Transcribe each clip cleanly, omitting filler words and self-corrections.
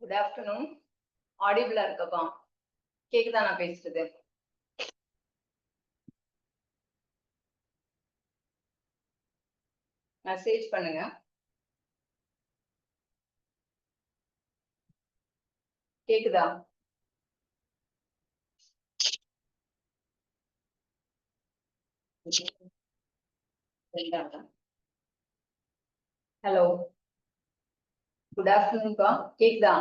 Good afternoon. ஆடிபிளா இருக்கப்பா? கேக்குதா நான் பேசுறது? மெசேஜ் பண்ணுங்க. கேக்குதா? ஹலோ, குட் ஆஃப்டர்நூன்ப்பா. கேக்குதா?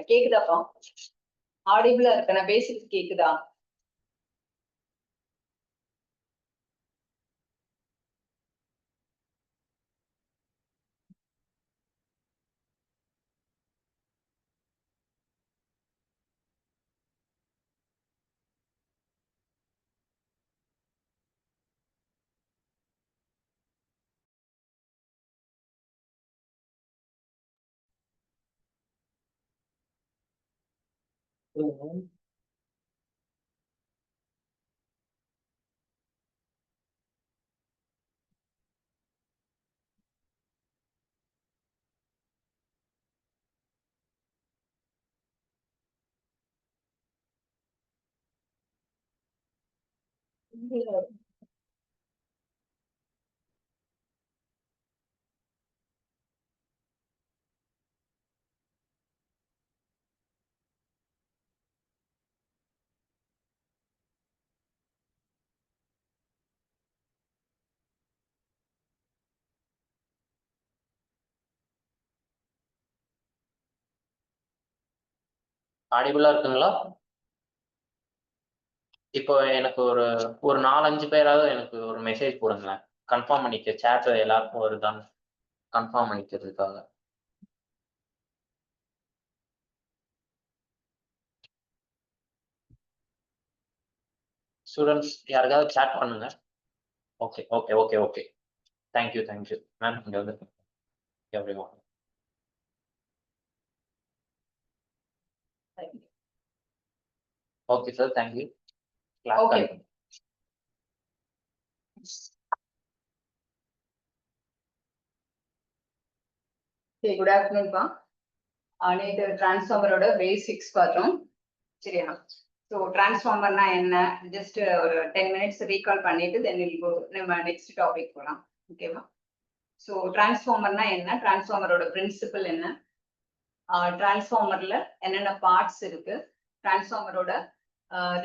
கேக்குதாப்பா? ஆடிபிளா இருக்க நான் பேசுறது கேக்குதா? ஆடிபிளா இருக்குங்களா? இப்போ எனக்கு ஒரு ஒரு 4-5 பேராவது எனக்கு ஒரு மெசேஜ் போடுங்களேன். கன்ஃபார்ம் பண்ணிக்க, சேட் எல்லாருக்கும் வருதான்னு கன்ஃபார்ம் பண்ணிக்கிறதுக்காக. ஸ்டூடெண்ட்ஸ் யாருக்காவது சேட் பண்ணுங்க. Okay okay okay okay, thank you ma'am. இங்கே வந்து every one. Okay sir, thank you. Okay. சரி, குட் ஆஃப்டர்நூன்ப்பா. நேற்று டிரான்ஸ்ஃபார்மரோட பேசிக்ஸ் பார்த்தோம். சரியா? ஸோ டிரான்ஸ்ஃபார்மர்னா என்ன, ஜஸ்ட் ஒரு 10 மினிட்ஸ் ரீகால் பண்ணிட்டு தென் நம்ம நெக்ஸ்ட் டாபிக் போகலாம். ஓகேவா? ஸோ டிரான்ஸ்ஃபார்மர்னா என்ன, டிரான்ஸ்ஃபார்மரோட பிரின்சிபல் என்ன, டிரான்ஸ்ஃபார்மர்ல என்னென்ன பார்ட்ஸ் இருக்கு, டிரான்ஸ்ஃபார்மரோட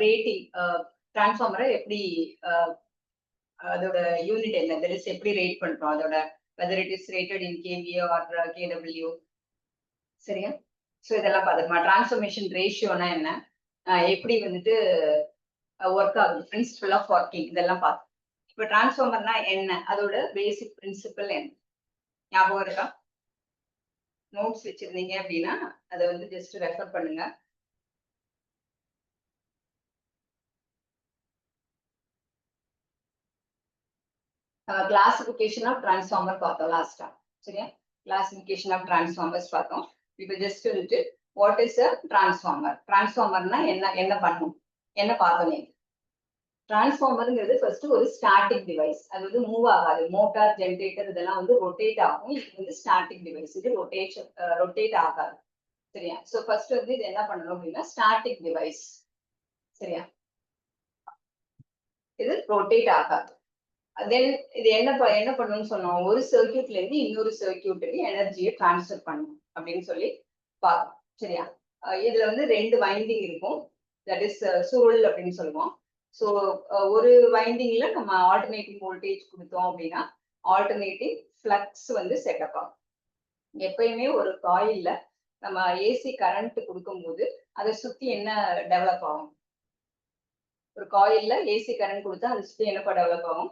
ரேட்டிங், டிரான்ஸ்ஃபார்மரை எப்படி அதோட யூனிட் என்ன, தட் இஸ் எப்படி ரேட் பண்றோம், அதோட whether it is rated in KVA or KW. சரியா? ஸோ இதெல்லாம் பார்த்துக்கமா. டிரான்ஸ்ஃபர்மேஷன் ரேஷியோனா என்ன, எப்படி வந்துட்டு ஒர்க் ஆகுது, பிரின்சிபல் ஆஃப் ஒர்க்கிங், இதெல்லாம் பார்த்து. இப்போ டிரான்ஸ்ஃபார்மர்னா என்ன, அதோட பேசிக் பிரின்சிபல் என்ன ஞாபகம் இருக்கா? நோட்ஸ் வச்சிருந்தீங்க அப்படின்னா அதை வந்து ஜஸ்ட் ரெஃபர் பண்ணுங்க. கிளாசிபிகேஷன் ஆஃப் டிரான்ஸ்ஃபார்மர் பார்த்தோம் லாஸ்டா. சரியா? கிளாசிபிகேஷன் ஆஃப் டிரான்ஸ்ஃபார்மர்ஸ் பார்த்தோம். இப்போ ஜஸ்ட் வந்துட்டு வாட் இஸ் அ டிரான்ஸ்ஃபார்மர், டிரான்ஸ்ஃபார்மர்னா என்ன பண்ணும், என்ன பார்த்தோம். டிரான்ஸ்ஃபார்மருங்கிறது ஃபர்ஸ்ட் ஒரு ஸ்டாட்டிக் டிவைஸ். அது வந்து மூவ் ஆகாது. மோட்டார், ஜென்ரேட்டர் இதெல்லாம் வந்து ரொட்டேட் ஆகும். இது வந்து ஸ்டாட்டிக் டிவைஸ், இது ரொட்டேட் ஆகாது. சரியா? ஸோ ஃபர்ஸ்ட் வந்து இது என்ன பண்ணணும் அப்படின்னா ஸ்டாட்டிக் டிவைஸ். சரியா? இது ரொட்டேட் ஆகாது. தென் இது என்ன பண்ணணும்னு சொன்னோம், ஒரு சர்க்கியூட்ல இருந்து இன்னொரு சர்க்கியூட்டுக்கு எனர்ஜியை டிரான்ஸ்ஃபர் பண்ணணும் அப்படின்னு சொல்லி பார்த்தோம். சரியா? இதுல வந்து 2 வைண்டிங் இருக்கும், தட் இஸ் சுருள் அப்படின்னு சொல்லுவோம். ஸோ ஒரு வைண்டிங்ல நம்ம ஆல்டர்னேட்டிங் வோல்டேஜ் கொடுத்தோம் அப்படின்னா ஆல்டர்னேட்டிங் ஃப்ளக்ஸ் வந்து செட்டப் ஆகும். எப்பயுமே ஒரு காயில்ல நம்ம ஏசி கரண்ட் கொடுக்கும்போது அதை சுத்தி என்ன டெவலப் ஆகும்? ஒரு காயில்ல ஏசி கரண்ட் கொடுத்தா அதை சுத்தி என்னப்பா டெவலப் ஆகும்?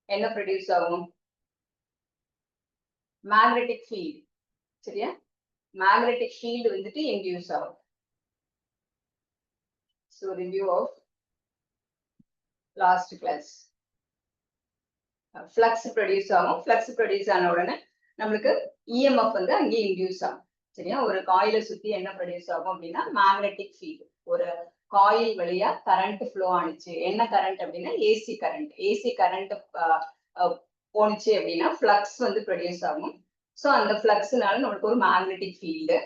என்ன ப்ரொடியூஸ் ஆகும்? Magnetic field. சரியா? மேக்னெட்டிக் ஃபீல்டு வந்துட்டு இன்டியூஸ் ஆகும். So review of last class. Flux produce ஆகும். ஃப்ளக்ஸ் ப்ரொடியூஸ் ஆன உடனே நம்மளுக்கு இஎம்எஃப் வந்து அங்கேயே இன்டியூஸ் ஆகும். சரியா? ஒரு காயிலை சுத்தி என்ன ப்ரொடியூஸ் ஆகும் அப்படின்னா மேக்னெட்டிக் ஃபீல்டு. ஒரு காயில் வழியா கரண்ட் ஃப்ளோ ஆனிச்சு. என்ன கரண்ட் அப்படின்னா ஏசி கரண்ட். ஏசி கரண்ட் போனிச்சு அப்படின்னா ஃப்ளக்ஸ் வந்து ப்ரொடியூஸ் ஆகும். ஸோ அந்த ஃப்ளக்ஸ்னால நம்மளுக்கு ஒரு மேக்னெட்டிக் ஃபீல்டு.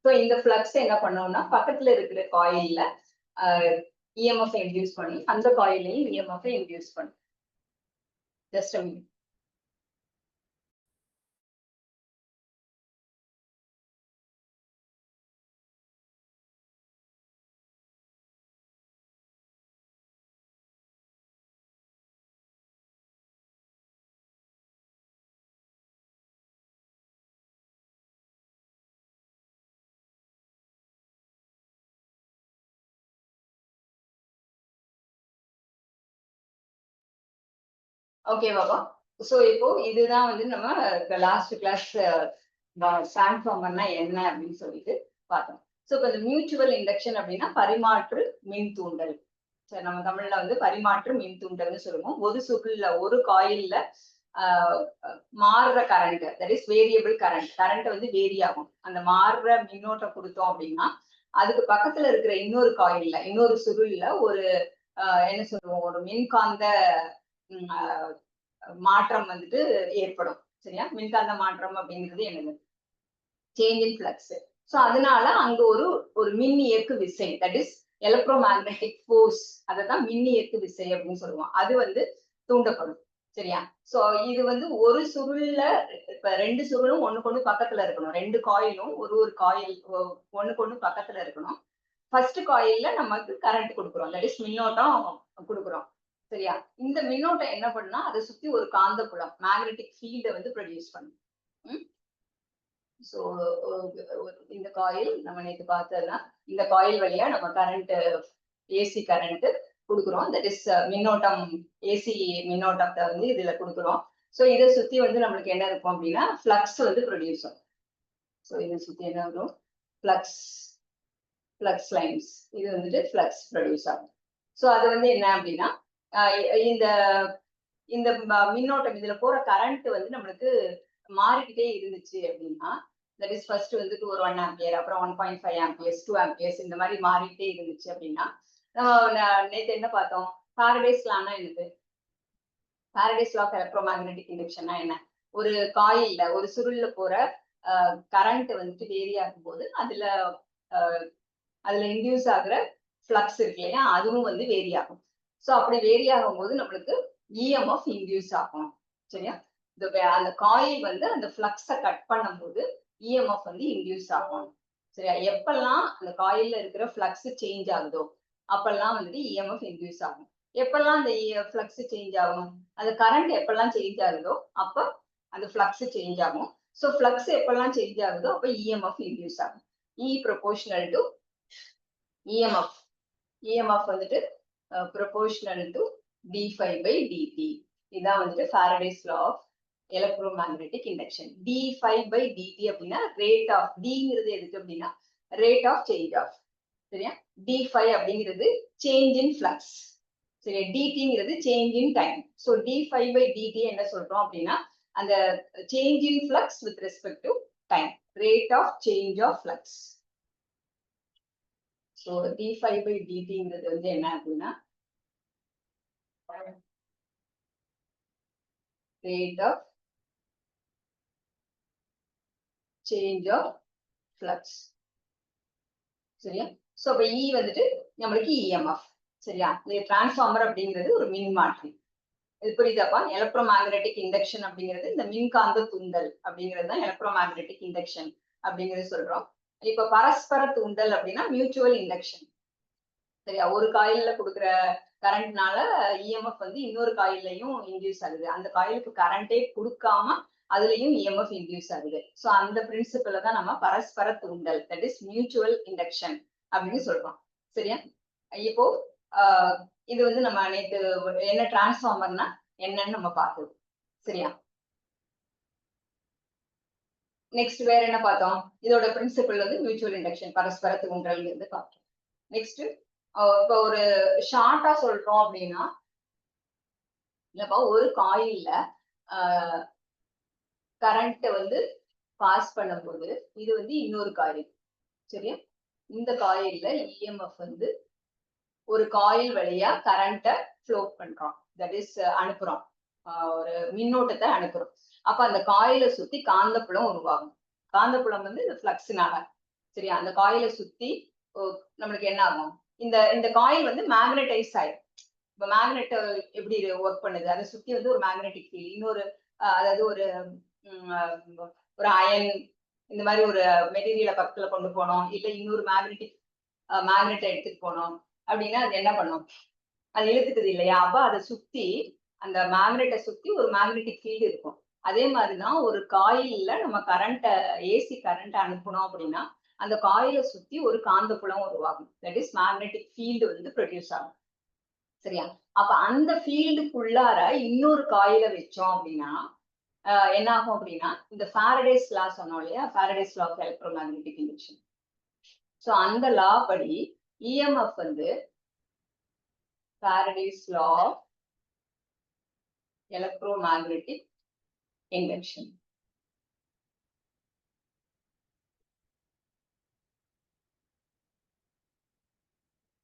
ஸோ இந்த ஃப்ளக்ஸ் என்ன பண்ணோம்னா பக்கத்துல இருக்கிற காயில்ல இஎம்எஃப் இன்டியூஸ் பண்ணி அந்த காயிலையும் இஎம்எஃப் இன்டியூஸ் பண்ணும். Just a minute. Okay Baba. So இப்போ இதுதான் வந்து நம்ம லாஸ்ட் கிளாஸ் டிரான்ஸ்ஃபார்மர்னா என்ன அப்படின்னு சொல்லிட்டு பார்த்தோம். ஸோ இப்போ இந்த மியூச்சுவல் இண்டக்ஷன் அப்படின்னா பரிமாற்று மின் தூண்டல். சரி, நம்ம தமிழ்ல வந்து பரிமாற்று மின் தூண்டல்னு சொல்லுவோம். ஒரு சுருள்ல ஒரு காயில்ல மாறுற current, that is variable current. Current வந்து வேரி ஆகும். அந்த மாறுற மின்னோட்டம் கொடுத்தோம் அப்படின்னா அதுக்கு பக்கத்துல இருக்கிற இன்னொரு காயில்ல இன்னொரு சுருள்ல ஒரு என்ன சொல்லுவோம், ஒரு மின்காந்த மாற்றம் வந்துட்டு ஏற்படும். சரியா? மின்காந்த மாற்றம் அப்படிங்கிறது என்னது? Change in flux. ஸோ அதனால அங்க ஒரு மின் இயக்கு விசை, that is electro magnetic force, அதை தான் மின் இயக்கு விசை அப்படின்னு சொல்லுவோம். அது வந்து தூண்டப்படும். சரியா? ஸோ இது வந்து ஒரு சுருள்ல இப்ப ரெண்டு சுருளும் ஒண்ணுக்கு ஒண்ணு பக்கத்துல இருக்கணும். ரெண்டு காயிலும் ஒரு காயில் ஒண்ணுக்கு ஒண்ணு பக்கத்துல இருக்கணும். ஃபர்ஸ்ட் காயில்ல நமக்கு கரண்ட் கொடுக்குறோம், தட் இஸ் மின்னோட்டம் கொடுக்குறோம். சரியா? இந்த மின்னோட்டம் என்ன பண்ணுனா அதை சுத்தி ஒரு காந்தப்புலம் மேக்னெட்டிக் ஃபீல்டை வந்து ப்ரொடியூஸ் பண்ணும். ஸோ இந்த காயில் நம்ம நேற்று பார்த்ததுன்னா இந்த காயில் வழியா நம்ம கரண்ட் ஏசி கரண்ட் கொடுக்குறோம். தட் இஸ் மின்னோட்டம், ஏசி மின்னோட்டத்தை வந்து இதுல கொடுக்குறோம். ஸோ இதை சுத்தி வந்து நம்மளுக்கு என்ன இருக்கும் அப்படின்னா ஃப்ளக்ஸ் வந்து ப்ரொடியூஸ் ஆகும். ஸோ இதை சுத்தி என்ன வரும்? Flux lines. இது வந்துட்டு ஃப்ளக்ஸ் ப்ரொடியூஸ் ஆகும். ஸோ அது வந்து என்ன அப்படின்னா இந்த இந்த மின்னோட்டம் இதுல போற கரண்ட் வந்து நம்மளுக்கு மாறிக்கிட்டே இருந்துச்சு அப்படின்னா, தட் இஸ் ஃபர்ஸ்ட் வந்துட்டு ஒரு 1 ஆம்பியர், அப்புறம் 1.5 ஆம்பியர்ஸ், 2 ஆம்பியர்ஸ், இந்த மாதிரி மாறிக்கிட்டே இருந்துச்சு அப்படின்னா நம்ம நேற்று என்ன பார்த்தோம்? ஃபாரடேஸ் லானா என்னது? Faraday's law of electromagnetic இண்டக்ஷன்னா என்ன? ஒரு காயில்ல ஒரு சுருள்ல போற கரண்ட் வந்துட்டு வேரி ஆகும் போது அதுல இன்டியூஸ் ஆகுற ஃப்ளக்ஸ் இருக்கு இல்லையா, அதுவும் வந்து வேரி ஆகும். ஸோ அப்படி வேரி ஆகும் போது நம்மளுக்கு இஎம்எஃப் இன்டியூஸ் ஆகும். சரியா? அந்த காயில் வந்து அந்த ஃப்ளக்ஸை கட் பண்ணும்போது இஎம்எஃப் வந்து இன்டியூஸ் ஆகும். சரியா? எப்பெல்லாம் அந்த காயில்ல இருக்கிற ஃப்ளக்ஸ் சேஞ்ச் ஆகுதோ அப்பெல்லாம் வந்துட்டு இஎம்எஃப் இன்டியூஸ் ஆகும். எப்பெல்லாம் அந்த ஃப்ளக்ஸ் சேஞ்ச் ஆகும், அந்த கரண்ட் எப்பெல்லாம் சேஞ்ச் ஆகுதோ அப்ப அந்த ஃப்ளக்ஸ் சேஞ்ச் ஆகும். ஸோ ஃப்ளக்ஸ் எப்பெல்லாம் சேஞ்ச் ஆகுதோ அப்ப இஎம்எஃப் இன்டியூஸ் ஆகும். E proportional to EMF. EMF வந்துட்டு ப்ரொபோர்ஷனல் டு d∅/dt. இதான் வந்துட்டு Faraday's law of electromagnetic induction. d∅/dt அப்படின்னா ரேட் ஆஃப், டிங்கிறது எதுக்கு அப்படின்னா ரேட் ஆஃப் சேஞ்ச் ஆஃப். சரியா? d∅ அப்படிங்கிறது சேஞ்ச் இன் ஃப்ளக்ஸ். சரியா? dtங்கிறது change in time. So d∅/dt என்ன சொல்றோம் அப்படின்னா அந்த change in flux with respect to time, rate of change of flux. So d∅/dtங்கிறது வந்து என்ன அப்படின்னா rate of change of flux. சரியா? சோ அப்ப E வந்துட்டு நம்மளுக்கு EMF. சரியா? இந்த டிரான்ஸ்ஃபார்மர் அப்படிங்கிறது ஒரு மின்மாற்றி. இது புரியுதாப்பா? எலக்ட்ரோ மேக்னெட்டிக் இண்டக்ஷன் அப்படிங்கிறது இந்த மின்காந்த தூண்டல் அப்படிங்கிறது தான் எலக்ட்ரோ மேக்னெட்டிக் இண்டக்ஷன் அப்படிங்கிறது சொல்றோம். இப்ப பரஸ்பர தூண்டல் அப்படின்னா மியூச்சுவல் இண்டக்ஷன். சரியா? ஒரு காயில்ல கொடுக்குற கரண்ட்னால இஎம்எஃப் வந்து இன்னொரு காயில்லையும் இன்டியூஸ் ஆகுது. அந்த காயிலுக்கு கரண்டே கொடுக்காம அதுலயும் இஎம்எஃப் இன்டியூஸ் ஆகுது. ஸோ அந்த பிரின்சிபலை தான் நம்ம பரஸ்பர தூண்டல், தட் இஸ் மியூச்சுவல் இண்டக்ஷன் அப்படின்னு சொல்றோம். சரியா? இப்போ இது வந்து நம்ம நேற்று என்ன டிரான்ஸ்ஃபார்மர்னா என்னன்னு நம்ம பார்த்தோம். சரியா? நெக்ஸ்ட் வேற என்ன பார்த்தோம்? இதோட பிரின்சிபல் வந்து மியூச்சுவல் இண்டக்ஷன், பரஸ்பர தூண்டல்ங்கிறது பார்த்தோம். நெக்ஸ்ட் இப்போ ஒரு ஷார்ட்டா சொல்றோம் அப்படின்னா, இல்லப்பா ஒரு காயில்ல கரண்ட் வந்து பாஸ் பண்ணும்போது இது வந்து இன்னொரு காயில். சரியா? இந்த காயில்ல இஎம்எஃப் வந்து ஒரு காயில் வழியா கரண்ட ஃப்ளோ பண்றோம், தட் இஸ் அனுப்புறோம், ஒரு மின்னோட்டத்தை அனுப்புறோம். அப்ப அந்த காயிலை சுத்தி காந்தப்புலம் உருவாகும். காந்தப்புலம் வந்து இந்த ஃப்ளக்ஸ்னால. சரியா? அந்த காயிலை சுத்தி நம்மளுக்கு என்ன ஆகும்? இந்த இந்த காயில் வந்து மேக்னடைஸ் ஆயிடும். இப்ப மேக்னெட் எப்படி ஒர்க் பண்ணுது, அதை சுத்தி வந்து ஒரு மேக்னெட்டிக் ஃபீல்ட், இன்னொரு அதாவது ஒரு ஒரு அயன், இந்த மாதிரி ஒரு மெட்டீரியலை பக்கத்துல கொண்டு போனோம், இல்ல இன்னொரு மேக்னெட்டை எடுத்துட்டு போனோம் அப்படின்னா அது என்ன பண்ணும்? அது இழுத்துக்குது இல்லையா? அப்ப அதை சுத்தி அந்த மேக்னெட்டை சுத்தி ஒரு மேக்னெட்டிக் ஃபீல்டு இருக்கும். அதே மாதிரிதான் ஒரு காயில்ல நம்ம ஏசி கரண்ட் அனுப்பணும் அப்படின்னா அந்த காயிலை சுத்தி ஒரு காந்தப்புலம் உருவாகும், தட் இஸ் மேக்னெட்டிக் ஃபீல்டு வந்து ப்ரொடியூஸ் ஆகும். சரியா? அப்ப அந்த ஃபீல்டுக்குள்ளார இன்னொரு காயிலை வச்சோம் அப்படின்னா என்ன ஆகும் அப்படின்னா, இந்த ஃபாரடேஸ் லா சொன்னோம் இல்லையா, Faraday's law of electromagnetic induction. So அந்த லா படி இஎம்எஃப் வந்து Faraday's law of electromagnetic induction.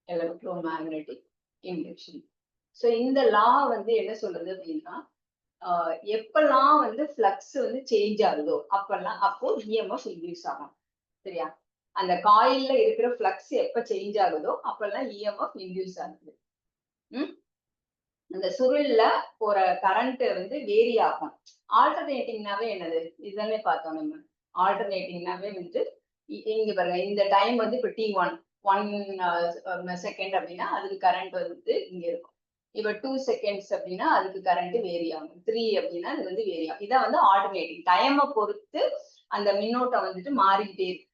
Electromagnetic induction. So இந்த லா வந்து என்ன சொல்றது அப்படின்னா, எப்பெல்லாம் வந்து ஃப்ளக்ஸ் வந்து சேஞ்ச் ஆகுதோ அப்போ இஎம்எஃப் இன்க்ரீஸ் ஆகும். சரியா? அந்த காயில்ல இருக்கிற ஃப்ளக்ஸ் எப்ப சேஞ்ச் ஆகுதோ அப்பெல்லாம் இஎம்எஃப் இன்டியூஸ் ஆகுது. அந்த சுருள்ல போற கரண்ட் வந்து வேரி ஆகும். ஆல்டர்னேட்டிங்னாவே என்னது? இதுதானே பார்த்தோம் நம்ம. ஆல்டர்னேட்டிங்னாவே வந்து இங்க பாருங்க, இந்த டைம் வந்து இப்போ T1 செகண்ட் அப்படின்னா அதுக்கு கரண்ட் வந்து இங்க இருக்கும். இப்ப 2 செகண்ட்ஸ் அப்படின்னா அதுக்கு கரண்ட் வேரி ஆகும். 3 அப்படின்னா அது வந்து வேரி ஆகும். இதான் வந்து ஆல்டர்னேட்டிங். டைமை பொறுத்து அந்த மின்னோட்டம் வந்துட்டு மாறிக்கிட்டே இருக்கு.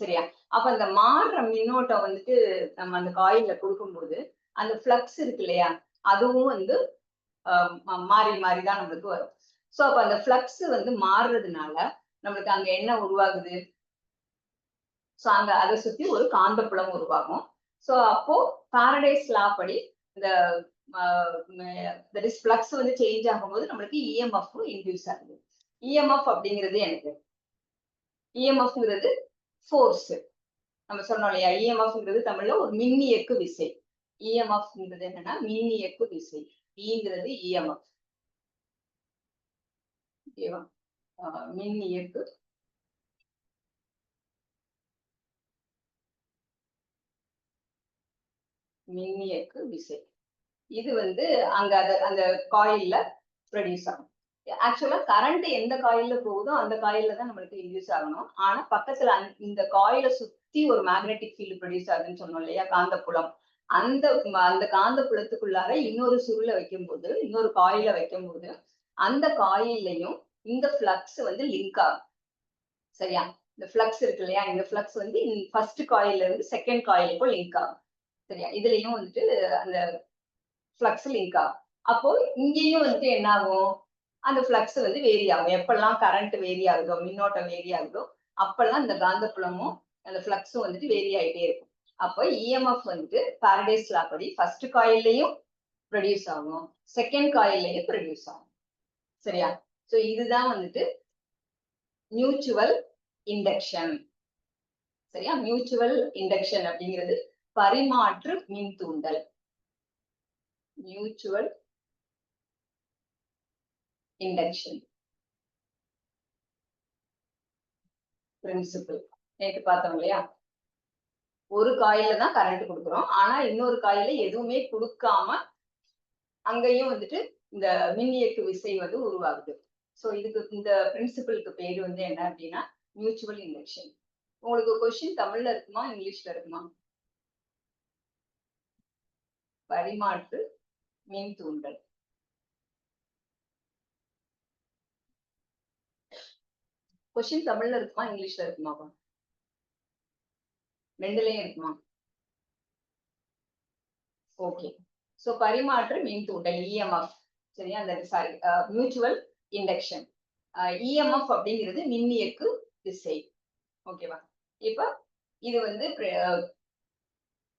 சரியா? அப்ப அந்த மாறுற மின்னோட்டம் வந்துட்டு நம்ம அந்த காயில்ல கொடுக்கும்போது அந்த ஃப்ளக்ஸ் இருக்கு இல்லையா, அதுவும் வந்து மாறி மாறிதான் நம்மளுக்கு வரும். சோ அப்ப அந்த ஃப்ளக்ஸ் வந்து மாறுறதுனால நம்மளுக்கு அங்க என்ன உருவாகுது? சோ அங்க அதை சுத்தி ஒரு காந்தப்புலம் உருவாகும். சோ அப்போ ஃபாரடேஸ் லா படி இந்த ஃப்ளக்ஸ் வந்து சேஞ்ச் ஆகும்போது நம்மளுக்கு இஎம்எஃப் இன்டியூஸ் ஆகுது. இஎம்எஃப் அப்படிங்கிறது எனக்கு இஎம்எஃப்ங்கிறது ஃபோர்ஸ். நம்ம சொன்னோம் இல்லையா, இஎம்எஃப்ங்கிறது தமிழ்ல ஒரு மின்னியக்கு விசை. இஎம்எஃப்ங்கிறது என்னன்னா மின்னியக்கு விசை. ங்கிறது இஎம்எஃப், மின்னியக்கு மின்னியக்கு விசை. இது வந்து அங்க அந்த காயில்ல ப்ரொடியூஸ் ஆகும். ஆக்சுவலா கரண்ட் எந்த காயில்ல போகுதோ அந்த காயில்ல தான் நம்மளுக்கு இன்டியூஸ் ஆகணும். ஆனா பக்கத்துல இந்த காயிலை சுத்தி ஒரு மேக்னெட்டிக் ஃபீல்டு ப்ரொடியூஸ் ஆகுதுன்னு சொன்னோம் இல்லையா, காந்தப்புலம். அந்த அந்த காந்தப்புலத்துக்குள்ளார இன்னொரு சுருளை வைக்கும்போது, இன்னொரு காயில வைக்கும்போது அந்த காயில்லையும் இந்த ஃப்ளக்ஸ் வந்து லிங்க் ஆகும். சரியா? இந்த ஃப்ளக்ஸ் இருக்கு இல்லையா, இந்த ஃப்ளக்ஸ் வந்து ஃபர்ஸ்ட் காயில்ல இருந்து செகண்ட் காயிலுக்கும் லிங்க் ஆகும். சரியா? இதுலயும் வந்துட்டு அந்த ஃப்ளக்ஸ் லிங்க் ஆகும். அப்போ இங்கேயும் வந்துட்டு என்ன ஆகும்? அந்த ஃப்ளக்ஸ் வந்து வேரி ஆகும். எப்பெல்லாம் கரண்ட் வேரி ஆகுதோ, மின்னோட்டம் வேரி ஆகுதோ அப்பெல்லாம் இந்த காந்தப்புலமும் அந்த ஃப்ளக்ஸும் வந்துட்டு வேரி ஆகிட்டே இருக்கும். அப்போ இஎம்எஃப் வந்துட்டு ஃபாரடேஸ் லா படி ஃபர்ஸ்ட் காயில்லையும் ப்ரொடியூஸ் ஆகும், செகண்ட் காயில்லையும் ப்ரொடியூஸ் ஆகும். சரியா? ஸோ இதுதான் வந்துட்டு மியூச்சுவல் இண்டக்ஷன். சரியா? மியூச்சுவல் இண்டக்ஷன் அப்படிங்கிறது பரிமாற்று மின் தூண்டல். மியூச்சுவல் இண்டக்ஷன் பிரின்சிபிள் நேற்று பார்த்தோம் இல்லையா, ஒரு காயில தான் கரண்ட் கொடுக்குறோம், ஆனா இன்னொரு காயில எதுவுமே கொடுக்காம அங்கேயும் வந்துட்டு இந்த மின்னியக்கு விசை வந்து உருவாகுது. ஸோ இதுக்கு இந்த பிரின்சிபிளுக்கு பேரு வந்து என்ன அப்படின்னா மியூச்சுவல் இண்டக்ஷன். உங்களுக்கு கொஸ்டின் தமிழ்ல இருக்குமா இங்கிலீஷ்ல இருக்குமா? பரிமாற்று மின் தூண்டல். கொஸ்டின் தமிழ்ல இருக்குமா இங்கிலீஷ்ல இருக்குமா? ரெண்டுலயும் இருக்குமா? ஓகே. சோ பரிமாற்று மின் தூண்டல் இஎம்எஃப், சரியா? அந்த சாரி மியூச்சுவல் இண்டக்ஷன். இஎம்எஃப் அப்படிங்கிறது மின்னியக்கு விசை. ஓகேவா? இப்ப இது வந்து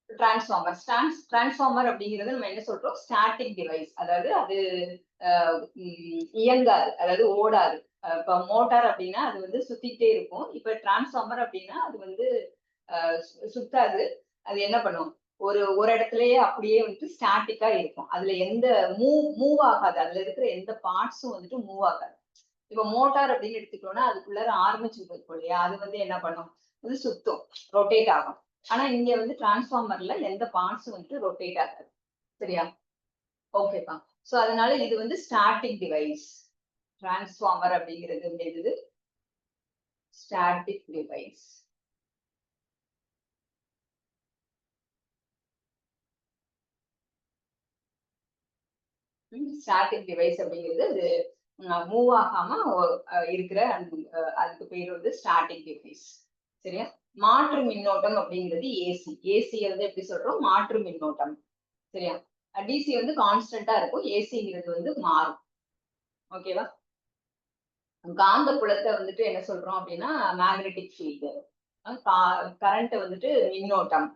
டிரான்ஸ்ஃபார்மர். டிரான்ஸ்ஃபார்மர் அப்படிங்கிறது நம்ம என்ன சொல்றோம்? Static device. அதாவது அது இயங்காது, அதாவது ஓடாது. இப்ப மோட்டார் அப்படின்னா அது வந்து சுத்திட்டே இருக்கும். இப்ப டிரான்ஸ்ஃபார்மர் அப்படின்னா அது வந்து சுத்தாது. அது என்ன பண்ணும்? ஒரு இடத்துலயே அப்படியே வந்து ஸ்டாட்டிக்கா இருக்கும். அதுல எந்த மூவ் ஆகாது. அதுல இருக்கிற எந்த பார்ட்ஸும் வந்துட்டு மூவ் ஆகாது. இப்ப மோட்டார் அப்படின்னு எடுத்துக்கிட்டோம்னா அதுக்குள்ளார ஆர்மேச்சர் இருக்கும் இல்லையா? அது வந்து என்ன பண்ணும்? அது சுத்தும், ரொட்டேட் ஆகும். ஆனா இங்க வந்து டிரான்ஸ்ஃபார்மர்ல எந்த பார்ட்ஸும் வந்து ரொட்டேட் ஆகாது. சரியா? ஓகேப்பா. சோ அதனால இது வந்து ஸ்டாட்டிக் டிவைஸ். டிரான்ஸ்ஃபார்மர் அப்படிங்கிறது ஸ்டாட்டிக் டிவைஸ். ஸ்டாட்டிக் டிவைஸ் அப்படிங்கிறது அது மூவ் ஆகாம இருக்கிற அதுக்கு பேர் வந்து ஸ்டாட்டிக் டிவைஸ். சரியா? மாற்று மின்னோட்டம் அப்படிங்கிறது ஏசி. ஏசி வந்து எப்படி சொல்றோம்? மாற்று மின்னோட்டம். சரியா? டிசி வந்து கான்ஸ்டன்டா இருக்கும், ஏசிங்கிறது வந்து மாறும். ஓகேவா? காந்த புலத்தை வந்துட்டு என்ன சொல்றோம் அப்படின்னா மேக்னெட்டிக் ஃபீல்டு. கரண்ட் வந்துட்டு மின்னோட்டம்.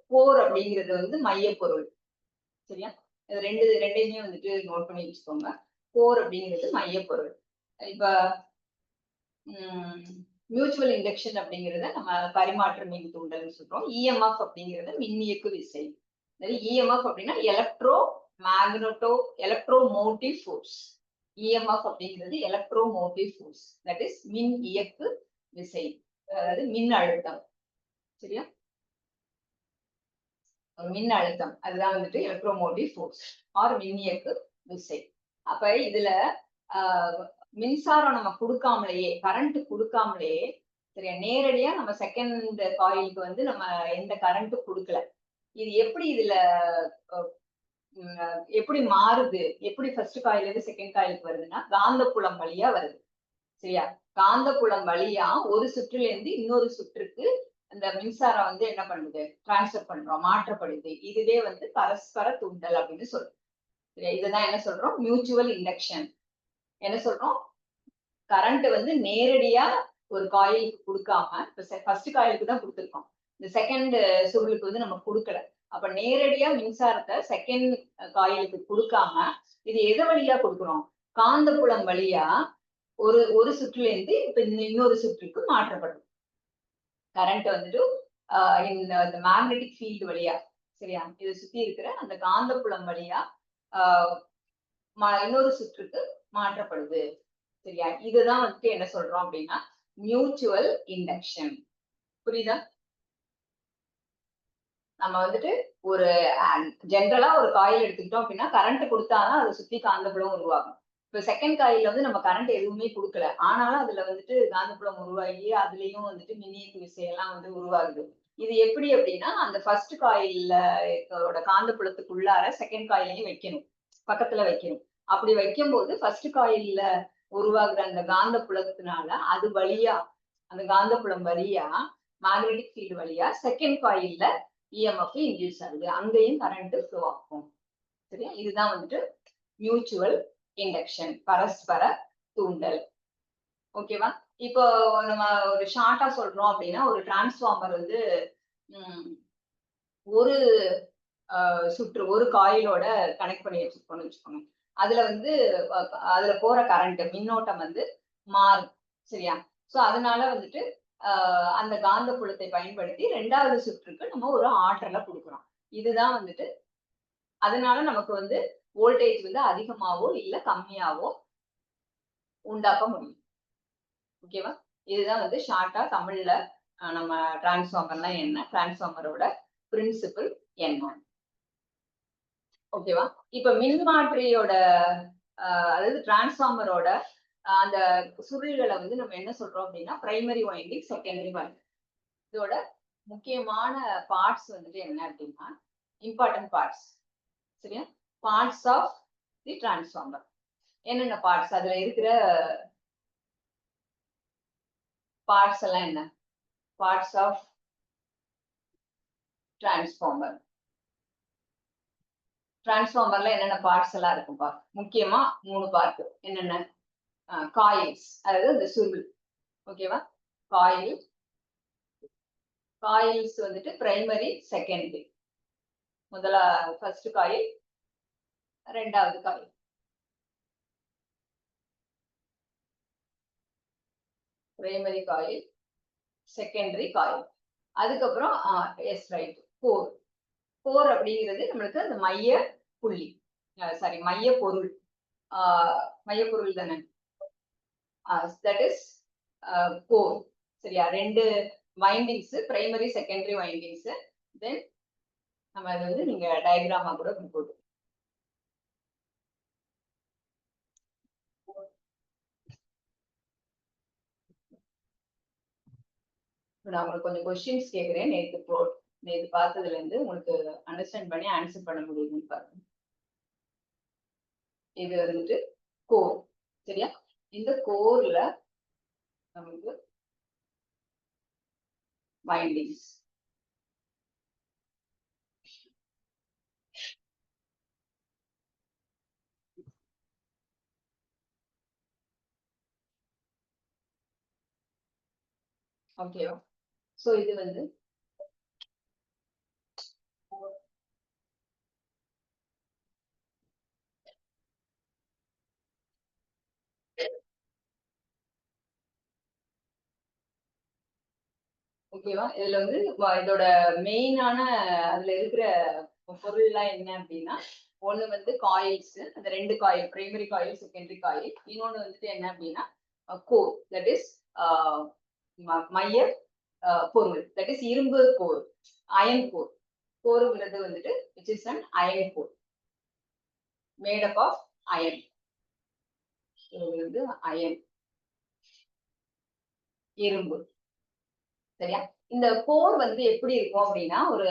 கோர் அப்படிங்கிறது வந்து மையப்பொருள். சரியா? இது ரெண்டையுமே வந்துட்டு நோட் பண்ணி வச்சுக்கோங்க. கோர் அப்படிங்கிறது மையப்பொருள். இப்ப மியூச்சுவல் இண்டக்ஷன் அப்படிங்கிறத நம்ம பரிமாற்று மின் தூண்டல்னு சொல்றோம். இஎம்எஃப் அப்படிங்கிறது மின்னியக்கு விசை. இஎம்எஃப் அப்படின்னா எலக்ட்ரோமோட்டிவ் ஃபோர்ஸ். இஎம்எஃப் அப்படிங்கிறது எலக்ட்ரோமோட்டிவ் ஃபோர்ஸ், தட் இஸ் மின் இயக்கு விசை, அதாவது மின் அழுத்தம். சரியா? மின் அழுத்தம் அதுதான் வந்துட்டு எலக்ட்ரோமோட்டிவ் ஃபோர்ஸ் ஆர் மின்னியக்கு விசை. அப்ப இதுல மின்சாரம் நம்ம கொடுக்காமலேயே, கரண்ட் கொடுக்காமலேயே, சரியா, நேரடியா நம்ம செகண்ட் காயிலுக்கு வந்து நம்ம எந்த கரண்ட்டும் கொடுக்கல. இது எப்படி இதுல எப்படி மாறுது? எப்படி ஃபர்ஸ்ட் காயில இருந்து செகண்ட் காயிலுக்கு வருதுன்னா காந்தப்புலம் வழியா வருது. சரியா? காந்தப்புலம் வழியா ஒரு சுற்றுல இருந்து இன்னொரு சுற்றுக்கு அந்த மின்சாரம் வந்து என்ன பண்ணுது? டிரான்ஸ்ஃபர் பண்றோம், மாற்றப்படுது. இதுவே வந்து பரஸ்பர தூண்டல் அப்படின்னு சொல்றோம். சரியா? இதுதான் என்ன சொல்றோம்? Mutual induction. என்ன சொல்றோம்? கரண்ட் வந்து நேரடியா ஒரு காயிலுக்கு கொடுக்காம, இப்ப ஃபர்ஸ்ட் காயிலுக்கு தான் கொடுத்துருக்கோம், இந்த செகண்ட் சுருளுக்கு வந்து நம்ம கொடுக்கல. அப்ப நேரடியா மின்சாரத்தை செகண்ட் காயிலுக்கு கொடுக்காம இது எது வழியா கொடுக்குறோம்? காந்தப்புலம் வழியா ஒரு சுற்றுல இருந்து இப்ப இன்னொரு சுற்றுக்கு மாற்றப்படும். கரண்ட் வந்துட்டு இந்த மேக்னெட்டிக் ஃபீல்டு வழியா, சரியா, இதை சுத்தி இருக்கிற அந்த காந்தப்புலம் வழியா இன்னொரு சுற்றுக்கு மாற்றப்படுது. சரியா? இதுதான் வந்துட்டு என்ன சொல்றோம் அப்படின்னா மியூச்சுவல் இண்டக்ஷன். புரியுதா? நம்ம வந்துட்டு ஒரு ஜென்ரலா ஒரு காயில் எடுத்துக்கிட்டோம் அப்படின்னா கரண்ட் கொடுத்தாதான் அதை சுத்தி காந்தப்புலம் உருவாகும். இப்ப செகண்ட் காயில வந்து நம்ம கரண்ட் எதுவுமே கொடுக்கல, ஆனாலும் அதுல வந்துட்டு காந்தப்புலம் உருவாகி அதுலயும் வந்துட்டு மின்னியக்கு விசையெல்லாம் வந்து உருவாகுது. இது எப்படி அப்படின்னா அந்த ஃபர்ஸ்ட் காயில்ல காந்தப்புலத்துக்குள்ளார செகண்ட் காயிலையும் வைக்கணும், பக்கத்துல வைக்கணும். அப்படி வைக்கும் போது ஃபர்ஸ்ட் காயில்ல உருவாகுற அந்த காந்த புலத்தினால அது வழியா, அந்த காந்தப்புலம் வழியா, மேக்னெட்டிக் ஃபீல்டு வழியா செகண்ட் காயில்ல இஎம்எஃப் இன்டியூஸ் ஆகுது. அங்கேயும் கரண்ட் ஃப்ளோ ஆகும். சரியா? இதுதான் வந்துட்டு மியூச்சுவல் இண்டக்ஷன், பரஸ்பர தூண்டல். ஓகேவா? இப்போ நம்ம ஒரு ஷார்ட்டா சொல்றோம் அப்படின்னா ஒரு டிரான்ஸ்ஃபார்மர் வந்து ஒரு சுற்று, ஒரு காயிலோட கனெக்ட் பண்ணி வச்சிருக்கோம்னு வச்சுக்கோங்க. அதுல வந்து அதுல போற கரண்ட் மின்னோட்டம் வந்து மாறும். சரியா? சோ அதனால வந்துட்டு அந்த காந்த புலத்தை பயன்படுத்தி ரெண்டாவது சுற்றுக்கு நம்ம ஒரு ஆற்றலை கொடுக்குறோம். இதுதான் வந்துட்டு அதனால நமக்கு வந்து வோல்டேஜ் வந்து அதிகமாவோ இல்ல கம்மியாவோ உண்டாக்க முடியும். ஓகேவா? இதுதான் வந்து ஷார்ட்டா தமிழ்ல நம்ம டிரான்ஸ்ஃபார்மர்னா என்ன, டிரான்ஸ்ஃபார்மரோட பிரின்சிபிள் என்ன. ஓகேவா? இப்ப மின்மாற்றியோட அதாவது டிரான்ஸ்ஃபார்மரோட அந்த சுருள்களை வந்து நம்ம என்ன சொல்றோம் அப்படின்னா பிரைமரி வைண்டிங், செகண்டரி வைண்டிங். இதோட முக்கியமான பார்ட்ஸ் வந்துட்டு என்ன அப்படின்னா இம்பார்ட்டன்ட் பார்ட்ஸ். சரியா? Parts of the transformer. என்னென்ன பார்ட்ஸ் அதுல இருக்கிற பார்ட்ஸ் எல்லாம் என்ன? Parts of transformer. டிரான்ஸ்ஃபார்மர்ல என்னென்ன பார்ட்ஸ் எல்லாம் இருக்கும்பா? முக்கியமா 3 பார்ட். என்னென்ன? காயில்ஸ், அதாவது இந்த சுருள். ஓகேவா? காயில்ஸ் வந்துட்டு பிரைமரி, செகண்டரி. ஃபர்ஸ்ட் காயில், ரெண்டாவது coil. Primary coil, secondary coil. அதுக்கப்புறம் எஸ் ரைட், கோர். கோர் அப்படிங்கிறது நம்மளுக்கு அந்த மைய புள்ளி, சாரி மைய பொருள். மைய பொருள் தானே, தட் இஸ் கோர். சரியா? 2 வைண்டிங்ஸ், பிரைமரி செகண்டரி வைண்டிங்ஸ். தென் நம்ம அது வந்து நீங்க டயக்ராமா கூட போட்டு. நான் உங்களுக்கு கொஞ்சம் கொஸ்டின்ஸ் கேட்கிறேன். நேற்று பார்த்ததுல இருந்து உங்களுக்கு அண்டர்ஸ்டாண்ட் பண்ணி ஆன்சர் பண்ண முடியுதுன்னு பாருங்க. இது வந்துட்டு கோர். சரியா? இந்த கோர்ல நமக்கு வைண்டிங்ஸ். ஓகேவா? சோ இது வந்து ஓகேவா? இதுல வந்து இதோட மெயினான அதுல இருக்கிற பொருள்லாம் என்ன அப்படின்னா, ஒண்ணு வந்து காயில்ஸ், அந்த 2 coil, primary coil, secondary coil. இன்னொன்னு வந்துட்டு என்ன அப்படின்னா கோர், தட் இஸ் மைய பொருள், தட் இஸ் இரும்பு கோர், அயன் கோர். கோருங்கிறது வந்துட்டு which is an iron core, made up of iron. இது வந்து அயன், இரும்பு. சரியா? இந்த கோர் வந்து எப்படி இருக்கும் அப்படின்னா, ஒரு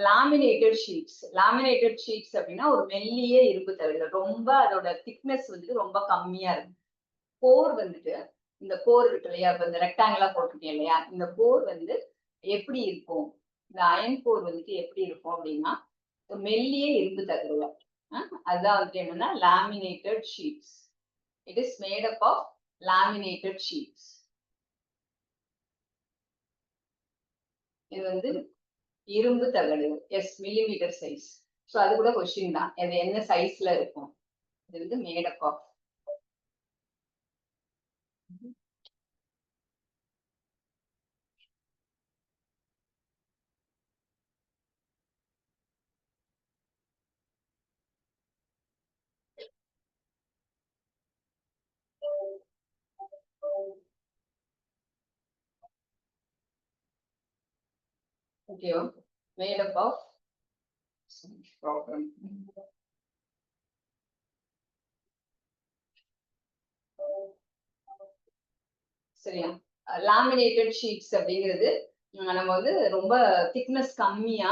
லாமினேட்டட் ஷீட்ஸ். லாமினேட்டட் ஷீட்ஸ் அப்படின்னா ஒரு மெல்லிய இரும்பு தகடுகள். ரொம்ப அதோட திக்னஸ் வந்துட்டு ரொம்ப கம்மியா இருக்கும். கோர் வந்துட்டு, இந்த கோர் இருக்கு இல்லையா, இப்ப இந்த ரெக்டாங்கிளா போட்டிருக்கேன் இல்லையா, இந்த கோர் வந்து எப்படி இருக்கும்? இந்த அயன் கோர் வந்துட்டு எப்படி இருக்கும் அப்படின்னா, மெல்லிய இரும்பு தகடுகள். அதுதான் வந்துட்டு என்னன்னா laminated sheets. It is made up of laminated sheets. இது வந்து இரும்பு தகடு, எஸ், மில்லிமீட்டர் சைஸ். ஸோ அது கூட கொஸ்டின் தான், அது என்ன சைஸ்ல இருக்கும். இது வந்து மேட் அப் ஆஃப். ஓகேவா? Made up of problem. சரியா? லாமினேட்டட் ஷீட்ஸ் அப்படிங்கிறது நம்ம வந்து ரொம்ப திக்னஸ் கம்மியா,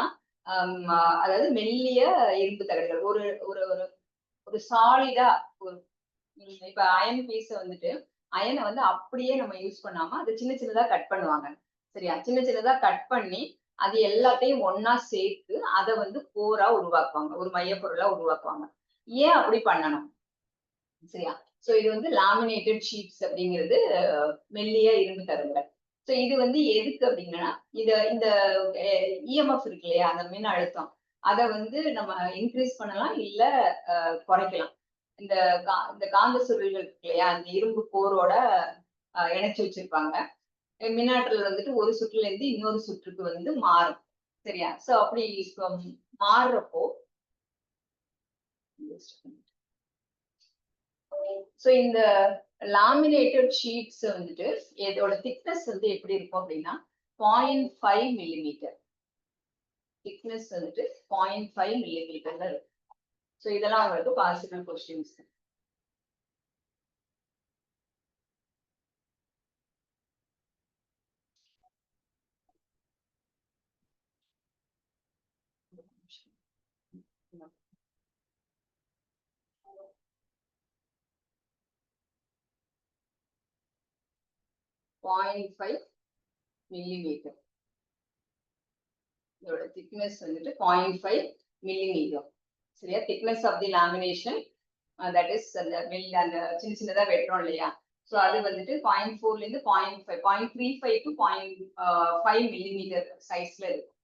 அதாவது மெல்லிய இரும்பு தகடுகள், ஒரு ஒரு ஒரு ஒரு சாலிடா, ஒரு இப்ப அயன் பீஸ வந்துட்டு அயனை வந்து அப்படியே நம்ம யூஸ் பண்ணாம அதை சின்ன சின்னதா கட் பண்ணுவாங்க. சரியா? சின்ன சின்னதா கட் பண்ணி அது எல்லாத்தையும் ஒன்னா சேர்த்து அதை வந்து கோரா உருவாக்குவாங்க, ஒரு மையப்பொருளா உருவாக்குவாங்க. ஏன் அப்படி பண்ணணும்? சரியா? சோ இது வந்து லாமினேட்டட் ஷீட்ஸ் அப்படிங்கிறது மெல்லிய இரும்பு தகடுகள். சோ இது வந்து எதுக்கு அப்படின்னா, இந்த இஎம்எஃப் இருக்கு இல்லையா, அந்த மின் அழுத்தம், அதை வந்து நம்ம இன்க்ரீஸ் பண்ணலாம், இல்ல குறைக்கலாம். இந்த இந்த காந்த சுருள்கள் இருக்கு இல்லையா, அந்த இரும்பு கோரோட இணைச்சு வச்சிருப்பாங்க. மின்னாற்றல் வந்துட்டு ஒரு சுற்றுல இருந்து இன்னொரு சுற்றுக்கு வந்து மாறும். சரியா? சோ அப்படி மாறுறப்போ, சோ இந்த லாமினேட்டட் ஷீட்ஸ் வந்துட்டு இதோட திக்னஸ் வந்து எப்படி இருக்கும் அப்படின்னா 0.5 மில்லிமீட்டர். திக்னஸ் வந்துட்டு 0.5 மில்லிமீட்டர்ல இருக்கும். சோ இதெல்லாம் உங்களுக்கு பாசிபிள் கொஸ்டின்ஸ். 0.5 millimeter. இதோட thickness வந்துட்டு 0.5 millimeter. சரியா? thickness of the lamination, that is அந்த மில் அந்த சின்ன சின்னதா வெட்டுறோம் இல்லையா, ஸோ அது வந்துட்டு 0.4ல இருந்து 0.35 to 0.5 millimeter சைஸ்ல இருக்கும்.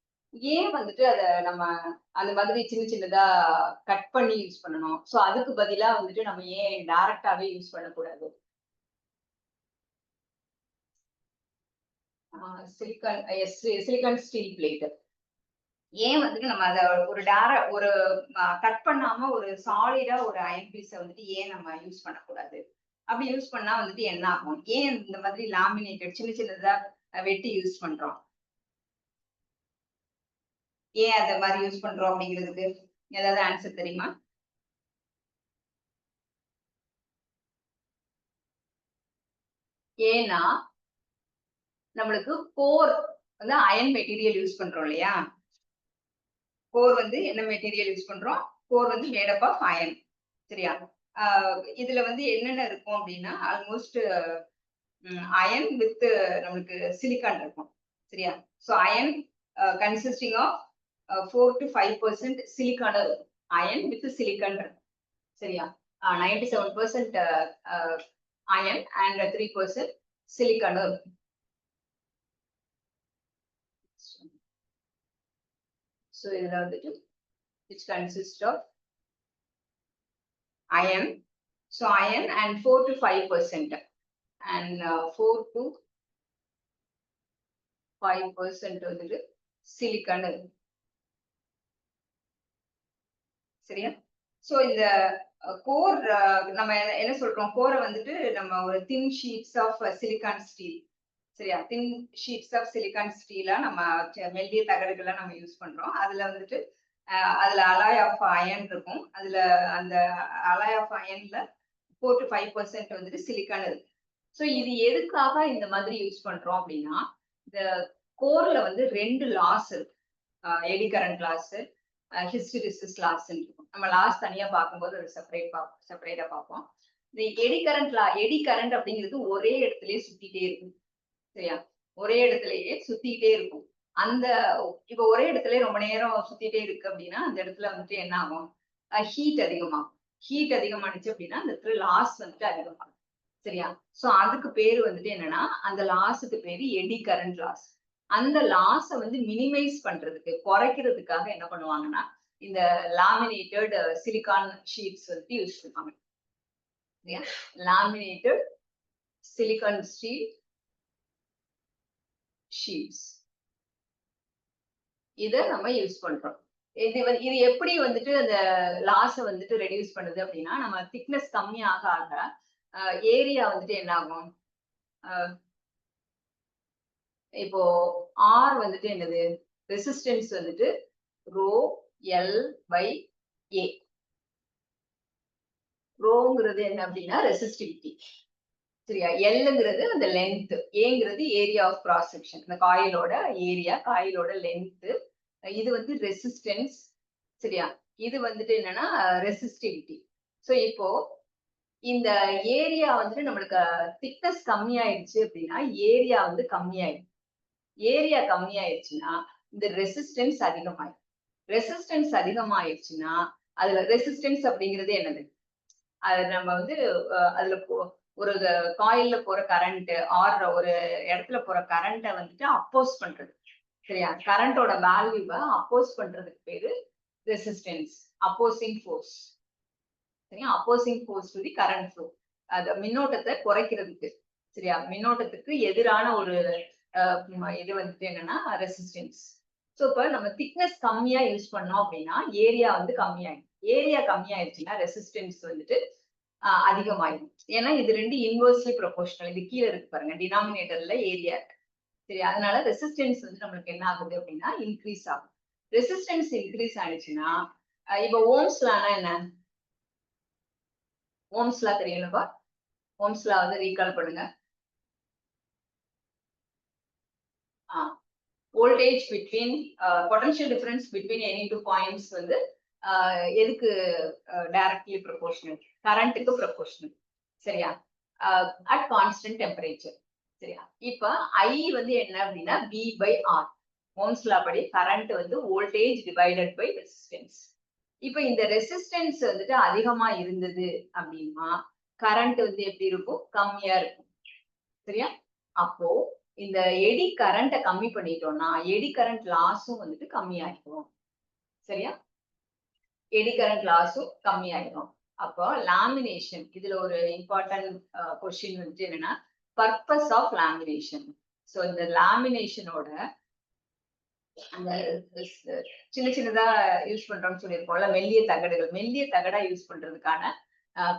ஏன் வந்துட்டு அதை நம்ம அந்த மாதிரி சின்ன சின்னதா கட் பண்ணி யூஸ் பண்ணணும்? ஸோ அதுக்கு பதிலா வந்துட்டு நம்ம ஏன் டைரக்டாவே யூஸ் பண்ணக்கூடாது? சிலிக்கான் ஸ்டீல் பிளேட் ஏன் வந்துட்டு நம்ம அதை ஒரு கட் பண்ணாம ஒரு சாலிடா ஒரு அயன் பீஸை வந்துட்டு ஏன் நம்ம யூஸ் பண்ணக்கூடாது? அப்படி யூஸ் பண்ணா வந்துட்டு என்ன ஆகும்? ஏன் இந்த மாதிரி லாமினேட்டட் சின்ன சின்னதா வெட்டி யூஸ் பண்றோம்? ஏன் அந்த மாதிரி யூஸ் பண்றோம் அப்படிங்கிறதுக்கு ஏதாவது ஆன்சர் தெரியுமா? ஏன்னா நம்மளுக்கு கோர் வந்து அயன் மெட்டீரியல் யூஸ் பண்றோம் இல்லையா, கோர் வந்து என்ன மெட்டீரியல் யூஸ் பண்றோம்? கோர் வந்து மேட் அப் ஆஃப் அயன். சரியா? இதுல வந்து என்னென்ன இருக்கும் அப்படின்னா ஆல்மோஸ்ட் அயன் வித் நம்மளுக்கு சிலிக்கான் இருக்கும். சரியா? So iron consisting of 4 to 5% silicon இருக்கும். அயன் வித் சிலிக்கான் இருக்கும். சரியா? 97% அயன் அண்ட் 3% சிலிக்கான் இருக்கும். So இதுல வந்துட்டு which consists of iron, so iron and 4 to 5% and 4 to 5% வந்துட்டு சிலிக்கான் இருக்கு. சரியா? சோ இந்த கோர் நம்ம என்ன சொல்றோம்? கோரை வந்துட்டு நம்ம ஒரு தின் ஷீட்ஸ் ஆஃப் சிலிக்கான் ஸ்டீல், சரியா, தின் ஷீட்ஸ் ஆஃப் சிலிக்கான் ஸ்டீலா நம்ம மெல்லிய தகடுகளை நம்ம யூஸ் பண்றோம். அதுல வந்துட்டு அதுல அலாய் ஆஃப் அயன் இருக்கும். அதுல அந்த அலாய் ஆஃப் அயன்ல 4 to 5% வந்துட்டு சிலிக்கான் இருக்கு. ஸோ இது எதுக்காக இந்த மாதிரி யூஸ் பண்றோம் அப்படின்னா, இந்த கோர்ல வந்து 2 லாஸ் இருக்கு. Eddy current loss, hysteresis loss இருக்கும். நம்ம லாஸ் தனியா பார்க்கும்போது ஒரு செப்பரேட்டா பார்ப்போம். இந்த எடி கரண்ட் அப்படிங்கிறது ஒரே இடத்துலயே சுத்திட்டே இருக்கும். சரியா? ஒரே இடத்துலயே சுத்திட்டே இருக்கும். அந்த இப்ப ஒரே இடத்துல ரொம்ப நேரம் சுத்திட்டே இருக்கு அப்படின்னா அந்த இடத்துல வந்துட்டு என்ன ஆகும்? ஹீட் அதிகமாகும். ஹீட் அதிகமானுச்சு அப்படின்னா அந்த இடத்துல லாஸ் வந்துட்டு அதிகமாகும். சரியா? சோ அதுக்கு பேரு வந்துட்டு என்னன்னா, அந்த லாஸுக்கு பேரு எடி கரண்ட் லாஸ். அந்த லாஸ வந்து மினிமைஸ் பண்றதுக்கு, குறைக்கிறதுக்காக என்ன பண்ணுவாங்கன்னா, இந்த லாமினேட்டட் சிலிக்கான் ஷீட்ஸ் வந்துட்டு யூஸ் பண்ணுவாங்க. சரியா? லாமினேட்டட் சிலிக்கான் ஸ்டீல் ஷீட்ஸ் இத நம்ம யூஸ் பண்றோம். இது எப்படி வந்துட்டு அந்த லாஸ வந்துட்டு ரெடியூஸ் பண்ணுது அப்படின்னா, நம்ம திக்னஸ் கம்மியாக ஆக ஏரியா வந்துட்டு என்ன ஆகும்? இப்போ ஆர் வந்துட்டு என்னது? ரெசிஸ்டன்ஸ் வந்துட்டு ரோ எல் பை ஏ. ரோங்கிறது என்ன அப்படின்னா ரெசிஸ்டிவிட்டி. சரியா? எல்ங்கிறது அந்த லென்த், ஏங்கிறது ஏரியா ஆஃப் கிராஸ் செக்ஷன், இந்த காயிலோட ஏரியா, காயிலோட லென்த். இது வந்து ரெசிஸ்டன்ஸ். சரியா? இது வந்துட்டு என்னன்னா ரெசிஸ்டிவிட்டி. சோ இப்போ இந்த ஏரியா வந்துட்டு நம்மளுக்கு திக்னஸ் கம்மியாயிடுச்சு அப்படின்னா ஏரியா வந்து கம்மியாயிடும். ஏரியா கம்மியாயிடுச்சுன்னா இந்த ரெசிஸ்டன்ஸ் அதிகமாயிடும். ரெசிஸ்டன்ஸ் அதிகமாயிடுச்சுன்னா அதுல ரெசிஸ்டன்ஸ் அப்படிங்கிறது என்னது? அது நம்ம வந்து அதுல ஒரு காயில்ல போற கரண்ட் ஆர் ஒரு இடத்துல போற கரண்ட்டை வந்துட்டு அப்போஸ் பண்றது. சரியா? கரண்டோட வேல்யூவை அப்போஸ் பண்றதுக்கு பேரு ரெசிஸ்டன்ஸ், அப்போசிங் ஃபோர்ஸ். சரியா? Opposing force to the current flow, அது மின்னோட்டத்தை குறைக்கிறதுக்கு. சரியா? மின்னோட்டத்துக்கு எதிரான ஒரு இது வந்துட்டு என்னன்னா ரெசிஸ்டன்ஸ். ஸோ இப்போ நம்ம திக்னஸ் கம்மியா யூஸ் பண்ணோம் அப்படின்னா ஏரியா வந்து கம்மியாயிடும். ஏரியா கம்மியாயிடுச்சுன்னா ரெசிஸ்டன்ஸ் வந்துட்டு அதிகமாயிடும். ஏன்னா இது ரெண்டு இன்வெர்ஸ்லி ப்ரொபோர்ஷனல். இது கீழே இருக்கு பாருங்க, டினாமினேட்டர்ல ஏரியா இருக்கு. சரி, அதனால ரெசிஸ்டன்ஸ் வந்து நம்மளுக்கு என்ன ஆகுது அப்படின்னா இன்க்ரீஸ் ஆகும். ரெசிஸ்டன்ஸ் இன்க்ரீஸ் ஆயிடுச்சுன்னா இப்போ ஓம்ஸ் லானா என்ன? ஓம்ஸ் லா தெரியலப்பா? ஓம்ஸ் லா வந்து ரீகால் பண்ணுங்க. Voltage between potential difference between any two points வந்து எதுக்கு டைரக்ட்லி ப்ரொபோர்ஷனல்? கரண்ட்டுக்கு ப்ரொபோர்ஷனல். சரியா? At constant temperature. சரியா? இப்ப I வந்து என்ன அப்படின்னா V/R. ஓம்ஸ் லா படி கரண்ட் வந்து வோல்டேஜ் டிவைடட் பை ரெசிஸ்டன்ஸ். இப்ப இந்த ரெசிஸ்டன்ஸ் வந்துட்டு அதிகமா இருந்தது அப்படின்னா கரண்ட் வந்து எப்படி இருக்கும்? கம்மியா இருக்கும். சரியா? அப்போ இந்த எடி கரண்ட்டை கம்மி பண்ணிட்டோம்னா எடி கரண்ட் லாஸும் வந்துட்டு கம்மியாயிடும். சரியா? எடி கரண்ட் லாஸும் கம்மியாயிடும். அப்போ லாமினேஷன் இதுல ஒரு இம்பார்ட்டன்ட் கொஸ்டின் வந்துட்டு என்னன்னா பர்பஸ் ஆஃப் லாமினேஷன். ஸோ இந்த லாமினேஷனோட அந்த சின்ன சின்னதா யூஸ் பண்றோம்னு சொல்லியிருக்கோம்ல, மெல்லிய தகடுகள், மெல்லிய தகடா யூஸ் பண்றதுக்கான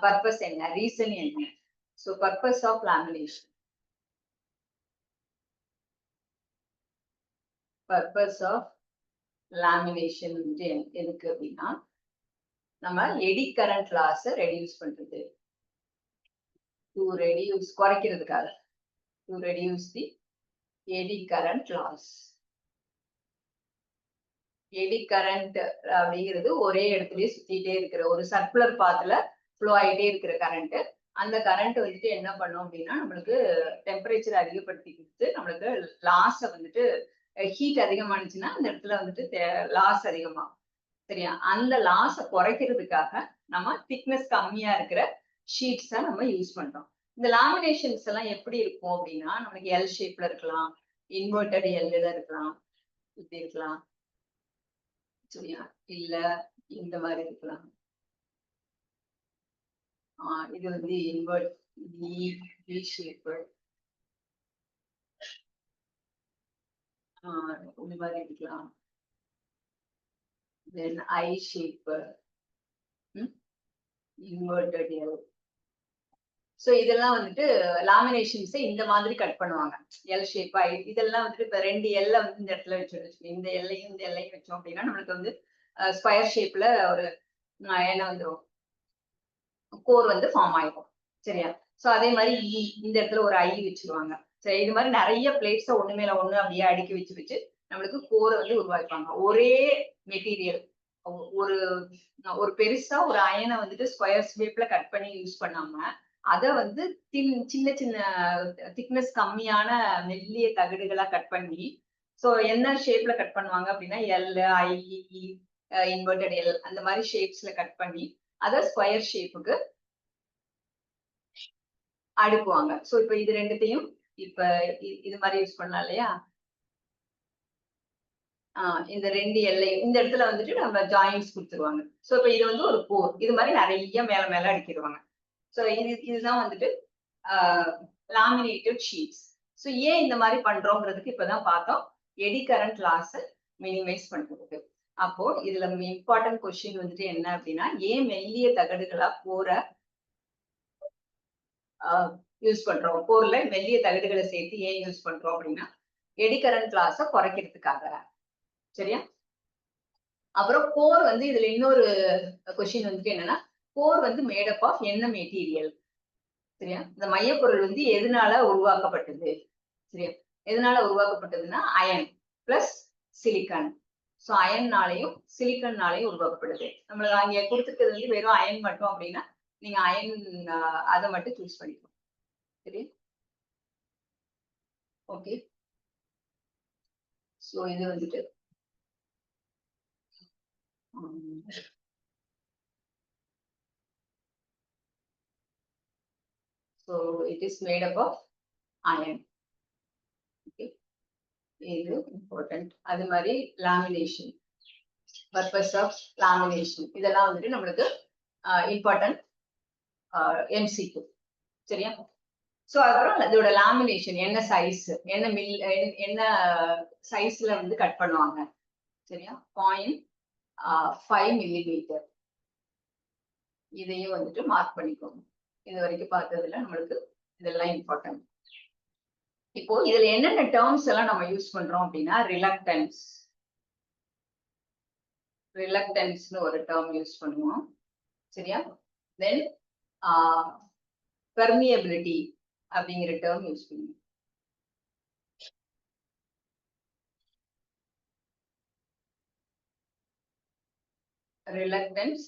பர்பஸ் என்ன, ரீசன் என்ன? So purpose of lamination. Purpose of lamination வந்து எதுக்கு அப்படின்னா நம்ம எடி கரண்ட் லாஸ் ரெடியூஸ் பண்றது, டு ரெடியூஸ் குறைக்கிறதுக்காக, to reduce the eddy current loss. Eddy current அப்படிங்கிறது ஒரே இடத்துலயே சுத்திட்டே இருக்கிற ஒரு சர்க்குலர் பாத்துல ஃப்ளோ ஆயிட்டே இருக்கிற கரண்ட். அந்த கரண்ட் வந்துட்டு என்ன பண்ணும் அப்படின்னா நம்மளுக்கு டெம்பரேச்சர் அதிகப்படுத்தி கொடுத்து நம்மளுக்கு லாஸ வந்துட்டு ஹீட் அதிகமானுச்சுன்னா அந்த இடத்துல வந்துட்டு லாஸ் அதிகமாகும். சரியா? அந்த லாஸ குறைக்கிறதுக்காக நம்ம திக்னஸ் கம்மியா இருக்கிற ஷீட்ஸை நம்ம யூஸ் பண்றோம். இந்த லாமினேஷன்ஸ் எல்லாம் எப்படி இருக்கும் அப்படின்னா நம்மளுக்கு எல் ஷேப்ல இருக்கலாம், இன்வெர்டட் எல்ல இருக்கலாம், இப்படி இருக்கலாம். சரியா? இல்ல இந்த மாதிரி இருக்கலாம். இது வந்து இன்வெர்ட் வி ஷேப். இந்த மாதிரி இருக்கலாம். தென் ஐ ஷேப், இன்வெர்டட் எல். ஸோ இதெல்லாம் வந்துட்டு லாமினேஷன்ஸ் இந்த மாதிரி கட் பண்ணுவாங்க. எல் ஷேப் ஐ இதெல்லாம் வந்துட்டு இப்ப 2 எல்ல வந்து இந்த இடத்துல வச்சு இந்த எல்லையும் இந்த எல்லையும் வச்சோம் அப்படின்னா நம்மளுக்கு வந்து ஸ்கொயர் ஷேப்ல ஒரு என்ன வந்துடும், கோர் வந்து ஃபார்ம் ஆயிடும். சரியா? சோ அதே மாதிரி இந்த இடத்துல ஒரு ஐ வச்சிருவாங்க. சரி, இது மாதிரி நிறைய பிளேட்ஸ ஒண்ணு மேல ஒண்ணு அப்படியே அடுக்கி வச்சு வச்சு நம்மளுக்கு கோரை வந்து உருவாக்குவாங்க. ஒரே மெட்டீரியல் ஒரு ஒரு பெருசா ஒரு அயனை வந்துட்டு ஸ்கொயர் ஷேப்ல கட் பண்ணி யூஸ் பண்ணாம அத வந்து சின்ன சின்ன திக்னஸ் கம்மியான மெல்லிய தகடுகளா கட் பண்ணி, சோ என்ன ஷேப்ல கட் பண்ணுவாங்க அப்படின்னா எல், ஐ, இன்வெர்டட் எல் அந்த மாதிரி ஷேப்ஸ்ல கட் பண்ணி அத ஸ்கொயர் ஷேப்புக்கு அடுக்குவாங்க. சோ இப்ப இது ரெண்டுத்தையும் இப்ப இது மாதிரி யூஸ் பண்ணலாம் இல்லையா? இந்த 2 எல்லை இந்த இடத்துல வந்துட்டு நம்ம ஜாயின்ஸ் கொடுத்துருவாங்க. சோ இப்ப இது வந்து ஒரு கோர். இது மாதிரி நிறைய மேல மேல அடிக்கிடுவாங்க. சோ இதுதான் வந்துட்டு லாமினேட்டட் ஷீட்ஸ். சோ ஏன் இந்த மாதிரி பண்றோங்கிறதுக்கு இப்பதான் பார்த்தோம். எடி கரண்ட் லாஸ் மினிமைஸ் பண்றதுக்கு. அப்போ இதுல இம்பார்ட்டன்ட் கொஸ்டின் வந்துட்டு என்ன அப்படின்னா ஏன் மெல்லிய தகடுகளா கோரை யூஸ் பண்றோம், கோர்ல மெல்லிய தகடுகளை சேர்த்து ஏன் யூஸ் பண்றோம் அப்படின்னா எடி கரண்ட் லாஸ குறைக்கிறதுக்காக. சரியா? அப்புறம் கோர் வந்து இதுல இன்னொரு கொஸ்டின் வந்துட்டு என்னன்னா கோர் வந்து மேடப் ஆஃப் என்ன மெட்டீரியல்? சரியா? இந்த மையப்பொருள் வந்து எதனால உருவாக்கப்பட்டது? சரியா? எதனால உருவாக்கப்பட்டதுன்னா அயன் பிளஸ் சிலிக்கான். சோ அயன்னாலையும் சிலிக்கன்னாலையும் உருவாக்கப்படுது. நம்மளுக்கு அங்க கொடுத்துருக்கிறது வந்து வெறும் அயன் மட்டும் அப்படின்னா நீங்க அயன் அதை மட்டும் சூஸ் பண்ணிக்கணும். சரி, ஓகே. சோ இது வந்துட்டு so it is made up of iron. Okay, இது இம்பார்ட்டன்ட். அது மாதிரி லாமினேஷன், பர்பஸ் ஆஃப் லாமினேஷன் இதெல்லாம் வந்துட்டு நம்மளுக்கு இம்பார்ட்டன்ட் எம்சிக்யூ. சரியா? சோ அப்புறம் இதோட லாமினேஷன் என்ன சைஸ், என்ன சைஸ்ல வந்து கட் பண்ணுவாங்க. சரியா? 0.5 மில்லிமீட்டர். இதையும் வந்துட்டு மார்க் பண்ணிக்கோங்க. இது வரைக்கும் பார்த்ததுல நம்மளுக்கு இதெல்லாம் இம்பார்ட்டன்ட். இப்போ இதுல என்னென்ன டேர்ம்ஸ் எல்லாம் நம்ம யூஸ் பண்றோம் அப்படின்னா ரிலக்டன்ஸ், ரிலக்டன்ஸ்னு ஒரு டேர்ம் யூஸ் பண்ணுவோம். சரியா? தென் பெர்மியபிலிட்டி அப்படிங்கிற டேர்ம் யூஸ் பண்ணுவோம். Reluctance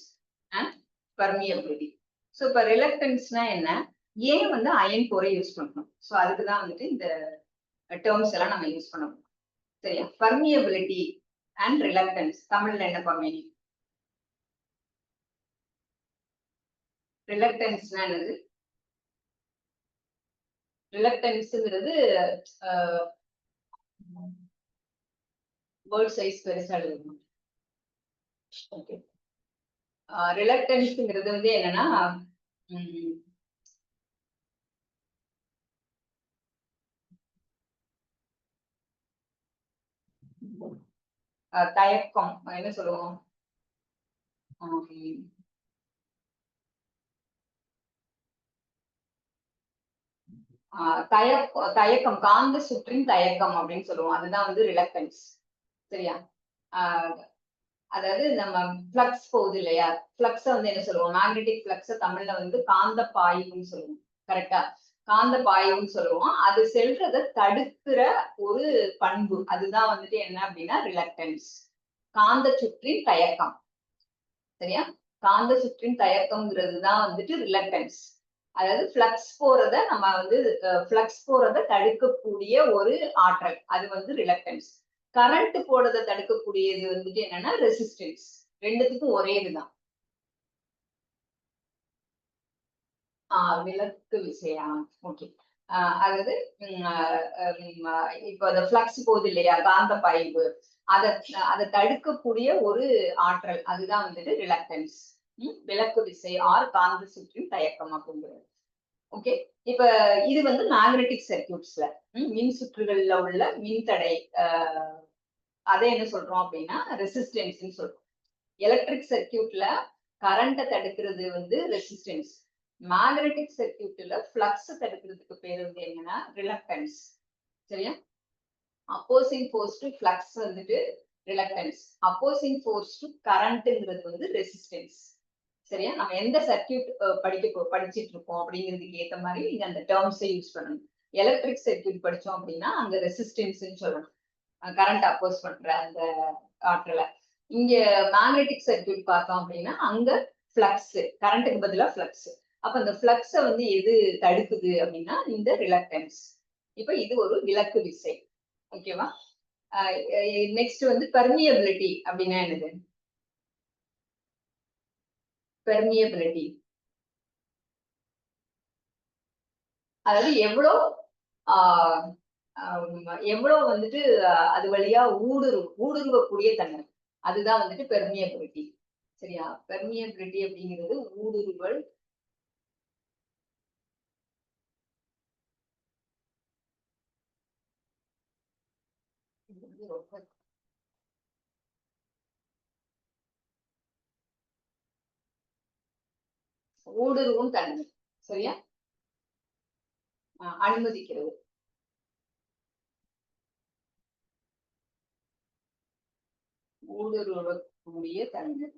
and permeability. ஸோ இப்போ ரிலக்டன்ஸ்னா என்ன, ஏன் வந்து அயன் கோரை யூஸ் பண்ணணும்? ஸோ அதுக்குதான் வந்துட்டு இந்த டேர்ம்ஸ் எல்லாம் நம்ம யூஸ் பண்ணணும். சரியா? பர்மியபிலிட்டி அண்ட் ரிலக்டன்ஸ் தமிழ்ல என்ன மீனிங்? ரிலக்டன்ஸ்னா என்னது? ரிலக்டன்ஸ்ங்கிறது வேர்ட் சைஸ் பெருசா எழுதணும். ஓகே. ரிலக்டன்ஸ்ங்கிறது வந்து என்னன்னா தயக்கம் என்ன சொல்லுவோம்? தயக்கம் காந்த சுற்றின் தயக்கம் அப்படின்னு சொல்லுவோம். அதுதான் வந்து ரிலக்டன்ஸ். சரியா? அதாவது நம்ம பிளக்ஸ் போகுது இல்லையா? பிளக்ஸ வந்து என்ன சொல்லுவோம்? மேக்னெட்டிக் பிளக்ஸ தமிழ்ல வந்து காந்த பாய்வுன்னு சொல்லுவோம். கரெக்டா? காந்த பாய்வுன்னு சொல்லுவோம். அது செல்றத தடுக்கிற ஒரு பண்பு. அதுதான் வந்துட்டு என்ன அப்படின்னா ரிலக்டன்ஸ். காந்த சுற்றின் தயக்கம். சரியா? காந்த சுற்றின் தயக்கம்ங்கிறது தான் வந்துட்டு ரிலக்டன்ஸ். அதாவது பிளக்ஸ் போறத நம்ம வந்து பிளக்ஸ் போறத தடுக்கக்கூடிய ஒரு ஆற்றல். அது வந்து ரிலக்டன்ஸ். கரண்ட் போறத தடுக்கக்கூடியது வந்துட்டு என்னன்னா ரெசிஸ்டன்ஸ். ரெண்டுத்துக்கும் ஒரே இதுதான். விளக்கு விசையா? ஓகே. அதாவது இப்போ அந்த பிளக்ஸ் போகுது இல்லையா? காந்த பாய்வு. அதை தடுக்கக்கூடிய ஒரு ஆற்றல். அதுதான் வந்துட்டு ரிலக்டன்ஸ். விளக்கு விசை ஆர் காந்த சுற்றின் தயக்கம் அப்படிங்கிறது. ஓகே. இப்ப இது வந்து மேக்னெட்டிக் சர்க்யூட்ஸ்ல மின் சுற்றுகள்ல உள்ள மின்தடை அதை என்ன சொல்றோம் அப்படின்னா ரெசிஸ்டன்ஸ் சொல்றோம். எலக்ட்ரிக் சர்க்யூட்ல கரண்ட தடுக்கிறது வந்து ரெசிஸ்டன்ஸ். மேக்னெட்டிக் சர்க்யூட்ல பிளக்ஸ் தடுக்கிறதுக்கு பேர் வந்து என்னன்னா ரிலக்டன்ஸ். சரியா? அப்போசிங் ஃபோர்ஸ் டு பிளக்ஸ் வந்துட்டு ரிலக்டன்ஸ். அப்போசிங் ஃபோர்ஸ் டு கரண்ட்ங்கிறது வந்து ரெசிஸ்டன்ஸ். சரியா? நம்ம எந்த சர்க்யூட் படிச்சிட்டு இருக்கோம் அப்படிங்கிறதுக்கு ஏத்த மாதிரி நீங்க அந்த டேர்ம்ஸை யூஸ் பண்ணணும். எலக்ட்ரிக் சர்க்யூட் படிச்சோம் அப்படின்னா அங்க ரெசிஸ்டன்ஸ் சொல்லணும். கரண்ட் அப்போஸ் பண்ற அந்த ஆற்றலை. இங்க மேக்னெட்டிக் சர்க்யூட் பார்த்தோம் அப்படின்னா அங்க பிளக்ஸ், கரண்ட்டுக்கு பதிலா பிளக்ஸ். அப்ப அந்த பிளக்ஸ வந்து எது தடுக்குது அப்படின்னா இந்த ரிலக்டன்ஸ். இப்ப இது ஒரு விளக்கு விசை. ஓகேவா? நெக்ஸ்ட் வந்து பெர்மியபிலிட்டி அப்படின்னா என்னது? பெர்மியபிலிட்டி அதாவது எவ்வளவு வந்துட்டு அது வழியா ஊடுருவக்கூடிய தன்மை. அதுதான் வந்துட்டு பெர்மியபிலிட்டி. சரியா? பெர்மியபிலிட்டி அப்படிங்கிறது ஊடுருவல் ஊடுருவும் தன்மை. சரியா? அனுமதிக்கிறது. ஊடுருவக்கூடிய தன்மை.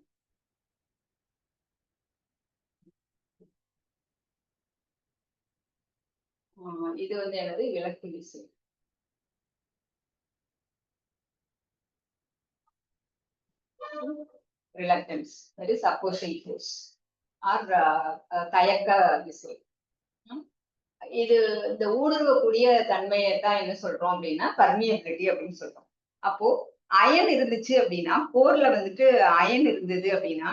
இது வந்து எனது விளக்கு விசை. Reluctance that is opposing force or தயக்க விசை. இது இந்த ஊடுருவக்கூடிய தன்மையை தான் என்ன சொல்றோம் அப்படின்னா பர்மியபிலிட்டி அப்படின்னு சொல்றோம். அப்போ அயன் இருந்துச்சு அப்படின்னா போர்ல வந்துட்டு அயன் இருந்தது அப்படின்னா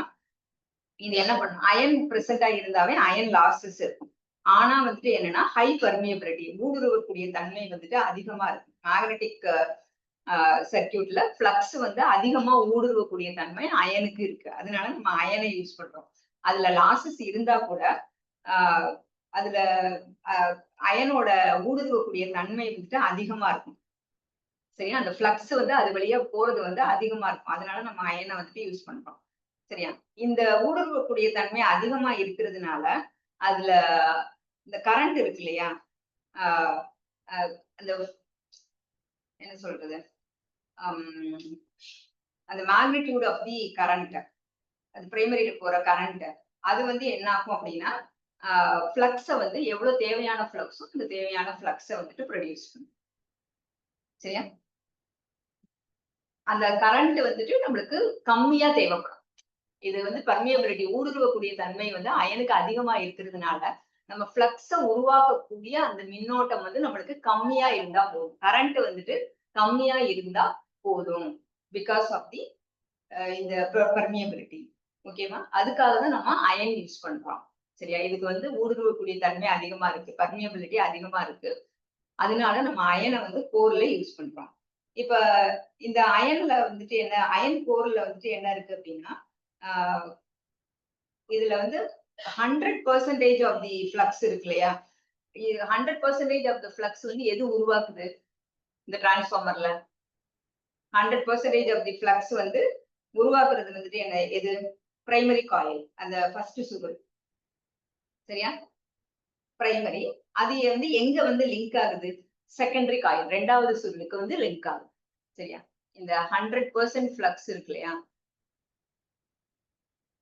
இது என்ன பண்ணும்? அயன் பிரசன்டா இருந்தாவே அயன் லாசஸ் இருக்கும். ஆனா வந்துட்டு என்னன்னா ஹை பர்மியபிலிட்டி ஊடுருவக்கூடிய தன்மை வந்துட்டு அதிகமா இருக்கும். மேக்னெட்டிக் சர்க்யூட்ல பிளக்ஸ் வந்து அதிகமா ஊடுருவக்கூடிய தன்மை அயனுக்கு இருக்கு. அதனால நம்ம அயனை யூஸ் பண்றோம். அதுல லாசஸ் இருந்தா கூட அதுல அயனோட ஊடுருவக்கூடிய தன்மை வந்துட்டு அதிகமா இருக்கும். சரியா? அந்த பிளக்ஸ் வந்து அது வழியா போறது வந்து அதிகமா இருக்கும். அதனால நம்ம அயனை வந்துட்டு யூஸ் பண்றோம். சரியா? இந்த ஊடுருவக்கூடிய தன்மை அதிகமா இருக்கிறதுனால அதுல இந்த கரண்ட் இருக்கு இல்லையா? அந்த என்ன சொல்றது? அந்த மேக்னிடியூட் ஆஃப் தி கரண்ட், அது பிரைமரியில போற கரண்ட், அது வந்து என்ன ஆகும் அப்படின்னா ஃப்ளக்ஸை வந்து எவ்வளவு தேவையான ஃப்ளக்ஸோ அந்த தேவையான ஃப்ளக்ஸை வந்துட்டு ப்ரொடியூஸ் பண்ணும். சரியா? அந்த கரண்ட் வந்துட்டு நம்மளுக்கு கம்மியா தேவைப்படும். இது வந்து பர்மியபிலிட்டி ஊடுருவக்கூடிய தன்மை வந்து அயனுக்கு அதிகமா இருக்கிறதுனால நம்ம ஃப்ளக்ஸ உருவாக்கக்கூடிய அந்த மின்னோட்டம் வந்து நம்மளுக்கு கம்மியா இருந்தா போதும். கரண்ட் வந்துட்டு கம்மியா இருந்தா போதும். பிகாஸ் ஆஃப் தி இந்த பெர்மியபிலிட்டி. ஓகேவா? அதுக்காக தான் நம்ம அயன் யூஸ் பண்றோம். சரியா? இதுக்கு வந்து ஊடுருவக்கூடிய தன்மை அதிகமா இருக்கு. பெர்மியபிலிட்டி அதிகமா இருக்கு. அதனால நம்ம அயனை வந்து கோர்ல யூஸ் பண்றோம். இப்ப இந்த அயன்ல வந்துட்டு என்ன, அயன் கோர்ல வந்துட்டு என்ன இருக்கு அப்படின்னா, இதுல வந்து 100% ஆஃப் தி ஃப்ளக்ஸ் இருக்கு இல்லையா? 100% ஆஃப் தி ஃப்ளக்ஸ் வந்து எது உருவாக்குது இந்த டிரான்ஸ்ஃபார்மர்ல? 100% ஆஃப் தி ஃப்ளக்ஸ் வந்து உருவாக்குறது வந்துட்டு என்ன, எது? பிரைமரி காயில், அந்த ஃபர்ஸ்ட் சுருள். சரியா? பிரைமரி. அது வந்து எங்க வந்து லிங்க் ஆகுது? செகண்டரி காயில், ரெண்டாவது சுருளுக்கு வந்து லிங்க் ஆகுது. சரியா? இந்த 100% ஃப்ளக்ஸ் இருக்கு இல்லையா?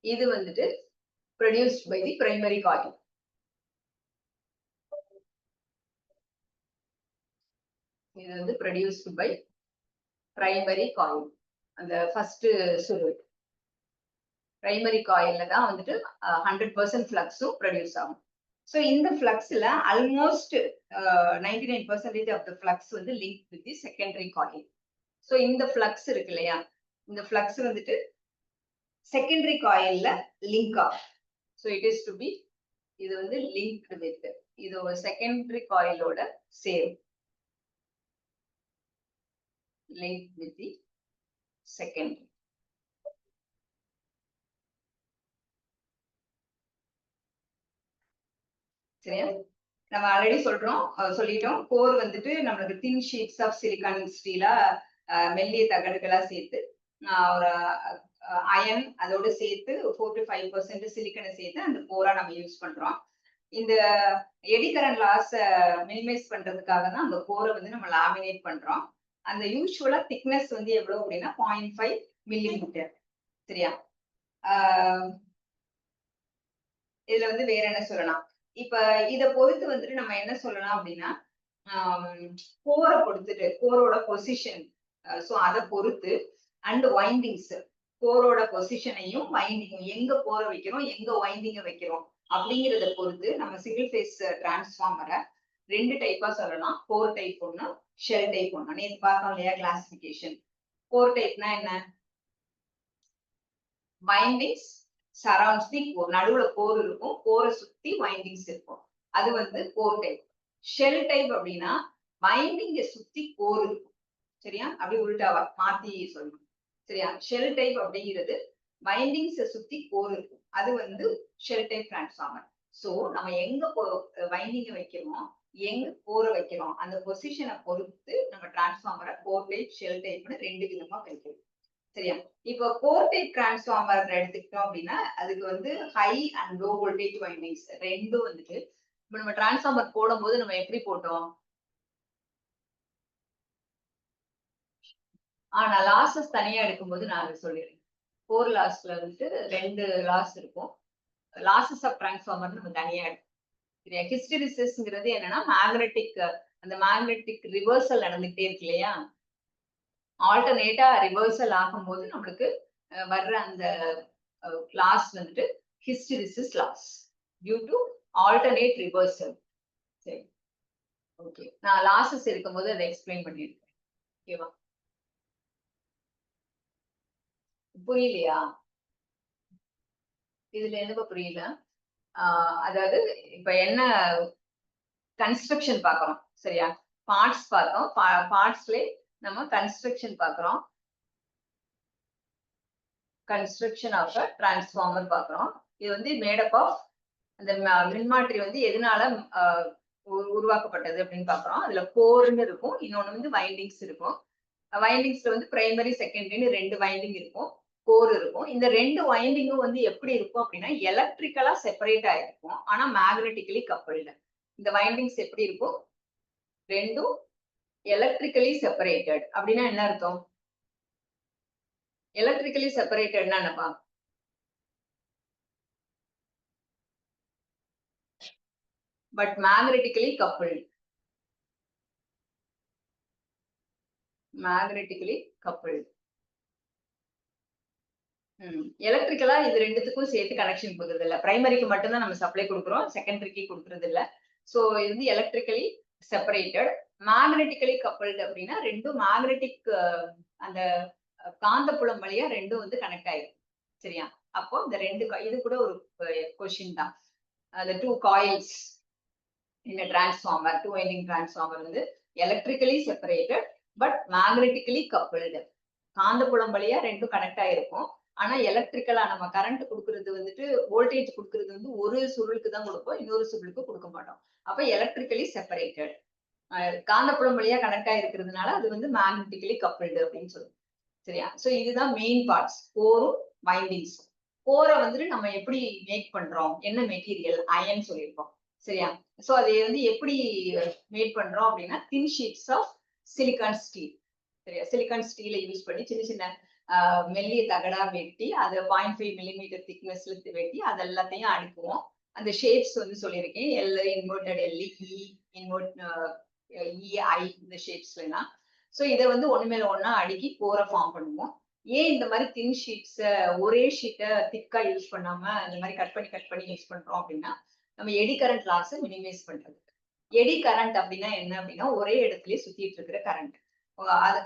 இது வந்துட்டு produced by the primary coil. இது வந்து produced by primary coil. அந்த ஃபர்ஸ்ட் சுருள் பிரைமரி காயில்ல தான் வந்துட்டு 100% ஃப்ளக்ஸும் ப்ரொடியூஸ் ஆகும். ஸோ இந்த ஃப்ளக்ஸ்ல ஆல்மோஸ்ட் 99% ஆஃப் த ஃப்ளக்ஸ் வந்து link with the secondary coil. So இந்த ஃப்ளக்ஸ் இருக்கு இல்லையா? இந்த ஃப்ளக்ஸ் வந்துட்டு செகண்டரி காயில்ல லிங்க் ஆகும். So it is to be, இது வந்து லிங்க் வித், இது ஒரு செகண்டரி காயிலோட சேரும். Link with the secondary. சரியா? நம்ம ஆல்ரெடி சொல்லிட்டோம். கோர் வந்துட்டு நம்மளுக்கு தின் ஷீட்ஸ் ஆஃப் சிலிக்கான் ஸ்டீலா, மெல்லிய தகடுகளா சேர்த்து ஒரு அயன் அதோட சேர்த்து 4 to 5% சிலிக்கனை சேர்த்து அந்த கோரா நம்ம யூஸ் பண்றோம். இந்த எடி கரண்ட் லாஸ் மினிமைஸ் பண்றதுக்காக தான் அந்த கோரை வந்து நம்ம லாமினேட் பண்றோம். அந்த யூஸ்வலா திக்னஸ் வந்து எவ்வளவு அப்படின்னா 0.5 மில்லிமீட்டர். சரியா? இதுல வந்து வேற என்ன சொல்லலாம்? இப்ப இத பொறுத்து வந்துட்டு நம்ம என்ன சொல்லலாம் அப்படின்னா, கோரை பொறுத்துட்டு, கோரோட பொசிஷன், சோ அதை பொறுத்து அண்ட் வைண்டிங்ஸ், கோரோட பொசிஷனையும் வைண்டிங்கும், எங்க கோரை வைக்கிறோம், எங்க வைண்டிங்க வைக்கிறோம் அப்படிங்கிறத பொறுத்து நம்ம சிங்கிள் ஃபேஸ் டிரான்ஸ்ஃபார்மரை 2 டைப்பா சொல்லலாம். கோர் டைப் ஒண்ணு, ஷெல் டைப் ஒண்ணு. நேத்து பார்த்தோம் இல்லையா கிளாசிபிகேஷன்? கோர் டைப்னா என்ன? வைண்டிங்ஸ் சரௌண்ட்ஸ் தி கோர், நடுவுல கோர் இருக்கும், கோரை சுத்தி வைண்டிங்ஸ் இருக்கும். அது வந்து கோர் டைப். ஷெல் டைப் அப்படின்னா வைண்டிங்க சுத்தி கோர் இருக்கும். சரியா? அப்படி உள்டாவா மாத்தி சொல்லணும். சரியா? ஷெல் டைப் அப்படிங்கிறது வைண்டிங்ஸை சுத்தி கோர் இருக்கும். அது வந்து ஷெல் டைப் டிரான்ஸ்ஃபார்மர். சோ நம்ம எங்க வைண்டிங்க வைக்கிறோம், எங்க கோரை வைக்கிறோம், அந்த பொசிஷனை பொறுத்து நம்ம டிரான்ஸ்ஃபார்மரை கோர் டைப், ஷெல் டைப்னு 2 விதமா பிரிக்கிறோம். சரியா? இப்போ கோர் டைப் டிரான்ஸ்ஃபார்மர் எடுத்துக்கிட்டோம் அப்படின்னா அதுக்கு வந்து high and low voltage windings ரெண்டும் வந்துட்டு, இப்போ நம்ம டிரான்ஸ்ஃபார்மர் போடும்போது நம்ம எப்படி போட்டோம்? ஆனா லாசஸ் தனியா எடுக்கும்போது நான் சொல்லிடுறேன். கோர் லாஸ்ல வந்துட்டு 2 லாஸ் இருக்கும். லாசஸ் ஆஃப் டிரான்ஸ்ஃபார்மர் நம்ம தனியா எடுக்கும். சரியா? ஹிஸ்டரிசிஸ்ங்கிறது என்னன்னா மேக்னெட்டிக், அந்த மேக்னெட்டிக் ரிவர்சல் நடந்துகிட்டே இருக்கு இல்லையா? ஆல்டர்னேட்டா ரிவர்சல் ஆகும்போது நம்மளுக்கு வர்ற அந்த லாஸ் வந்துட்டு hysteresis loss due to alternate reversal. சரி, ஓகே. நான் லாசஸ் இருக்கும்போது அதை எக்ஸ்பிளைன் பண்ணிருக்கேன். ஓகேவா? புரியலையா? இதுல எதுக்கு புரியல? அதாவது இப்ப என்ன கன்ஸ்ட்ரக்ஷன் பாக்குறோம். சரியா? பார்ட்ஸ் பார்த்தோம். பார்ட்ஸ்ல நம்ம கன்ஸ்ட்ரக்ஷன் பாக்குறோம். கன்ஸ்ட்ரக்ஷன் ஆஃப் அ டிரான்ஸ்ஃபார்மர் பாக்குறோம். இது வந்து மேடப் ஆஃப், அந்த மின்மாற்றி வந்து எதனால உருவாக்கப்பட்டது அப்படின்னு பாக்குறோம். அதுல கோர்னு இருக்கும், இன்னொன்னு வந்து வைண்டிங்ஸ் இருக்கும். வைண்டிங்ஸ்ல வந்து பிரைமரி, செகண்டரின்னு 2 வைண்டிங் இருக்கும், கோர் இருக்கும். இந்த 2 வைண்டிங்கும் வந்து எப்படி இருக்கும் அப்படின்னா எலக்ட்ரிக்கலா செப்பரேட் ஆயிருக்கும், ஆனா மேக்னெட்டிக்கலி கப்பல்டு. இந்த வைண்டிங்ஸ் எப்படி இருக்கும்? ரெண்டும் எலக்ட்ரிக்கலி செப்பரேட்டட். அப்படின்னா என்ன அர்த்தம்? எலக்ட்ரிக்கலி செப்பரேட்டட்னா என்னப்பா? But magnetically coupled. magnetically coupled. எலக்ட்ரிக்கலா இது ரெண்டுத்துக்கும் சேர்த்து கனெக்ஷன் கொடுக்கறது இல்ல. பிரைமரிக்கு மட்டும்தான் நம்ம சப்ளை கொடுக்குறோம், செகண்டரிக்கு கொடுக்கறது இல்ல. ஸோ இது வந்து எலக்ட்ரிக்கலி செப்பரேட்டட். மேக்னெட்டிக்கலி கப்பல்டு அப்படின்னா ரெண்டும் மேக்னெட்டிக் அந்த காந்தப்புலம் வழியா ரெண்டும் வந்து கனெக்ட் ஆயிடும். சரியா? அப்போ இந்த ரெண்டு இது கூட ஒரு கொஸ்டின் தான். அந்த 2 coils in a transformer, 2 winding transformer வந்து electrically separated but magnetically coupled. காந்தப்புலம் வழியா ரெண்டும் கனெக்ட் ஆயிருக்கும். ஆனா எலக்ட்ரிக்கலா நம்ம கரண்ட் கொடுக்கறது வந்துட்டு வோல்டேஜ் கொடுக்கறது வந்து ஒரு சுருளுக்கு தான் கொடுப்போம், இன்னொரு சுருளுக்கு கொடுக்க மாட்டோம். அப்ப எலக்ட்ரிக்கலி செப்பரேட்டட். காந்தப்புலம் வழியா கனெக்ட் ஆயிருக்கிறதுனால அது வந்து மேக்னெட்டிக்கலி கப்பிள்டு அப்படின்னு சொல்லுவோம். சரியா? சோ இதுதான் மெயின் பார்ட்ஸ், கோரும் வைண்டிங்ஸ். கோரை வந்துட்டு நம்ம எப்படி மேக் பண்றோம், என்ன மெட்டீரியல், அயன் சொல்லியிருக்கோம். சரியா? சோ அதை வந்து எப்படி மேட் பண்றோம் அப்படின்னா தின் ஷீட்ஸ் ஆஃப் சிலிகான் ஸ்டீல். சரியா? சிலிகான் ஸ்டீலை யூஸ் பண்ணி சின்ன சின்ன மெல்லிய தகடா வெட்டி அதை 0.5 மில்லிமீட்டர் திக்னஸ்ல வெட்டி அது எல்லாத்தையும் அடுக்குவோம். அந்த ஷேப்ஸ் வந்து சொல்லியிருக்கேன், எல் இன்வெர்டட் எல், இ இன்வெர்ட் இஐ, இந்த ஷேப்ஸ் வேணாம். ஸோ இதை வந்து ஒண்ணு மேல ஒன்னா அடுக்கி கோரை ஃபார்ம் பண்ணுவோம். ஏன் இந்த மாதிரி தின் ஷீட்ஸை ஒரே ஷீட்டை திக்கா யூஸ் பண்ணாம இந்த மாதிரி கட் பண்ணி யூஸ் பண்றோம் அப்படின்னா நம்ம எடி கரண்ட் லாஸ் மினிமைஸ் பண்றது. எடி கரண்ட் அப்படின்னா என்ன அப்படின்னா ஒரே இடத்துலயே சுத்திட்டு இருக்கிற கரண்ட்.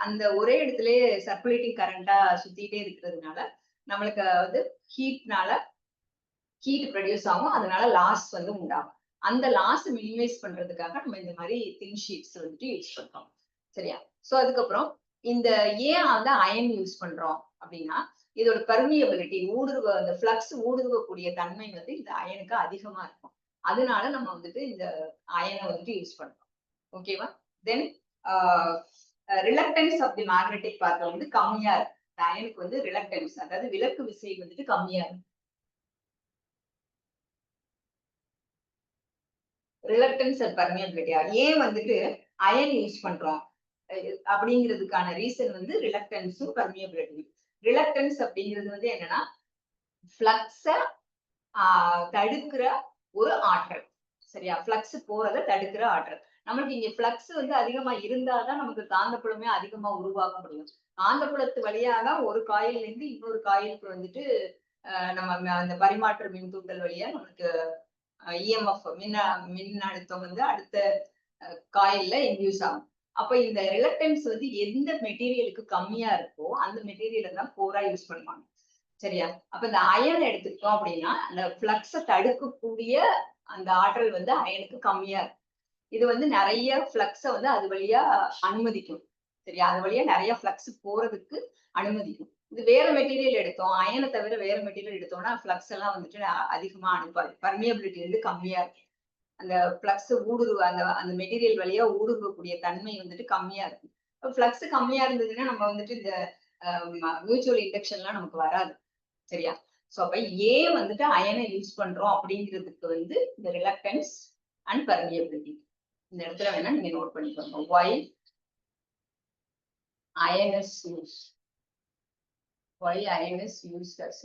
அந்த ஒரே இடத்துலயே சர்க்குலேட்டிங் கரண்டா சுத்திட்டே இருக்கிறதுனால நம்மளுக்கு வந்து ஹீட் ப்ரொடியூஸ் ஆகும், அதனால லாஸ் வந்து உண்டாகும். அந்த லாஸ் மினிமைஸ் பண்றதுக்காக நம்ம இந்த மாதிரி தின் ஷீட்ஸ் வந்துட்டு யூஸ் பண்றோம். சரியா? சோ அதுக்கப்புறம் இந்த ஏன் வந்து அயன் யூஸ் பண்றோம் அப்படின்னா இதோட பெர்மியபிலிட்டி, அந்த ஃப்ளக்ஸ் ஊடுருவக்கூடிய தன்மை வந்து இந்த அயனுக்கு அதிகமா இருக்கும். அதனால நம்ம வந்துட்டு இந்த அயனை வந்துட்டு யூஸ் பண்றோம். ஓகேவா? தென் ரிலக்டன்ஸ் ஆஃப் தி மேக்னெட்டிக் பார்ட்ல வந்து கம்மியா இருக்கு. இந்த அயனுக்கு வந்து ரிலக்டன்ஸ், அதாவது விலக்கு விசை வந்துட்டு கம்மியா இருக்கு. ரிலக்டன்ஸ் அண்ட் பெர்மியபிலிட்டியா ஏன் வந்துட்டு அயன் யூஸ் பண்றோம் அப்படிங்கிறதுக்கான ரீசன் வந்து ரிலக்டன்ஸும் பெர்மியபிலிட்டியும். ரிலக்டன்ஸ் அப்படிங்கிறது வந்து என்னன்னா ஃப்ளக்ஸ தடுக்கிற ஒரு ஆற்றல். சரியா? ஃப்ளக்ஸ் போறதை தடுக்கிற ஆற்றல். நம்மளுக்கு இங்க ஃப்ளக்ஸ் வந்து அதிகமா இருந்தாதான் நமக்கு காந்தப்புலமே அதிகமா உருவாக்க முடியும். காந்தப்புலத்து வழியா தான் ஒரு காயில்ல இருந்து இன்னொரு காயிலுக்கு வந்துட்டு நம்ம அந்த பரிமாற்ற மின் தூண்டல் வழியா நமக்கு இஎம்எஃப் மின் அழுத்தம் வந்து அடுத்த காயில்ல இன்டியூஸ் ஆகும். அப்ப இந்த ரிலக்டன்ஸ் வந்து எந்த மெட்டீரியலுக்கு கம்மியா இருக்கோ அந்த மெட்டீரியலை தான் கோரா யூஸ் பண்ணுவாங்க. சரியா? அப்ப இந்த அயன் எடுத்துக்கிட்டோம் அப்படின்னா அந்த ஃப்ளக்ஸை தடுக்கக்கூடிய அந்த ஆற்றல் வந்து அயனுக்கு கம்மியா இருக்கும். இது வந்து நிறைய ஃப்ளக்ஸை வந்து அது வழியா அனுமதிக்கும். சரியா? அது வழியா நிறைய ஃப்ளக்ஸ் போறதுக்கு அனுமதிக்கும். இது வேற மெட்டீரியல் எடுத்தோம், அயனை தவிர வேற மெட்டீரியல் எடுத்தோம்னா ஃப்ளக்ஸ் எல்லாம் வந்துட்டு அதிகமா அனுப்பாது, பர்மியபிலிட்டி வந்து கம்மியா இருக்கும். அந்த ஃப்ளக்ஸ் அந்த மெட்டீரியல் வழியா ஊடுருவக்கூடிய தன்மை வந்துட்டு கம்மியா இருக்கும். ஃப்ளக்ஸ் கம்மியா இருந்ததுன்னா நம்ம வந்துட்டு இந்த மியூச்சுவல் இண்டக்ஷன்லாம் நமக்கு வராது. சரியா? சோ அப்ப ஏன் வந்துட்டு அயனை யூஸ் பண்றோம் அப்படிங்கிறதுக்கு வந்து இந்த ரிலக்டன்ஸ் அண்ட் பெர்மியபிலிட்டி இந்த இடத்துல வேணா நீங்க நோட் பண்ணிக்கோங்க. why iron is used as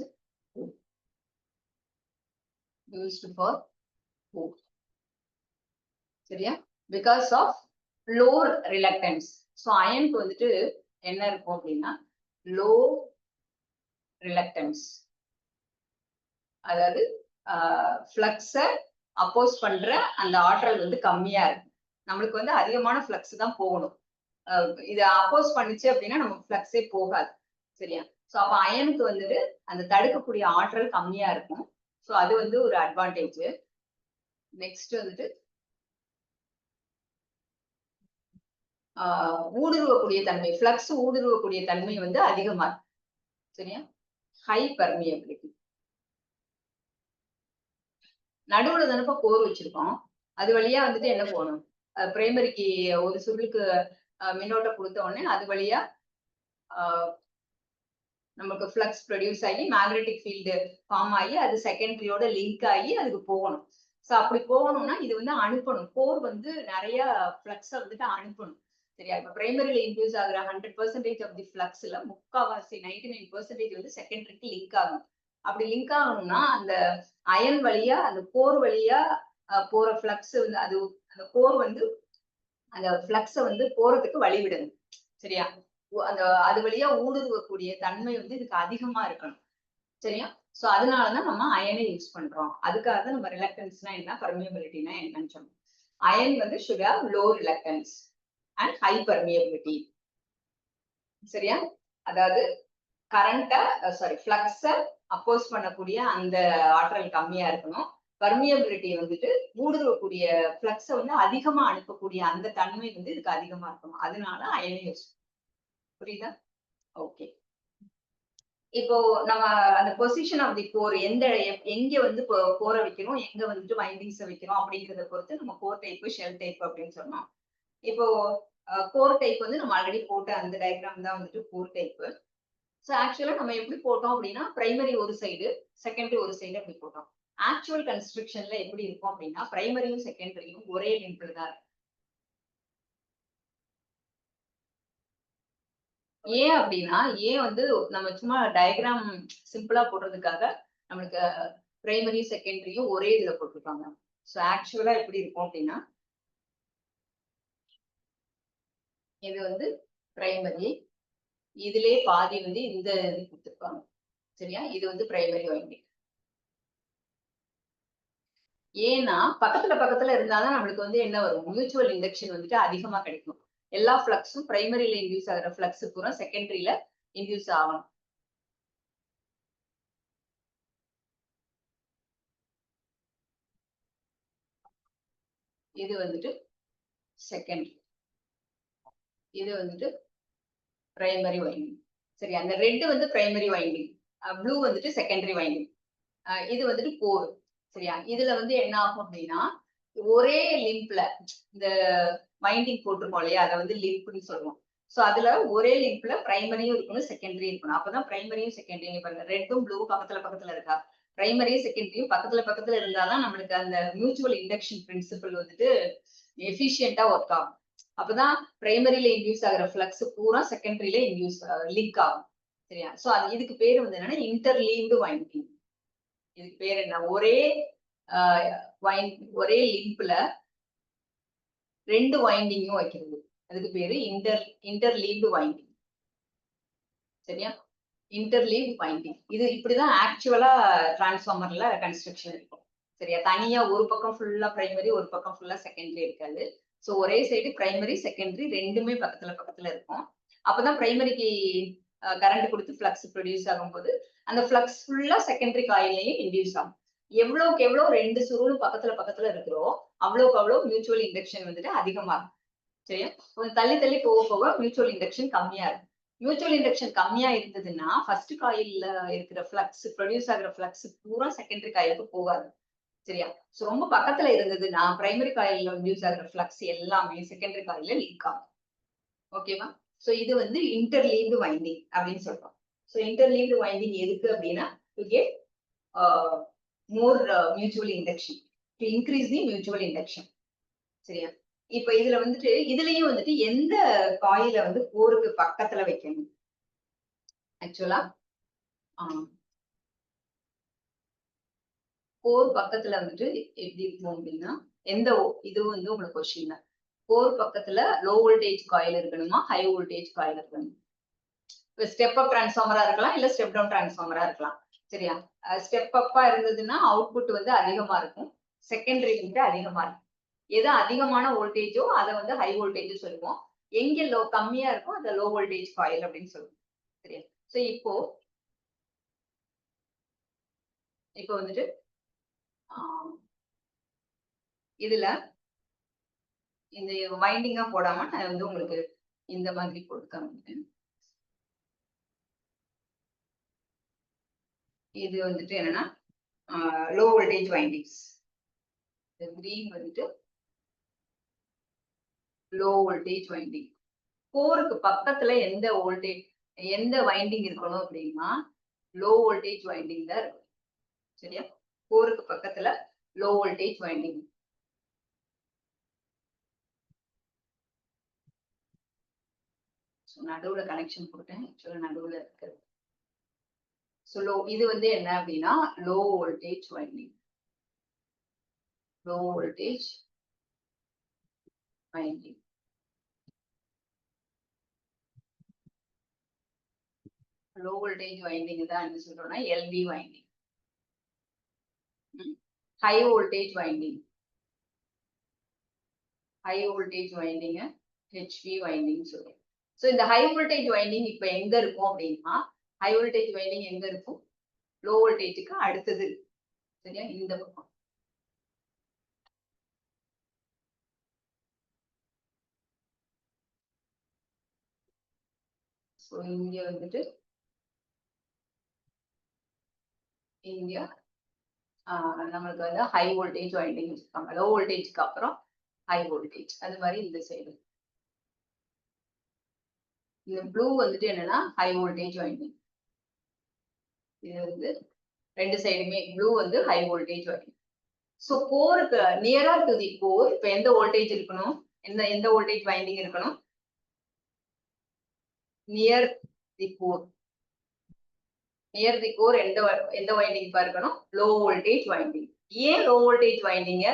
used for food. சரியா? Because of low reluctance. So அயனுக்கு வந்துட்டு என்ன இருக்கும் அப்படின்னா லோ ரிலக்டன்ஸ், அதாவது ஃப்ளக்ஸை அப்போஸ் பண்ற அந்த ஆற்றல் வந்து கம்மியா இருக்கு. நம்மளுக்கு வந்து அதிகமான ஃப்ளக்ஸ் தான் போகணும். இதை அப்போஸ் பண்ணிச்சு அப்படின்னா நமக்கு ஃப்ளக்ஸே போகாது. சரியா? ஸோ அப்ப அயனுக்கு வந்துட்டு அந்த தடுக்கக்கூடிய ஆற்றல் கம்மியா இருக்கும். ஸோ அது வந்து ஒரு அட்வான்டேஜ். நெக்ஸ்ட் வந்துட்டு ஊடுருவக்கூடிய தன்மை, ஃப்ளக்ஸ் ஊடுருவக்கூடிய தன்மை வந்து அதிகமா இருக்கு. சரியா? High permeability. நடுவுல தானப்ப கோர் வச்சிருக்கோம், அது வழியா வந்துட்டு என்ன போகணும், பிரைமரிக்கு ஒரு சுருளுக்கு மின்னோட்டம் கொடுத்த உடனே அது வழியா நமக்கு ஃப்ளக்ஸ் ப்ரொடியூஸ் ஆகி மேக்னெட்டிக் ஃபீல்டு ஃபார்ம் ஆகி அது செகண்டரியோட லிங்க் ஆகி அதுக்கு போகணும். ஸோ அப்படி போகணும்னா இது வந்து அனுப்பணும், கோர் வந்து நிறைய ஃப்ளக்ஸை வந்துட்டு அனுப்பணும். சரியா? இப்போ பிரைமரியில இன்டியூஸ் ஆகுற 100% ஆஃப் தி ஃப்ளக்ஸ்ல முக்கால்வாசி 99% வந்து செகண்டரிக்கு லிங்க் ஆகும். அப்படி லிங்க் ஆகணும்னா அந்த அயன் வழியா அந்த கோர் வழியா போற ஃப்ளக்ஸ் வந்து அந்த கோர் வந்து அந்த ஃப்ளக்ஸை வந்து போறதுக்கு வழிவிடணும். சரியா? அது வழியா ஊடுருவக்கூடிய தன்மை வந்து இதுக்கு அதிகமா இருக்கணும். சரியா? சோ அதனாலதான் நம்ம அயனை யூஸ் பண்றோம். அதுக்காக தான் நம்ம ரிலக்டன்ஸ்னா என்ன, பர்மியபிலிட்டினா என்னன்னு சொன்னோம். அயன் வந்து should have low reluctance and high permeability. சரியா? அதாவது கரண்ட ஃப்ளக்ஸ அப்போஸ் பண்ணக்கூடிய அந்த ஆற்றல் கம்மியா இருக்கணும். பர்மியபிலிட்டி வந்துட்டு ஊடுருவக்கூடிய ஃப்ளக்ஸ வந்து அதிகமா அனுப்பக்கூடிய அந்த தன்மை வந்து இதுக்கு அதிகமா இருக்கணும். அதனால அயனை யூஸ். புரியுதா? ஓகே. இப்போ நம்ம அந்த பொசிஷன் ஆஃப் தி கோர் எங்க வந்து கோர வைக்கணும், எங்க வந்துட்டு வைண்டிங்ஸ் வைக்கணும் அப்படிங்கறத பொறுத்து நம்ம கோர் டைப், ஷெல் டைப் அப்படின்னு சொன்னோம். இப்போ கோர் டைப் வந்து நம்ம ஆல்ரெடி போட்ட அந்த டயக்ராம் தான் வந்துட்டு கோர் டைப். ஸோ ஆக்சுவலா நம்ம எப்படி போட்டோம் அப்படின்னா, பிரைமரி ஒரு சைடு, செகண்டரி ஒரு சைடு அப்படி போட்டோம். ஆக்சுவல் கன்ஸ்ட்ரக்ஷன்ல எப்படி இருக்கும் அப்படின்னா, பிரைமரியும் செகண்டரியும் ஒரே லிம்பிள் தான் இருக்கும். ஏன் அப்படின்னா, ஏன் வந்து நம்ம சும்மா டயக்ராம் சிம்பிளா போடுறதுக்காக நம்மளுக்கு பிரைமரி செகண்டரியும் ஒரே இதுல போட்டிருக்காங்க. ஸோ ஆக்சுவலா எப்படி இருக்கும் அப்படின்னா, இது வந்து பிரைமரி, இதுலயே பாதி வந்து இந்த இது கொடுத்துருப்பாங்க. சரியா? இது வந்து பிரைமரி வைண்டிங். ஏன்னா பக்கத்துல பக்கத்துல இருந்தாதான் நம்மளுக்கு வந்து என்ன வரும், மியூச்சுவல் இண்டக்ஷன் வந்துட்டு அதிகமா கிடைக்கும். எல்லா ஃப்ளக்ஸும் பிரைமரியில இன்டியூஸ் ஆகிற ஃப்ளக்ஸ் பூரா செகண்டரியில இன்டியூஸ் ஆகணும். இது வந்துட்டு செகண்டரி, இது வந்துட்டு பிரைமரி வைண்டிங். சரி, அந்த ரெட் வந்து பிரைமரி வைண்டிங், ப்ளூ வந்துட்டு செகண்டரி வைண்டிங். இது வந்துட்டு கோர். சரியா? இதுல வந்து என்ன ஆகும் அப்படின்னா, ஒரே லிம்ப்ல இந்த வைண்டிங் போட்டிருக்கோம் இல்லையா, அதை வந்து லிம்ப்னு சொல்லுவோம். சோ அதுல ஒரே லிம்ப்ல பிரைமரியும் இருக்கணும், செகண்டரியும் இருக்கணும். அப்பதான் பிரைமரியும் செகண்டரியும் பாருங்க, ரெட்டும் ப்ளூ பக்கத்துல பக்கத்துல இருக்கா. பிரைமரியும் செகண்டரியும் பக்கத்துல பக்கத்துல இருந்தாதான் நம்மளுக்கு அந்த மியூச்சுவல் இண்டக்ஷன் பிரின்சிபல் வந்துட்டு எஃபிஷியன்டா ஒர்க் ஆகும். அப்பதான் பிரைமரியில இன்டியூஸ் ஆகிற ஃபிளக்ஸ் பூரா செகண்டரியில இன்டியூஸ் லிங்க் ஆகும். சரியா? சோ அது இதுக்கு பேரு வந்து என்னன்னா இன்டர்லீவ்டு வைண்டிங். இதுக்கு பேர் என்ன, ஒரே லிம்ப்ல ரெண்டு வைண்டிங்கும் வைக்கிறது. அதுக்கு பேரு இன்டர்லீவ்டு வைண்டிங். சரியா? Interleave winding. இது இப்படிதான் ஆக்சுவலா டிரான்ஸ்ஃபார்மர்ல கன்ஸ்ட்ரக்ஷன் இருக்கும். சரியா? தனியா ஒரு பக்கம் ஃபுல்லா பிரைமரி, ஒரு பக்கம் ஃபுல்லா செகண்டரி இருக்காது. சோ ஒரே சைடு பிரைமரி, செகண்டரி ரெண்டுமே பக்கத்துல பக்கத்துல இருக்கும். அப்பதான் பிரைமரிக்கு கரண்ட் கொடுத்து ஃபிளக்ஸ் ப்ரொடியூஸ் ஆகும்போது அந்த ஃபிளக்ஸ் ஃபுல்லா செகண்டரி காயிலையும் இன்டியூஸ் ஆகும். எவ்வளவுக்கு எவ்வளவு ரெண்டு சுருளும் பக்கத்துல பக்கத்துல இருக்கிறோ அவ்வளவுக்கு அவ்வளவு மியூச்சுவல் இண்டக்ஷன் வந்துட்டு அதிகமா இருக்கும். சரியா? கொஞ்சம் தள்ளி தள்ளி போக போக மியூச்சுவல் இண்டக்ஷன் கம்மியா இருக்கும். மியூச்சுவல் இண்டக்ஷன் கம்மியா இருந்ததுன்னா ஃபர்ஸ்ட் காயில்ல இருக்கிற ஃபிளக்ஸ், ப்ரொடியூஸ் ஆகிற ஃபிளக்ஸ் பூரா செகண்டரி காயிலுக்கு போகாது. சரியா? சோ ரொம்ப பக்கத்துல இருந்ததுன்னா பிரைமரி காயில்ல இன்டியூஸ் ஆகிற ஃபிளக்ஸ் எல்லாமே செகண்டரி காயில்ல லீக் ஆகும். ஓகேவா? சோ இது வந்து இன்டர்லீவ்டு வைண்டிங் அப்படின்னு சொல்றோம். சோ இன்டர்லீவ்டு வைண்டிங் எதுக்கு அப்படின்னா, to get more mutual induction, to increase the mutual induction. சரியா? இப்ப இதுல வந்துட்டு இதுலயும் வந்துட்டு எந்த காயில வந்து கோருக்கு பக்கத்துல வைக்கணும். ஆக்சுவலா கோர் பக்கத்துல வந்துட்டு எப்படி இருக்கும் அப்படின்னா, இது வந்து உங்களுக்கு கொஸ்டின் தான். கோர் பக்கத்துல லோ வோல்டேஜ் காயில் இருக்கணுமா, ஹை வோல்டேஜ் காயில் இருக்கணும். ஸ்டெப் அப் டிரான்ஸ்ஃபார்மரா இருக்கலாம், இல்ல ஸ்டெப் டவுன் டிரான்ஸ்ஃபார்மரா இருக்கலாம். சரியா? ஸ்டெப் அப்பா இருந்ததுன்னா அவுட்புட் வந்து அதிகமா இருக்கும், செகண்டரி வந்து அதிகமா இருக்கும். எது அதிகமான வோல்டேஜோ அதை வந்து ஹை வோல்டேஜ் சொல்லுவோம். எங்க கம்மியா இருக்கும் அதை லோ வோல்டேஜ் காயில் அப்படின்னு சொல்லுவோம். சரியா? சோ இப்போ வந்துட்டு இதுல இந்த வைண்டிங்கா போடாம நான் வந்து உங்களுக்கு இந்த மாதிரி போட்டு காமிக்கிறேன். இது வந்துட்டு என்னன்னா லோ வோல்டேஜ் வைண்டிங்ஸ். கிரீன் வந்துட்டு லோ வோல்டேஜ் வைண்டிங். கோருக்கு பக்கத்துல எந்த வைண்டிங் இருக்கணும் அப்படின்னா லோ வோல்டேஜ் வைண்டிங் தான் இருக்கும். சரியா? கோருக்கு பக்கத்துல லோ வோல்டேஜ் வைண்டிங். நடுவுல கனெக்ஷன் போட்டேன், ஆக்சுவலா நடுவுல இருக்கு. ஸோ இது வந்து என்ன அப்படின்னா low voltage winding. Low voltage winding. Low voltage winding தான் என்ன சொல்றோம்னா LV winding. High voltage winding, high voltage winding HV winding சொல்றோம். ஸோ இந்த ஹை வோல்டேஜ் வைண்டிங் இப்போ எங்க இருக்கும் அப்படின்னா, ஹை வோல்டேஜ் வைண்டிங் எங்க இருக்கும்? லோ வோல்டேஜுக்கு அடுத்தது, சரியா, இந்த பக்கம். ஸோ இங்க வந்துட்டு இங்க நம்மளுக்கு வந்து ஹை வோல்டேஜ் வைண்டிங் வச்சிருக்காங்க. லோ வோல்டேஜ்க்கு அப்புறம் ஹை வோல்டேஜ். அது மாதிரி இந்த சைடு இந்த ப்ளூ வந்துட்டு என்னன்னா ஹை வோல்டேஜ் வைண்டிங். இது வந்து ரெண்டு சைடுமே ப்ளூ வந்து ஹை வோல்டேஜ் வைண்டிங். ஸோ கோருக்கு நியரா டு தி கோர் இப்போ எந்த வோல்டேஜ் இருக்கணும்? எந்த வோல்டேஜ் வைண்டிங் இருக்கணும்? Near the core. Near the core எந்த வைண்டிங் இருக்கணும்? Low voltage winding. ஏன் லோ வோல்டேஜ் வைண்டிங்க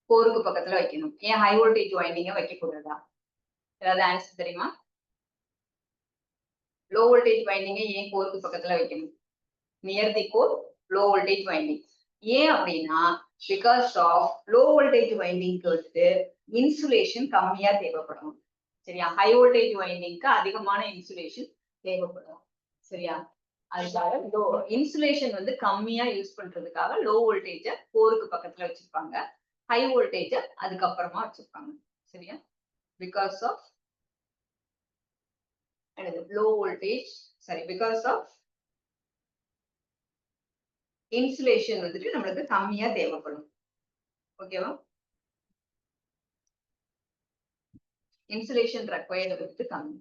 கோருக்கு பக்கத்துல வைக்கணும்? ஏன் ஹை வோல்டேஜ் வைண்டிங்க வைக்க கூடாதா? ஏதாவது ஆன்சர் தெரியுமா? லோ வோல்டேஜ் வைண்டிங்க ஏன் கோருக்கு பக்கத்துல வைக்கணும்? Near the core low voltage winding. ஏன் அப்படின்னா பிகாஸ் ஆஃப் லோ வோல்டேஜ் வைண்டிங்க்கு வந்துட்டு இன்சுலேஷன் கம்மியா தேவைப்படும். சரியா? ஹை வோல்டேஜ் வைண்டிங்க்கு அதிகமான இன்சுலேஷன் தேவைப்படும். சரியா? அதுக்காக இன்சுலேஷன் வந்து கம்மியா யூஸ் பண்றதுக்காக லோ வோல்டேஜ கோருக்கு பக்கத்துல வச்சிருப்பாங்க, ஹை வோல்டேஜ அதுக்கப்புறமா வச்சிருப்பாங்க. சரியா? Because of low voltage, sorry, because of insulation வந்துட்டு நம்மளுக்கு கம்மியா தேவைப்படும். ஓகேவா? இன்சுலேஷன் ரெக்வயர்டு வந்துட்டு கம்மி.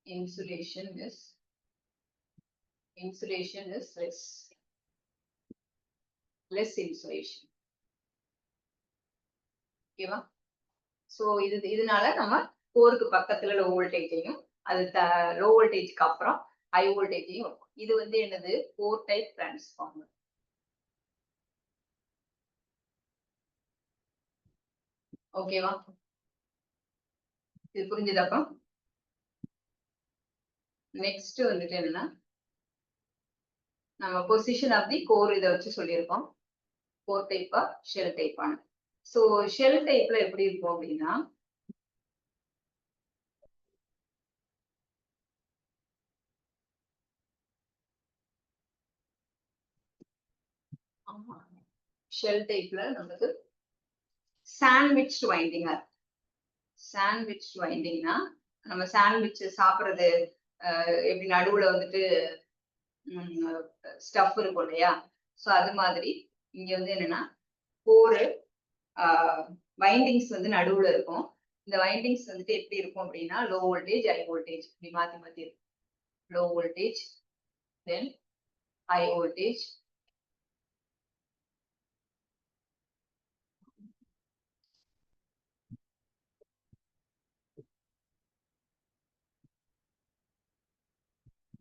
Insulation is less insulation. ஓகேவா? சோ இதனால நம்ம கோருக்கு பக்கத்துல லோ வோல்டேஜையும் அது லோ வோல்டேஜ்க்கு அப்புறம் ஹை வோல்டேஜையும் வைப்போம். இது வந்து என்னது? Core type transformer. ஓகேவா? இது புரிஞ்சுதாப்பா? நெக்ஸ்ட் வந்துட்டு என்னன்னா, நம்ம பொசிஷன் ஆஃப் தி கோர் இதை வச்சு சொல்லியிருக்கோம். கோர் டைப்பா ஷெல் டைப்பான. ஸோ ஷெல் டைப்ல எப்படி இருக்கும் அப்படின்னா, ஷெல் டைப்ல நமக்கு சாண்ட்விச் வைண்டிங்கா. சாண்ட்விச் வைண்டிங்னா நம்ம சாண்ட்விச் சாப்பிட்றது எப்படி நடுவுல வந்துட்டு ஸ்டஃப் இருக்கும் இல்லையா? ஸோ அது மாதிரி இங்க வந்து என்னன்னா கோரு வைண்டிங்ஸ் வந்து நடுவுல இருக்கும். இந்த வைண்டிங்ஸ் வந்துட்டு எப்படி இருக்கும் அப்படின்னா லோ வோல்டேஜ் ஹை வோல்டேஜ் இப்படி மாத்தி மாத்தி இருக்கும். Low voltage, then high voltage,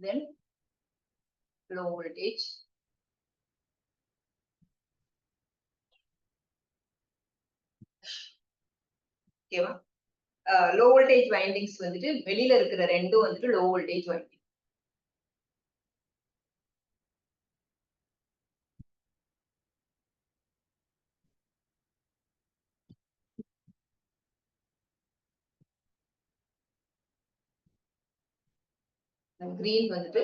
then low voltage, ஓகேவா? லோ வோல்டேஜ் வைண்டிங்ஸ் வந்துட்டு வெளியில இருக்கிற ரெண்டும் வந்துட்டு லோ வோல்டேஜ் வைண்டிங். கிரீன் வந்துட்டு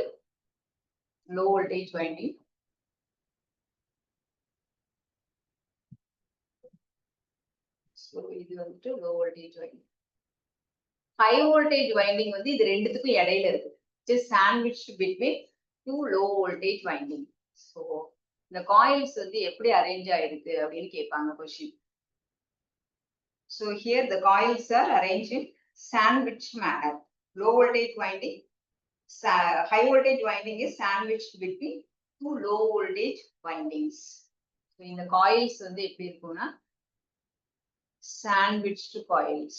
லோ வோல்டேஜ் வைண்டிங். ஸோ இது வந்துட்டு low voltage winding. High voltage winding வந்து இது ரெண்டுத்துக்கும் இடையில இருக்கு. Just sandwich between two low voltage winding. So இந்த காயில்ஸ் வந்து எப்படி அரேஞ்ச் ஆயிருக்கு அப்படின்னு கேட்பாங்க question. So here the coils are arrange in sandwich manner. Low voltage winding, high voltage winding is sandwiched between two low voltage windings. So இந்த coils வந்து எப்படி இருக்கும்னா sandwiched coils.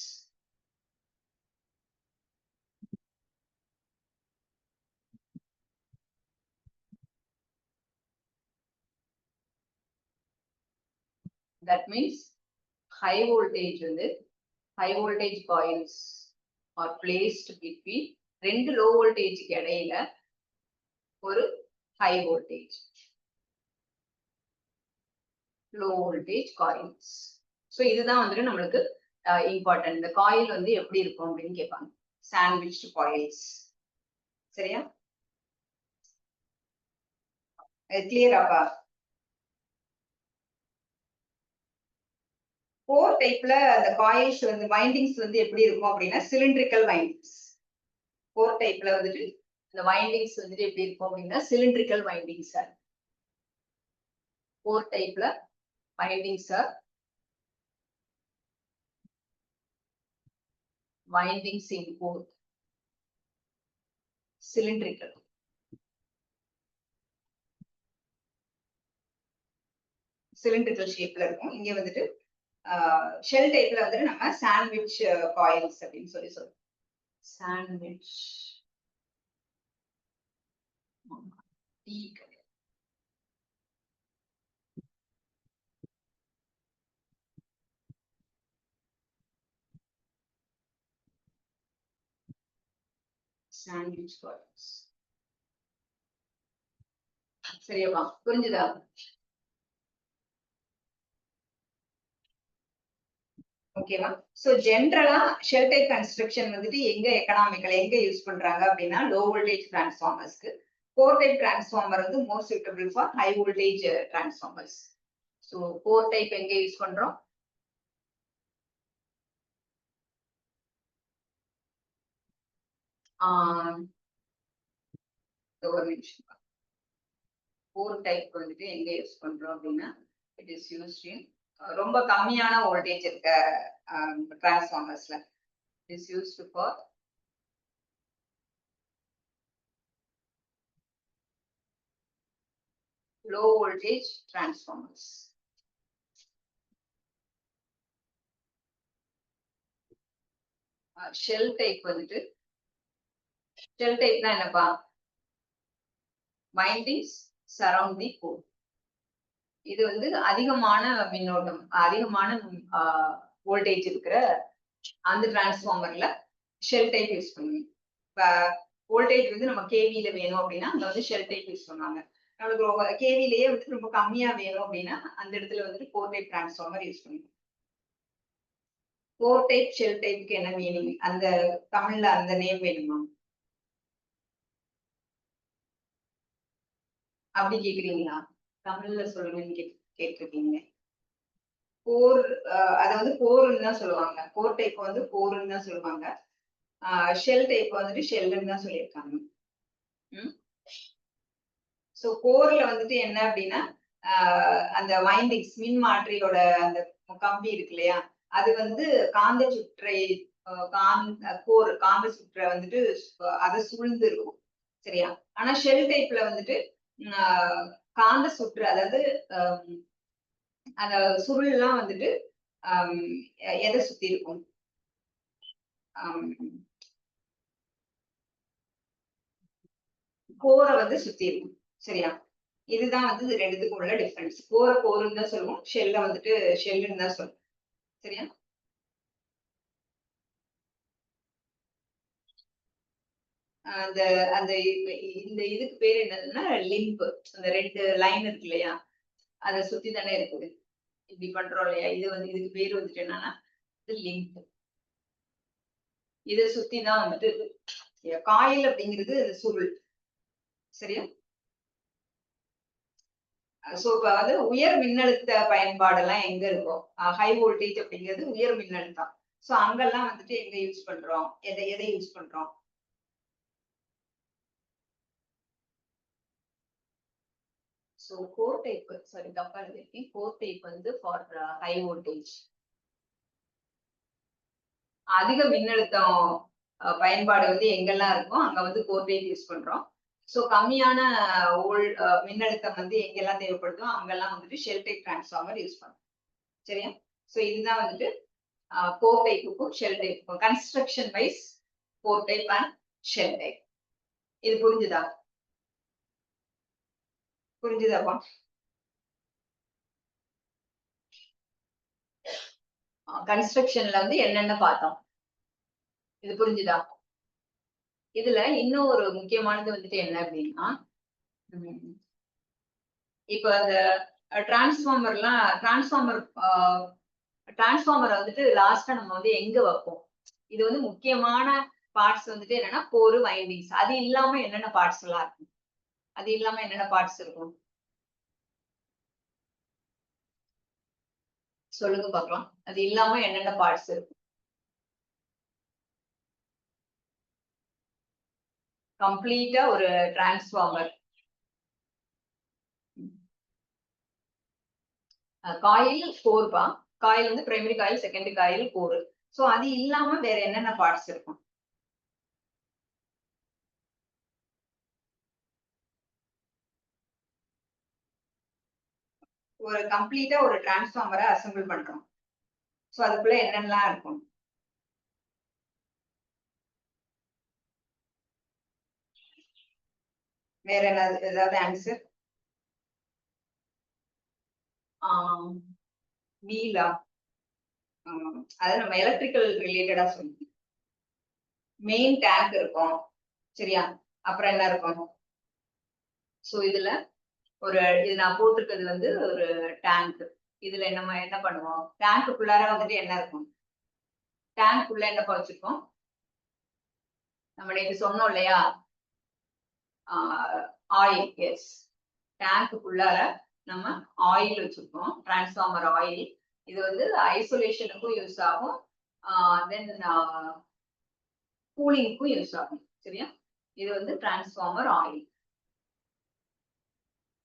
That means high voltage coils are placed between 2 low வோல்டேஜ்க்கு இடையில ஒரு high voltage, low voltage coils. So இதுதான் வந்துட்டு நம்மளுக்கு important. இந்த காயில் வந்து எப்படி இருக்கும் அப்படின்னு கேட்பாங்க. Sandwich coils. சரியா? கிளியராப்பா? 4 டைப்ல அந்த காயில்ஸ் வந்து வைண்டிங்ஸ் வந்து எப்படி இருக்கும் அப்படின்னா சிலிண்ட்ரிக்கல் வைண்டிங்ஸ். 4 டைப்ல வந்துட்டு இந்த வைண்டிங்ஸ் வந்துட்டு எப்படி இருக்கும் அப்படின்னா சிலிண்ட்ரிக்கல் வைண்டிங்ஸ். 4 டைப்ல windings windings in both cylindrical. Cylindrical ஷேப்ல இருக்கும். இங்க வந்துட்டு ஷெல் டைப்ல வந்துட்டு நம்ம சாண்ட்விச் காயில்ஸ் அப்படின்னு சொல்லி சொல்றோம். Sandwich sandwich coils. சரியாப்பா? புரிஞ்சுதா? ஓகேவா? சோ ஜென்ரலா ஷெல் டைப் கன்ஸ்ட்ரக்ஷன் வந்துட்டு எங்க எக்கனாமிக்கல் எங்க யூஸ் பண்றாங்க அப்படின்னா லோ வோல்டேஜ் டிரான்ஸ்ஃபார்மர்ஸ்க்கு. 4 டைப் டிரான்ஸ்ஃபார்மர் வந்து மோர் suitable for high voltage transformers. So 4 type எங்க யூஸ் பண்றோம்? ஒரு நிமிஷம். 4 டைப் வந்துட்டு எங்க யூஸ் பண்றோம் அப்படின்னா இட் இஸ் யூஸ்ட் இன் ரொம்ப கம்மியான வோல்டேஜ் இருக்க டிரான்ஸ்ஃபார்மர்ஸ்ல. It is used for low voltage transformers. Shell type வந்துட்டு ஷெல் டைப் தான் என்னப்பா? Windings surround the core. இது வந்து அதிகமான மின்னோட்டம், அதிகமான வோல்டேஜ் இருக்கிற அந்த டிரான்ஸ்ஃபார்மர்ல ஷெல் டைப் யூஸ் பண்ணுவீங்க. இப்ப வோல்டேஜ் வந்து நம்ம கேவில வேணும் அப்படின்னா அங்க வந்து ஷெல் டைப் யூஸ் பண்ணுவாங்க. நம்மளுக்கு கேவிலேயே வந்து ரொம்ப கம்மியா வேணும் அப்படின்னா அந்த இடத்துல வந்துட்டு 4 டைப் டிரான்ஸ்ஃபார்மர் யூஸ் பண்ணுவோம். 4 டைப் ஷெல் டைப்க்கு என்ன மீனிங்? அந்த தமிழ்ல அந்த நேம் வேணுமா? அப்படி கேக்குறீங்களா? தமிழ்ல சொல்லுங்கன்னு கேட்டிருக்கீங்க. கோர் அத வந்து கோர்ன்னு தான் சொல்லுவாங்க. கோர் டைப் வந்து கோர்ன்னு தான் சொல்லுவாங்க. ஷெல் டைப் வந்துட்டு ஷெல்லுன்னு தான் சொல்லியிருக்காங்க. சோ கோர்ல வந்துட்டு என்ன அப்படின்னா அந்த வைண்டிங்ஸ் மின் மாற்றியோட அந்த கம்பி இருக்கு இல்லையா, அது வந்து காந்த சுற்றை கோர் காந்த சுற்றை வந்துட்டு அதை சூழ்ந்து இருக்கும். சரியா? ஆனா ஷெல் டைப்ல வந்துட்டு காந்த சுற்று, அதாவது அந்த சுருள் எல்லாம் வந்துட்டு எதை சுத்தி இருக்கும்? கோரை வந்து சுத்தி இருக்கும். சரியா? இதுதான் வந்து இது ரெண்டுத்துக்கும் உள்ள டிஃபரன்ஸ். கோரை கோருன்னு தான் சொல்லுவோம், ஷெல்ல வந்துட்டு ஷெல்லுன்னு தான் சொல்லுவோம். சரியா? அந்த அந்த இந்த இதுக்கு பேர் என்னதுன்னா லிம்ப். அந்த 2 லைன் இருக்கு இல்லையா, அதை சுத்தி தானே இருக்குது. இப்படி பண்றோம் இல்லையா, இது வந்து இதுக்கு பேர் வந்துட்டு என்னன்னா லிம்ப். இதை சுத்தி தான் வந்துட்டு காயில் அப்படிங்கிறது சுருள். சரியா? சோ இப்ப வந்து உயர் மின்னழுத்த பயன்பாடு எல்லாம் எங்க இருக்கும்? ஹை வோல்டேஜ் அப்படிங்கிறது உயர் மின்னழுத்தம். சோ அங்கெல்லாம் வந்துட்டு எங்க யூஸ் பண்றோம்? எதை எதை யூஸ் பண்றோம்? சோ கோர் டைப், சாரி தப்பா எழுதிருக்கேன். கோர் டைப் வந்து ஃபார் ஹை வோல்டேஜ், அதிக மின்னழுத்தம் பயன்பாடு வந்து எங்கெல்லாம் இருக்கும் அங்க வந்து கோர் டைப் யூஸ் பண்றோம். சோ கம்மியான மின்னழுத்தம் வந்து எங்கெல்லாம் தேவைப்படுதோ அங்கெல்லாம் வந்துட்டு ஷெல் டைப் டிரான்ஸ்ஃபார்மர் யூஸ் பண்றோம். சரியா? சோ இதுதான் வந்துட்டு கோர் டைப்புக்கும் ஷெல் டைப்புக்கும் construction wise core type and shell type. இது புரிஞ்சுதா? புரிஞ்சுதாப்பா? கன்ஸ்ட்ரக்ஷன்ல வந்து என்னென்ன பார்த்தோம், இது புரிஞ்சுதா? இதுல இன்னும் ஒரு முக்கியமானது வந்துட்டு என்ன அப்படின்னா, இப்ப அந்த டிரான்ஸ்ஃபார்மரை வந்துட்டு லாஸ்டா நம்ம வந்து எங்க வைப்போம்? இது வந்து முக்கியமான பார்ட்ஸ் வந்துட்டு என்னன்னா கோர், வைண்டிங்ஸ். அது இல்லாம என்னென்ன பார்ட்ஸ் எல்லாம் இருக்கும்? அது இல்லாம என்னென்ன பார்ட்ஸ் இருக்கும்? சொல்லுங்க பார்க்கலாம். அது இல்லாம என்னென்ன பார்ட்ஸ் இருக்கும்? கம்ப்ளீட்டா ஒரு டிரான்ஸ்ஃபார்மர். காயில் கோர் பா. காயில் வந்து primary coil, secondary coil, core. So அது இல்லாம வேற என்னென்ன பார்ட்ஸ் இருக்கும்? ஒரு கம்ப்ளீட்டா ஒரு டிரான்ஸ்ஃபார்மரை அசெம்பிள் பண்றோம். சோ அதுக்குள்ள என்னென்னலாம் இருக்கும்? வேற ஏதாவது ஆன்சர்? வீலா? அதாவது நம்ம எலக்ட்ரிக்கல் ரிலேட்டடா சொல்லுவோம். மெயின் டேங்க் இருக்கும். சரியா? அப்புறம் என்ன இருக்கும்? சோ இதுல இது நான் போட்டிருக்கிறது வந்து ஒரு டேங்க். இதுல நம்ம என்ன பண்ணுவோம்? டேங்க்குள்ளார வந்துட்டு என்ன இருக்கும்? டேங்க்குள்ள என்ன வச்சிருக்கோம்? நம்ம நேற்று சொன்னோம் இல்லையா? ஆயில். எஸ். டேங்க்குள்ளார நம்ம ஆயில் வச்சிருக்கோம். Transformer oil. இது வந்து ஐசோலேஷனுக்கும் யூஸ் ஆகும். தென் கூலிங்க்கும் யூஸ் ஆகும். சரியா? இது வந்து டிரான்ஸ்ஃபார்மர் ஆயில்.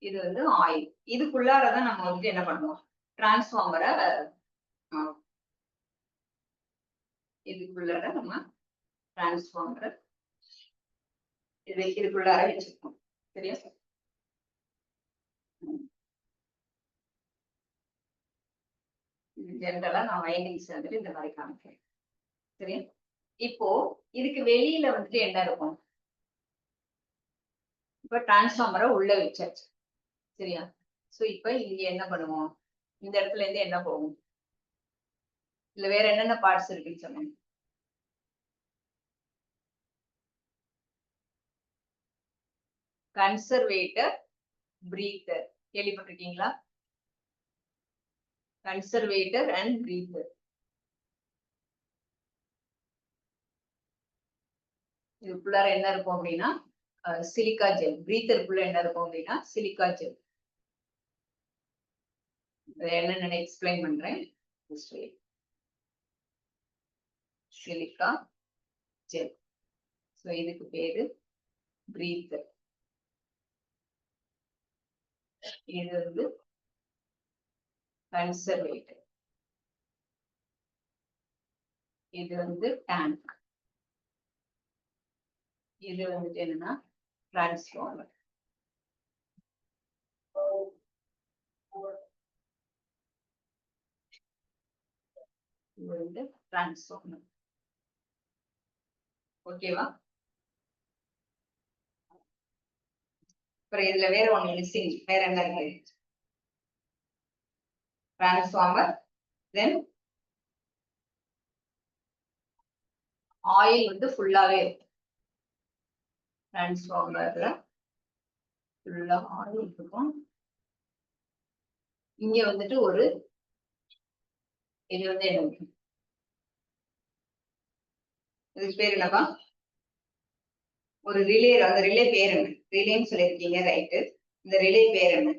இது வந்து ஆயில். இதுக்குள்ளாரதான் நம்ம வந்து என்ன பண்ணுவோம்? டிரான்ஸ்ஃபார்மரை இதுக்குள்ளார நம்ம டிரான்ஸ்ஃபார்மரை இதுக்குள்ளார வச்சிருக்கோம். சரியா? ஜென்ரலா நான் வைண்டிங்ஸ் வந்துட்டு இந்த மாதிரி காமிக்கிறேன். சரியா? இப்போ இதுக்கு வெளியில வந்துட்டு என்ன இருக்கும்? இப்ப டிரான்ஸ்ஃபார்மரை உள்ள வச்சாச்சு. சரியா? சோ இப்ப இங்க என்ன பண்ணுவோம்? இந்த இடத்துல இருந்து என்ன போகும்? இல்ல வேற என்னென்ன பார்ட்ஸ் இருக்குன்னு சொன்னேன்? Conservator, breather. கேள்விப்பட்டிருக்கீங்களா? Conservator and breather. இதுக்குள்ளார என்ன இருக்கும் அப்படின்னா சிலிக்கா ஜெல். பிரீத்தருக்குள்ள என்ன இருக்கும் அப்படின்னா சிலிக்கா ஜெல். என்னன்னு எக்ஸ்பிளைன் பண்றேன். Silica gel. சோ இதுக்கு பேரு பிரீத்தர். இது வந்து கன்சர்வேட்டர். இது வந்து டேங்க். இது வந்துட்டு என்னன்னா டிரான்ஸ்ஃபார்மர். இது வந்து டிரான்ஸ்ஃபார்மர். ஓகேவா? அப்புறம் இதுல வேற ஒண்ணு மிஸ்ஸிங். வேற என்ன இருக்கு? டிரான்ஸ்ஃபார்மர், தென் ஆயில் வந்து ஃபுல்லாவே இருக்கு. டிரான்ஸ்ஃபார்மர்ல ஃபுல்லா ஆயில் இருக்கும். இங்க வந்துட்டு இது வந்து என்ன? இதுக்கு பேர் என்னப்பா? ஒரு ரிலே. அந்த ரிலே பேர் என்ன? ரிலேன்னு சொல்லியிருக்கீங்க, ரைட்டு. இந்த ரிலே பேர் என்ன?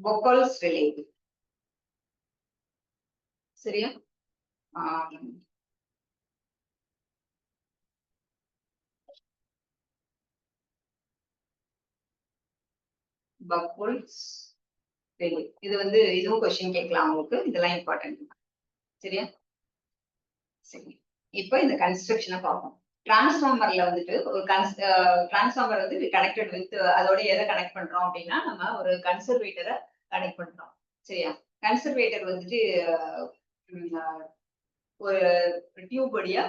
பொக்கல்ஸ் ரிலே. சரியா? பக்குல்ஸ் ரிலே. இது வந்து இதுவும் கொஸ்டின் கேட்கலாம் உங்களுக்கு. இதெல்லாம் இம்பார்ட்டன்ட். சரியா? சரி. இப்போ இந்த கன்ஸ்ட்ரக்ஷனை பார்ப்போம். டிரான்ஸ்ஃபார்மர்ல வந்துட்டு ஒரு டிரான்ஸ்ஃபார்மர் வந்து கனெக்டட் வித் அதோட எதை கனெக்ட் பண்றோம் அப்படின்னா நம்ம ஒரு கன்சர்வேட்டரை கனெக்ட் பண்றோம். சரியா? கன்சர்வேட்டர் வந்துட்டு ஒரு டியூப் வழியா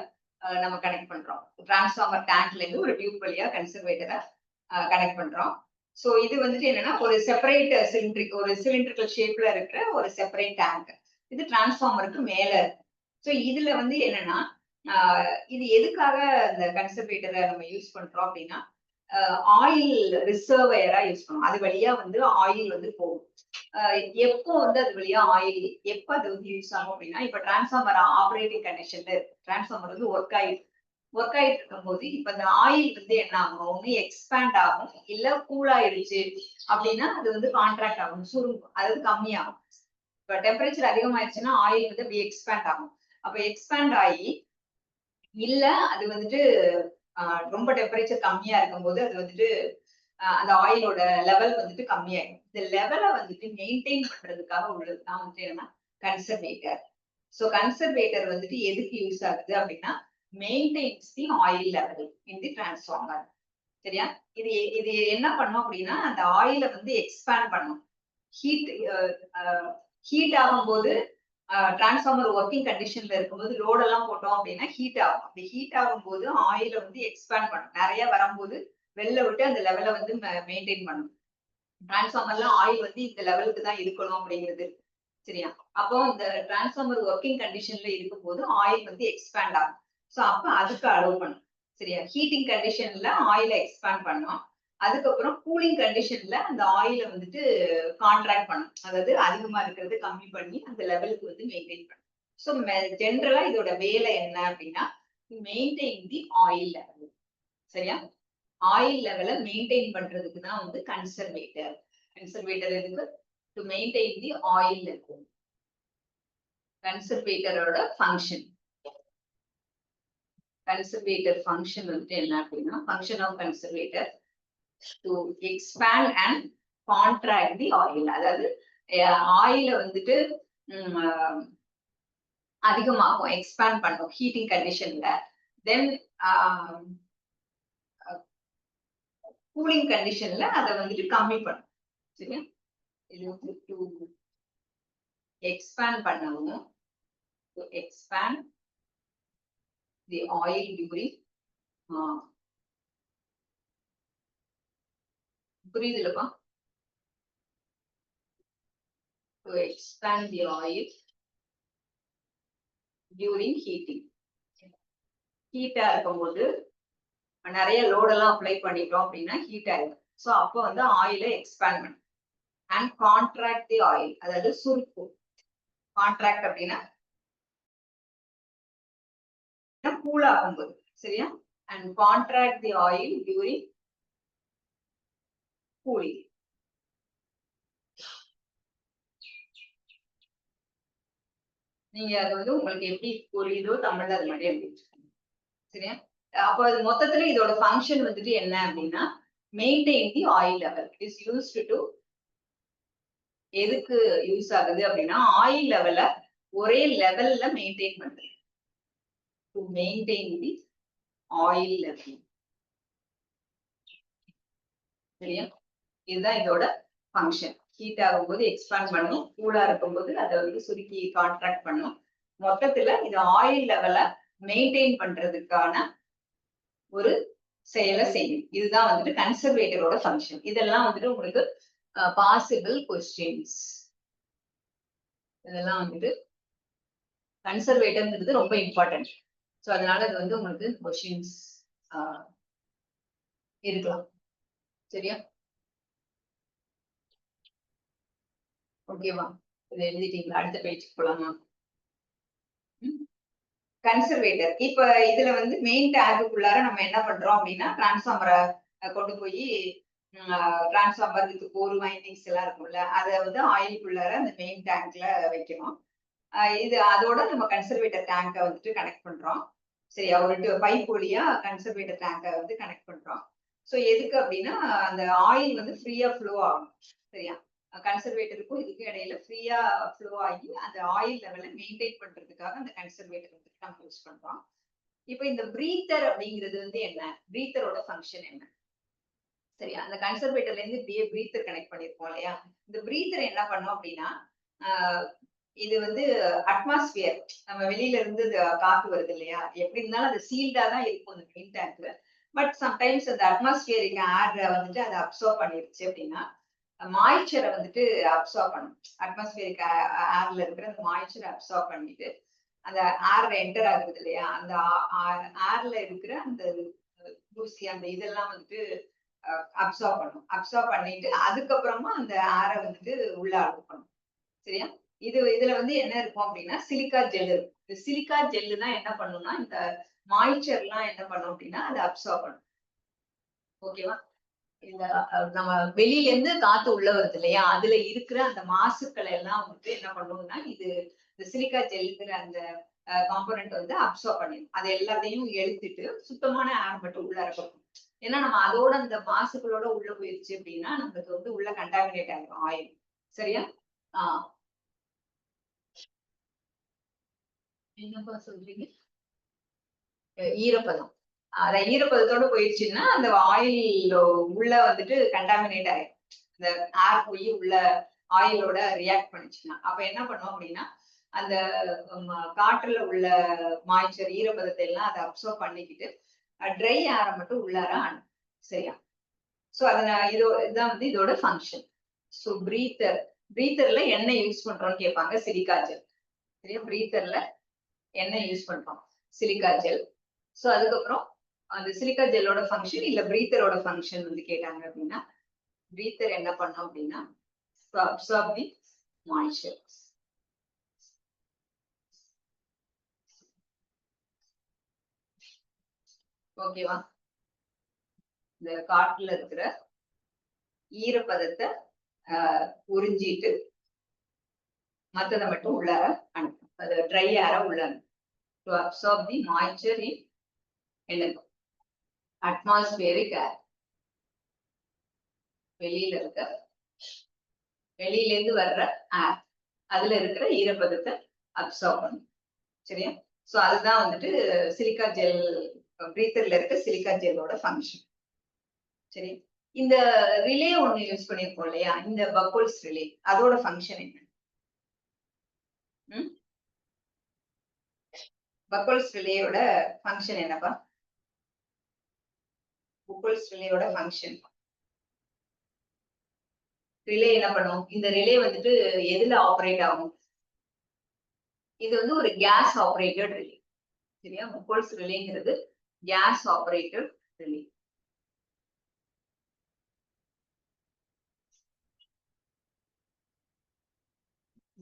நம்ம கனெக்ட் பண்றோம். டிரான்ஸ்ஃபார்மர் டேங்க்ல இருந்து ஒரு டியூப் வழியா கன்சர்வேட்டரை கனெக்ட் பண்றோம். சோ இது வந்துட்டு என்னன்னா ஒரு செப்பரேட் சிலிண்ட்ரிக்கல் ஷேப்ல இருக்கிற ஒரு செப்பரேட் டேங்க். இது டிரான்ஸ்ஃபார்மருக்கு மேல இருக்கு. ஸோ இதுல வந்து என்னன்னா இது எதுக்காக இந்த கன்சர்வேட்டரை நம்ம யூஸ் பண்றோம் அப்படின்னா ஆயில் ரிசர்வயரா யூஸ் பண்ணுவோம். அது வழியா வந்து ஆயில் வந்து போகும். எப்போ வந்து அது வழியா ஆயில் எப்போ அது வந்து யூஸ் ஆகும் அப்படின்னா, இப்ப டிரான்ஸ்ஃபார்மர் ஆப்ரேட்டிங் கண்டிஷன்ல இருக்கு. டிரான்ஸ்ஃபார்மர் வந்து ஒர்க் ஆயிட்டு இருக்கும்போது இப்ப இந்த ஆயில் வந்து என்ன ஆகும், ஒண்ணு எக்ஸ்பேண்ட் ஆகும், இல்ல கூல் ஆயிடுச்சு அப்படின்னா அது வந்து கான்ட்ராக்ட் ஆகும், சுருங்கும், அதாவது கம்மியாகும். இப்ப டெம்பரேச்சர் அதிகமாயிருச்சுன்னா ஆயில் வந்து அப்படி எக்ஸ்பேண்ட் ஆகும். அப்ப எக்ஸ்பேண்ட் ஆகி இல்ல அது வந்துட்டு ரொம்ப டெம்பரேச்சர் கம்மியா இருக்கும்போது அது வந்துட்டு அந்த ஆயிலோட லெவல் வந்துட்டு கம்மியாயிடும். இந்த லெவலை வந்துட்டு மெயின்டைன் பண்றதுக்காக உள்ளதுதான் வந்துட்டு என்னன்னா கன்சர்வேட்டர். ஸோ கன்சர்வேட்டர் வந்துட்டு எதுக்கு யூஸ் ஆகுது அப்படின்னா maintenance the oil level in the transformer. சரியா? இது இது என்ன பண்ணும் அப்படின்னா அந்த ஆயில வந்து எக்ஸ்பேண்ட் பண்ணும். ஹீட் ஆகும்போது டிரான்ஸ்ஃபார்மர் ஒர்க்கிங் கண்டிஷன்ல இருக்கும்போது லோட் எல்லாம் போட்டோம் அப்படின்னா ஹீட் ஆகும். அப்படி ஹீட் ஆகும்போது ஆயில வந்து எக்ஸ்பேண்ட் பண்ணும். நிறைய வரும்போது வெளில விட்டு அந்த லெவலை வந்து மெயின்டைன் பண்ணும். டிரான்ஸ்ஃபார்மர்ல ஆயில் வந்து இந்த லெவலுக்கு தான் இருக்கணும் அப்படிங்கிறது. சரியா? அப்போ இந்த டிரான்ஸ்ஃபார்மர் ஒர்க்கிங் கண்டிஷன்ல இருக்கும்போது ஆயில் வந்து எக்ஸ்பேண்ட் ஆகும். ஸோ அப்ப அதுக்கு அலோவ் பண்ணும். சரியா? ஹீட்டிங் கண்டிஷன்ல ஆயில எக்ஸ்பேண்ட் பண்ணும். அதுக்கப்புறம் கூலிங் கண்டிஷன்ல அந்த ஆயில வந்துட்டு கான்ட்ராக்ட் பண்ணும். அதாவது அதிகமா இருக்கிறது கம்மி பண்ணி அந்த லெவலுக்கு வந்து மெயின்டைன் பண்ணும். ஸோ ஜென்ரலா இதோட வேலை என்ன அப்படின்னா மெயின்டைன் தி ஆயில் லெவல். சரியா? ஆயில் லெவலை மெயின்டைன் பண்றதுக்கு தான் வந்து கன்சர்வேட்டர். கன்சர்வேட்டர் எதுக்கு? To maintain the oil level. கன்சர்வேட்டரோட ஃபங்க்ஷன். கன்சர்வேட்டர் ஃபங்க்ஷன் வந்துட்டு என்ன அப்படின்னா function of conservator to expand and contract the oil. அதாவது ஆயில வந்துட்டு அதிகமாகும், எக்ஸ்பேண்ட் பண்ணும் ஹீட்டிங் கண்டிஷன்ல. தென் கூலிங் கண்டிஷன்ல அதை வந்துட்டு கம்மி பண்ணும். சரியா? இது வந்து டு எக்ஸ்பேண்ட் பண்ணவும், to expand the oil during புரியுதுலப்பா? To expand the oil during heating. ஹீட்டா இருக்கும்போது நிறைய லோட் எல்லாம் அப்ளை பண்ணிட்டோம் அப்படின்னா ஹீட் ஆயிடும். ஸோ அப்போ வந்து ஆயில எக்ஸ்பேண்ட் பண்ணும். அண்ட் கான்ட்ராக்ட் தி ஆயில், அதாவது சுருக்கும். கான்ட்ராக்ட் அப்படின்னா கூல் ஆகும்போது. சரியா? And contract the oil during cooling. நீங்க அது வந்து உங்களுக்கு எப்படி புரியுதோ தமிழ்ல அது மாதிரி எழுதிட்டு. சரியா? அப்போ அது மொத்தத்துல இதோட ஃபங்க்ஷன் வந்துட்டு என்ன அப்படின்னா maintain the oil level. Is used to எதுக்கு யூஸ் ஆகுது அப்படின்னா ஆயில் லெவலை ஒரே லெவல்ல மெயின்டைன் பண்றது. To maintain the oil level. சரியா? இதுதான் இதோட ஃபங்க்ஷன். ஹீட் ஆகும்போது எக்ஸ்பேண்ட் பண்ணும், கூலா இருக்கும்போது அதை வந்து சுருக்கி கான்ட்ராக்ட் பண்ணும். மொத்தத்துல இது ஆயில் லெவலை மெயின்டைன் பண்றதுக்கான ஒரு செயலை செய்யும். இதுதான் வந்துட்டு கன்சர்வேட்டரோட ஃபங்க்ஷன். இதெல்லாம் வந்துட்டு உங்களுக்கு பாசிபிள் கொஸ்டின்ஸ். இதெல்லாம் வந்துட்டு கன்சர்வேட்டர்ங்கிறது ரொம்ப இம்பார்ட்டன்ட். ஸோ அதனால இது வந்து உங்களுக்கு கொஸ்டின்ஸ் இருக்கலாம். சரியா? ஓகேவா? இதை எழுதிட்டீங்களா? அடுத்த பேஜுக்கு போலாமா? கன்சர்வேட்டர். இப்ப இதுல வந்து மெயின் டேங்குக்குள்ளார நம்ம என்ன பண்றோம் அப்படின்னா டிரான்ஸ்ஃபார்மரை கொண்டு போய் டிரான்ஸ்ஃபார்மர் இதுக்கு ஒரு வைண்டிங்ஸ் எல்லாம் இருக்கும்ல அதை வந்து ஆயிலுக்குள்ளார அந்த மெயின் டேங்க்ல வைக்கணும். இது அதோட நம்ம கன்சர்வேட்டர் டேங்கை வந்துட்டு கனெக்ட் பண்றோம். சரியா? ஒரு பைப் வழியா கன்சர்வேட்டர் டேங்கை வந்து கனெக்ட் பண்றோம். ஸோ எதுக்கு அப்படின்னா அந்த ஆயில் வந்து ஃப்ரீயா ஃப்ளோ ஆகும். சரியா? கன்சர்வேட்டருக்கும் இதுக்கும் இடையில ஃப்ரீயா ஃப்ளோ ஆகி அந்த ஆயில் லெவலை மெயின்டைன் பண்றதுக்காக அந்த கன்சர்வேட்டர் வந்துட்டு நம்ம யூஸ் பண்றோம். இப்போ இந்த பிரீத்தர் அப்படிங்கிறது வந்து என்ன? பிரீத்தரோட ஃபங்க்ஷன் என்ன? சரியா? அந்த கன்சர்வேட்டர்ல இருந்து இப்படியே பிரீத்தர் கனெக்ட் பண்ணிருப்போம் இல்லையா? இந்த பிரீத்தர் என்ன பண்ணும் அப்படின்னா இது வந்து அட்மாஸ்பியர், நம்ம வெளியில இருந்து காத்து வருது இல்லையா, எப்படி இருந்தாலும் அது சீல்டா தான் இருக்கும் அந்த மெயின் டேங்க்ல. பட் சம்டைம்ஸ் அந்த அட்மாஸ்பியரிக் ஏர் வந்துட்டு அதை அப்சர்வ் பண்ணிருச்சு அப்படின்னா மாய்ச்சரை வந்துட்டு அப்சார்ப் பண்ணும். அட்மாஸ்பியரிக் ஏர்ல இருக்கிற அந்த மாய்ச்சரை அப்சார்ப் பண்ணிட்டு அந்த ஏர் என்டர் ஆகுது இல்லையா, அந்த ஏர்ல இருக்கிற அந்த தூசி அந்த இதெல்லாம் வந்துட்டு அப்சார்ப் பண்ணும். அப்சார்ப் பண்ணிட்டு அதுக்கப்புறமா அந்த ஏரை வந்துட்டு உள்ள அலோவ் பண்ணும். சரியா? இதுல வந்து என்ன இருக்கும் அப்படின்னா சிலிக்கா ஜெல் இருக்கும். இந்த சிலிக்கா ஜெல்லு தான் என்ன பண்ணும்னா இந்த மாய்ச்சர் எல்லாம் என்ன பண்ணும் அப்படின்னா அதை அப்சார்ப் பண்ணும். ஓகேவா? இந்த நம்ம வெளியில இருந்து காத்து உள்ள வருது இல்லையா, அதுல இருக்கிற அந்த மாசுக்களை எல்லாம் வந்து என்ன பண்ணும்னா இந்த சிலிக்கா ஜெல்லுங்கிற அந்த காம்போனன்ட் வந்து அப்சார்ப் பண்ணிடும். அது எல்லாத்தையும் எடுத்துட்டு சுத்தமான ஏர் மட்டும் உள்ள இருக்கும். ஏன்னா நம்ம அதோட அந்த மாசுக்களோட உள்ள போயிருச்சு அப்படின்னா நமக்கு வந்து உள்ள கண்டாமினேட் ஆகும் ஆயில். சரியா? என்னப்பா சொல்றீங்க? ஈரப்பதம். அத ஈரப்பதத்தோட போயிடுச்சுன்னா அந்த ஆயில் உள்ள வந்துட்டு கண்டாமினேட் ஆயிடும். இந்த ஏர் போய் உள்ள ஆயிலோட ரியாக்ட் பண்ணுச்சுன்னா அப்ப என்ன பண்ணும் அப்படின்னா அந்த காற்றுல உள்ள மாய்ச்சர் ஈரப்பதத்தை எல்லாம் அதை அப்சர்வ் பண்ணிக்கிட்டு ட்ரை ஏரை மட்டும் உள்ளார அனுப்பும். சரியா? சோ இதுதான் வந்து இதோட ஃபங்க்ஷன். சோ பிரீத்தர்ல என்ன யூஸ் பண்றோம்னு கேட்பாங்க, சிலிக்கா ஜெல். சரியா? பிரீத்தர்ல என்ன யூஸ் பண்றோம், சிலிக்கா ஜெல். சோ அதுக்கப்புறம் அந்த சிலிக்கா ஜெல்லோட ஃபங்க்ஷன் இல்ல பிரீத்தரோட ஃபங்க்ஷன் வந்து கேட்டாங்க அப்படின்னா பிரீத்தர் என்ன பண்ணோம் அப்படின்னா அப்சார்ப் தி மாய்ச்சர். ஓகேவா? இந்த காற்றுல இருக்கிற ஈரப்பதத்தை உறிஞ்சிட்டு மத்ததை மட்டும் உள்ளார அனுப்பும். அது ட்ரை ஏர உள்ள அனுப்பும். டு அப்சார்ப் தி மாய்ச்சர் இன் என்னது அட்மாஸ்பியரிக் ஏர். வெளியில இருந்து வர்ற ஏர் அதுல இருக்கிற ஈரப்பதத்தை அப்சார்ப் பண்ணும். சரியா? சோ அதுதான் வந்துட்டு சிலிக்கா ஜெல் பிரீத்தர்ல இருக்க சிலிக்கா ஜெல்லோட ஃபங்க்ஷன். சரி, இந்த ரிலே ஒண்ணு யூஸ் பண்ணிருக்கோம் இல்லையா, இந்த பக்கோல்ஸ் ரிலே, அதோட ஃபங்க்ஷன் என்ன? பக்கோல்ஸ் ரிலேயோட ஃபங்க்ஷன் என்னப்பா? பக்கோல்ஸ் ரிலேயோட ஃபங்க்ஷன் ரிலே என்ன பண்ணும்? இந்த ரிலே வந்துட்டு எதுல ஆப்ரேட் ஆகும்? இது வந்து ஒரு கேஸ் ஆப்ரேட்டட் ரிலே. சரியா? பக்கோல்ஸ் ரிலேங்கிறது கேஸ் ஆப்ரேட்டட் ரிலே.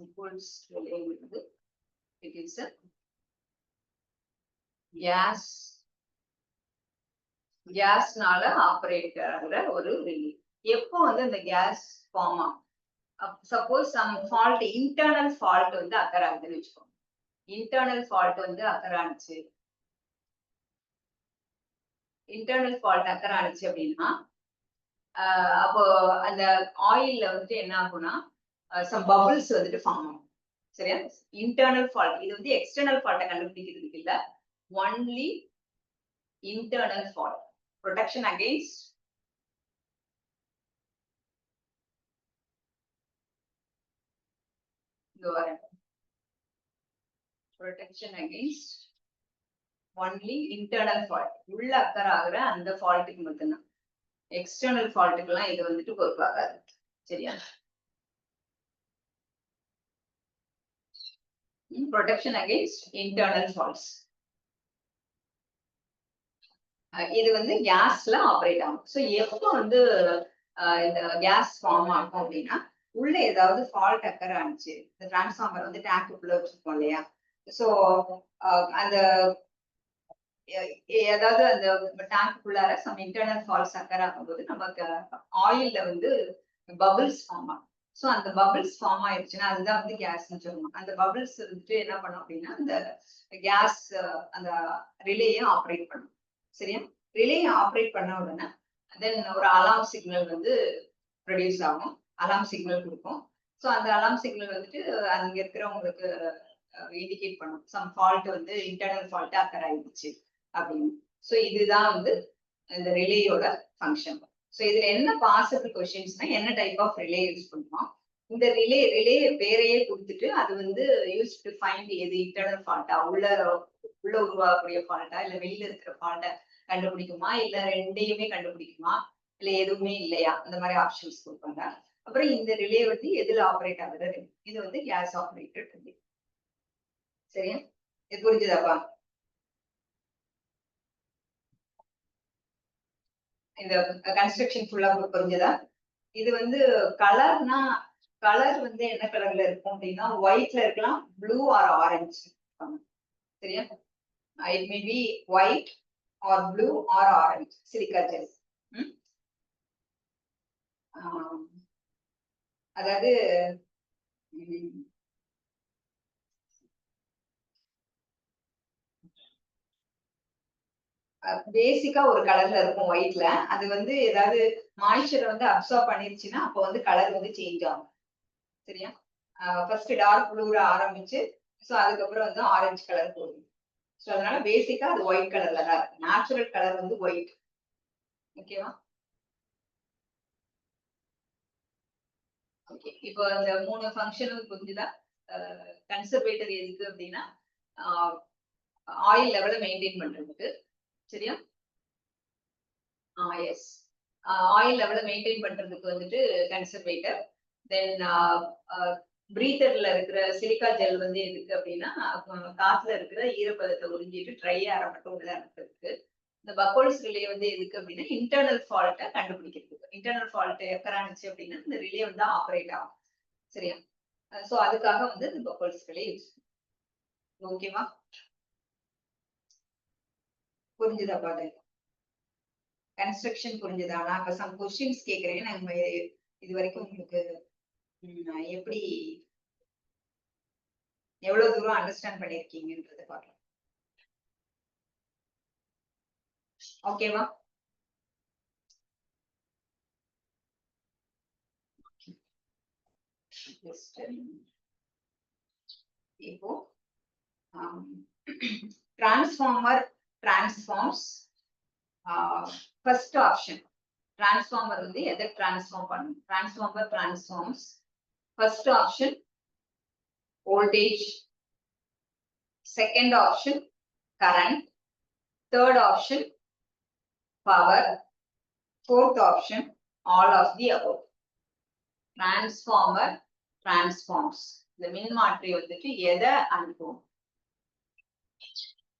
பக்கோல்ஸ் ரிலேங்கிறது இட் இஸ் a கேஸ்னால ஆப்ரேட் ஆகிற ஒரு ரிலே. எப்போ வந்து இந்த கேஸ் ஃபார்ம் ஆகும்? Suppose some fault internal fault வந்து அக்கர் ஆகுதுன்னு வச்சுக்கோங்க. இன்டர்னல் ஃபால்ட் வந்து அக்கர் ஆனிச்சு அப்படின்னா அப்போ அந்த ஆயில்ல வந்துட்டு என்ன ஆகும்னா சம் பபிள்ஸ் வந்துட்டு ஃபார்ம் ஆகும். சரியா? Internal fault. இது வந்து எக்ஸ்டர்னல் ஃபால்ட்டை கண்டுபிடிக்கிறதுக்கு இல்ல, only internal fault. Protection against only internal fault. உள்ள அக்கர் ஆகுற அந்த ஃபால்ட்டுக்கு மட்டும்தான். எக்ஸ்டர்னல் ஃபால்ட்டுக்கு எல்லாம் இது வந்துட்டு பொறுப்பாகாது. சரியா? Protection against internal faults. இது வந்து கேஸ்ல ஆப்ரேட் ஆகும். ஸோ எப்போ வந்து இந்த கேஸ் ஃபார்ம் ஆகும் அப்படின்னா உள்ள ஏதாவது ஃபால்ட் அக்கர் ஆனிச்சு. இந்த டிரான்ஸ்ஃபார்மர் வந்து டேங்க்குள்ள வச்சிருக்கோம் இல்லையா, ஸோ அந்த ஏதாவது அந்த டேங்க்குள்ளார சம் இன்டர்னல் ஃபால்ட்ஸ் அக்கர் ஆகும்போது நமக்கு ஆயில்ல வந்து பபிள்ஸ் ஃபார்ம் ஆகும். ஸோ அந்த பபிள்ஸ் ஃபார்ம் ஆயிடுச்சுன்னா அதுதான் வந்து கேஸ்ன்னு சொல்லுவோம். அந்த பபிள்ஸ் வந்துட்டு என்ன பண்ணும் அப்படின்னா அந்த கேஸ் அந்த ரிலேயை ஆப்ரேட் பண்ணும். சரியா? ரிலே ஆப்ரேட் பண்ண உடனே தென் ஒரு அலாம் சிக்னல் வந்து ப்ரொடியூஸ் ஆகும். அலாம் சிக்னல் கொடுக்கும். ஸோ அந்த அலாம் சிக்னல் வந்துட்டு அங்க இருக்கிறவங்களுக்கு இண்டிகேட் பண்ணும் சம் ஃபால்ட் வந்து இன்டர்னல் ஃபால்ட் அக்கர் ஆயிடுச்சு அப்படின்னு. ஸோ இதுதான் வந்து இந்த ரிலேயோட ஃபங்க்ஷன். ஸோ இதுல என்ன பாசிபிள் கொஸ்டின்ஸ்னா என்ன டைப் ஆஃப் ரிலே யூஸ் பண்ணுவோம்? இந்த ரிலே வேறையே கொடுத்துட்டு அது வந்து யூஸ் டு ஃபைண்ட் எது இன்டர்னல் ஃபால்ட்டா, உள்ள உருவாகக்கூடிய ஃபால்ட்டா, இல்ல வெளியில இருக்கிற ஃபால்ட்டை கண்டுபிடிக்குமா, இல்ல ரெண்டையுமே கண்டுபிடிக்குமா, இல்ல எதுவுமே இல்லையா, அந்த மாதிரி ஆப்ஷன்ஸ் கொடுப்பாங்க. அப்ப அப்புறம் இந்த ரிலே வந்து எதுல ஆப்ரேட் ஆகுது இது வந்து கேஸ் ஆப்ரேட்டட் ரிலே. சரியா? இது புரிஞ்சுதாப்பா? இந்த கன்ஸ்ட்ரக்ஷன் ஃபுல்லா புரிஞ்சுதா? இது வந்து கலர்னா கலர் வந்து என்ன கலர்ல இருக்கும் அப்படின்னா ஒயிட்ல இருக்கலாம், ப்ளூ ஆர் ஆரஞ்சு. சரியா? It may be white or blue or orange silica gel. அதாவது பேசிக்கா ஒரு கலர்ல இருக்கும் ஒயிட்ல. அது வந்து ஏதாவது மாய்ச்சரை வந்து அப்சர்வ் பண்ணிருச்சுன்னா அப்போ வந்து கலர் வந்து சேஞ்ச் ஆகும். சரியா? ஃபர்ஸ்ட் டார்க் ப்ளூல ஆரம்பிச்சு ஸோ அதுக்கப்புறம் வந்து ஆரஞ்சு கலர் போகும். ஸோ அதனால பேசிக்கா அது ஒயிட் கலர்ல தான் இருக்கு. நேச்சுரல் கலர் வந்து ஒயிட். ஓகேவா? ஓகே. இப்போ அந்த 3 ஃபங்க்ஷனும் புரிஞ்சுதா? கன்சர்வேட்டர் எதுக்கு அப்படின்னா ஆயில் லெவலை மெயின்டைன் பண்றதுக்கு. சரியா? எஸ். ஆயில் லெவலை மெயின்டைன் பண்றதுக்கு வந்துட்டு கன்சர்வேட்டர். தென் பிரீத்தர்ல இருக்கிற சிலிக்கா ஜெல் வந்து எதுக்கு அப்படின்னா காத்துல இருக்கிற ஈரப்பதத்தை உறிஞ்சிட்டு ட்ரை ஏரை மட்டும் உள்ள அனுப்புறதுக்கு. இந்த பக்கோல்ஸ் ரிலே வந்து எதுக்கு அப்படின்னா இன்டர்னல் ஃபால்ட்டை கண்டுபிடிக்கிறதுக்கு. இன்டர்னல் ஃபால்ட் எக்கரானுச்சு அப்படின்னா இந்த ரிலே வந்து ஆப்ரேட் ஆகும். சரியா? சோ அதுக்காக வந்து இந்த பக்கோல்ஸ் ரிலே யூஸ். ஓகேவா? புரிஞ்சுதா பாரு? கன்ஸ்ட்ரக்ஷன் புரிஞ்சுதா? நான் இப்ப சம் கொஸ்டின்ஸ் கேக்குறேன். நம்ம இது வரைக்கும் உங்களுக்கு எப்படி எவ்வளவு தூரம் அண்டர்ஸ்டாண்ட் பண்ணிருக்கீங்கன்றத பார்க்கலாம். ஓகேவா? இப்போ transformer transforms. First option transformer வந்து எதை டிரான்ஸ்ஃபார்ம் பண்ணும்? Transformer transforms. First option voltage, second option current, third option power, fourth option all of the above. Transformer transforms. இந்த மின்மாற்றி வந்துட்டு எதை அனுப்பும்?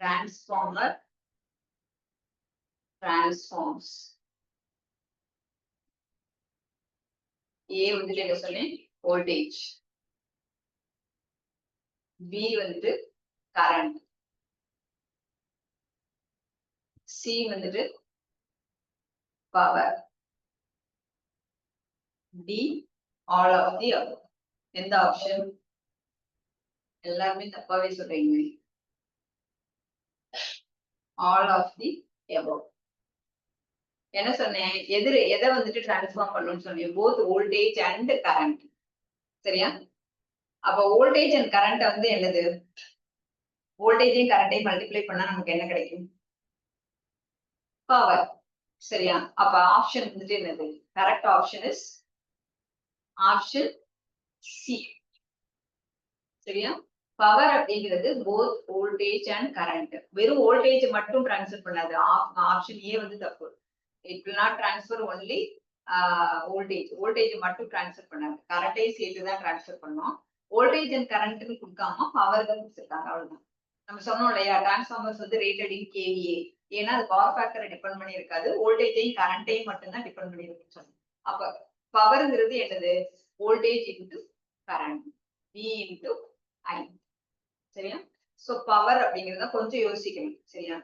Transformer transforms. A வந்துட்டு என்ன சொன்னேன்? வோல்டேஜ். B வந்துட்டு கரண்ட். C வந்துட்டு power. D all of the above. எந்த ஆப்ஷன்? எல்லாருமே தப்பாவே சொல்றீங்க. All of the above. என்ன சொன்னேன்? எதை வந்துட்டு டிரான்ஸ்ஃபார்ம் பண்ணணும்னு சொன்னேன்? Both voltage and current. சரியா? அப்ப வோல்டேஜ் அண்ட் கரண்ட் வந்து என்னது? வோல்டேஜையும் கரண்டையும் மல்டிப்ளை பண்ணா நமக்கு என்ன கிடைக்கும்? பவர். சரியா? அப்ப ஆப்ஷன் வந்துட்டு என்னது? Correct option is option C. சரியா? பவர் அப்படிங்கிறது போத் வோல்டேஜ் அண்ட் கரண்ட். வெறும் வோல்டேஜ் மட்டும் டிரான்ஸ்ஃபர் பண்ணாது. ஆப்ஷன் ஏ வந்து தப்பு. It will not transfer only voltage. Voltage மட்டும் டிரான்ஸ்ஃபர் பண்ணாது, கரண்டையும் சேர்த்து தான் டிரான்ஸ்ஃபர் பண்ணோம். வோல்டேஜ் அண்ட் கரண்ட்னு கொடுக்காம பவர் தான் கொடுத்துருக்காங்க. அவ்வளவுதான். நம்ம சொன்னோம் இல்லையா, டிரான்ஸ்ஃபார்மர்ஸ் வந்து ரேட்டட் இன் கேவிஏ. ஏன்னா அது பவர் ஃபேக்டரை டிபெண்ட் பண்ணி இருக்காது, வோல்டேஜையும் கரண்டையும் மட்டும்தான் டிபெண்ட் பண்ணி இருக்குன்னு சொன்னோம். அப்ப பவர்ங்கிறது என்னது? Voltage into current, V into I. சரியா? சோ பவர் அப்படிங்கறத கொஞ்சம் யோசிக்கணும். சரியா?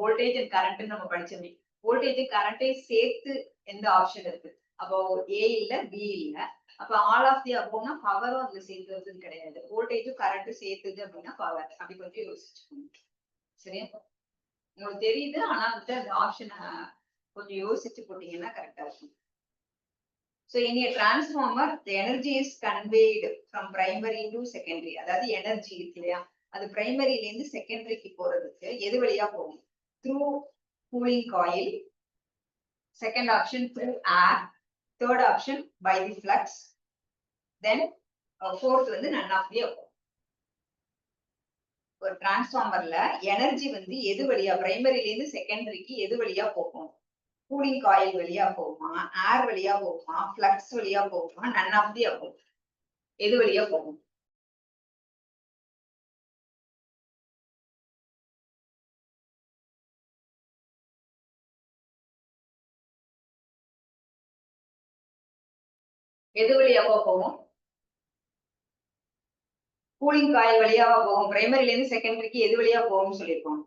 வோல்டேஜ் அண்ட் கரண்ட் நம்ம படிச்சோமே, வோல்டேஜ் கரண்டை சேர்த்து எந்த ஆப்ஷன் இருக்கு? அப்போ ஏ இல்ல, பி இல்ல. அப்ப ஆல் ஆஃப் தி அபோவ்னா பவரும் அதுல சேர்த்துறது கிடையாது. வோல்டேஜும் கரண்ட்டும் சேர்த்துது அப்படின்னா பவர். அப்படி கொஞ்சம் யோசிச்சுக்கணும். சரியா? உங்களுக்கு தெரியுது, ஆனா வந்து அந்த ஆப்ஷனை கொஞ்சம் யோசிச்சு போட்டீங்கன்னா கரெக்டா இருக்கும். So in a transformer, the energy is conveyed from primary to secondary. அதாவது எனர்ஜி இருக்கு இல்லையா, அது பிரைமரியில இருந்து செகண்டரிக்கு போறதுக்கு எது வழியா போகும்? Through cooling coil. Second option through air. Third option by the flux. Then fourth வந்து none of the above. ஒரு டிரான்ஸ்ஃபார்மர்ல எனர்ஜி வந்து எது வழியா, பிரைமரியில இருந்து செகண்டரிக்கு எது வழியா போகும்? கூலிங் காயில் வழியா போகுமா, ஏர் வழியா போகுமா, ஃபிளக்ஸ் வழியா போகுமா, நன் ஆஃப் தி அபோவ்? எது வழியா போகும்? எது வழியாவா போகும்? கூலிங் காயில் வழியாவா போகும்? பிரைமரில இருந்து செகண்டரிக்கு எது வழியா போகும்னு சொல்லியிருக்கோம்.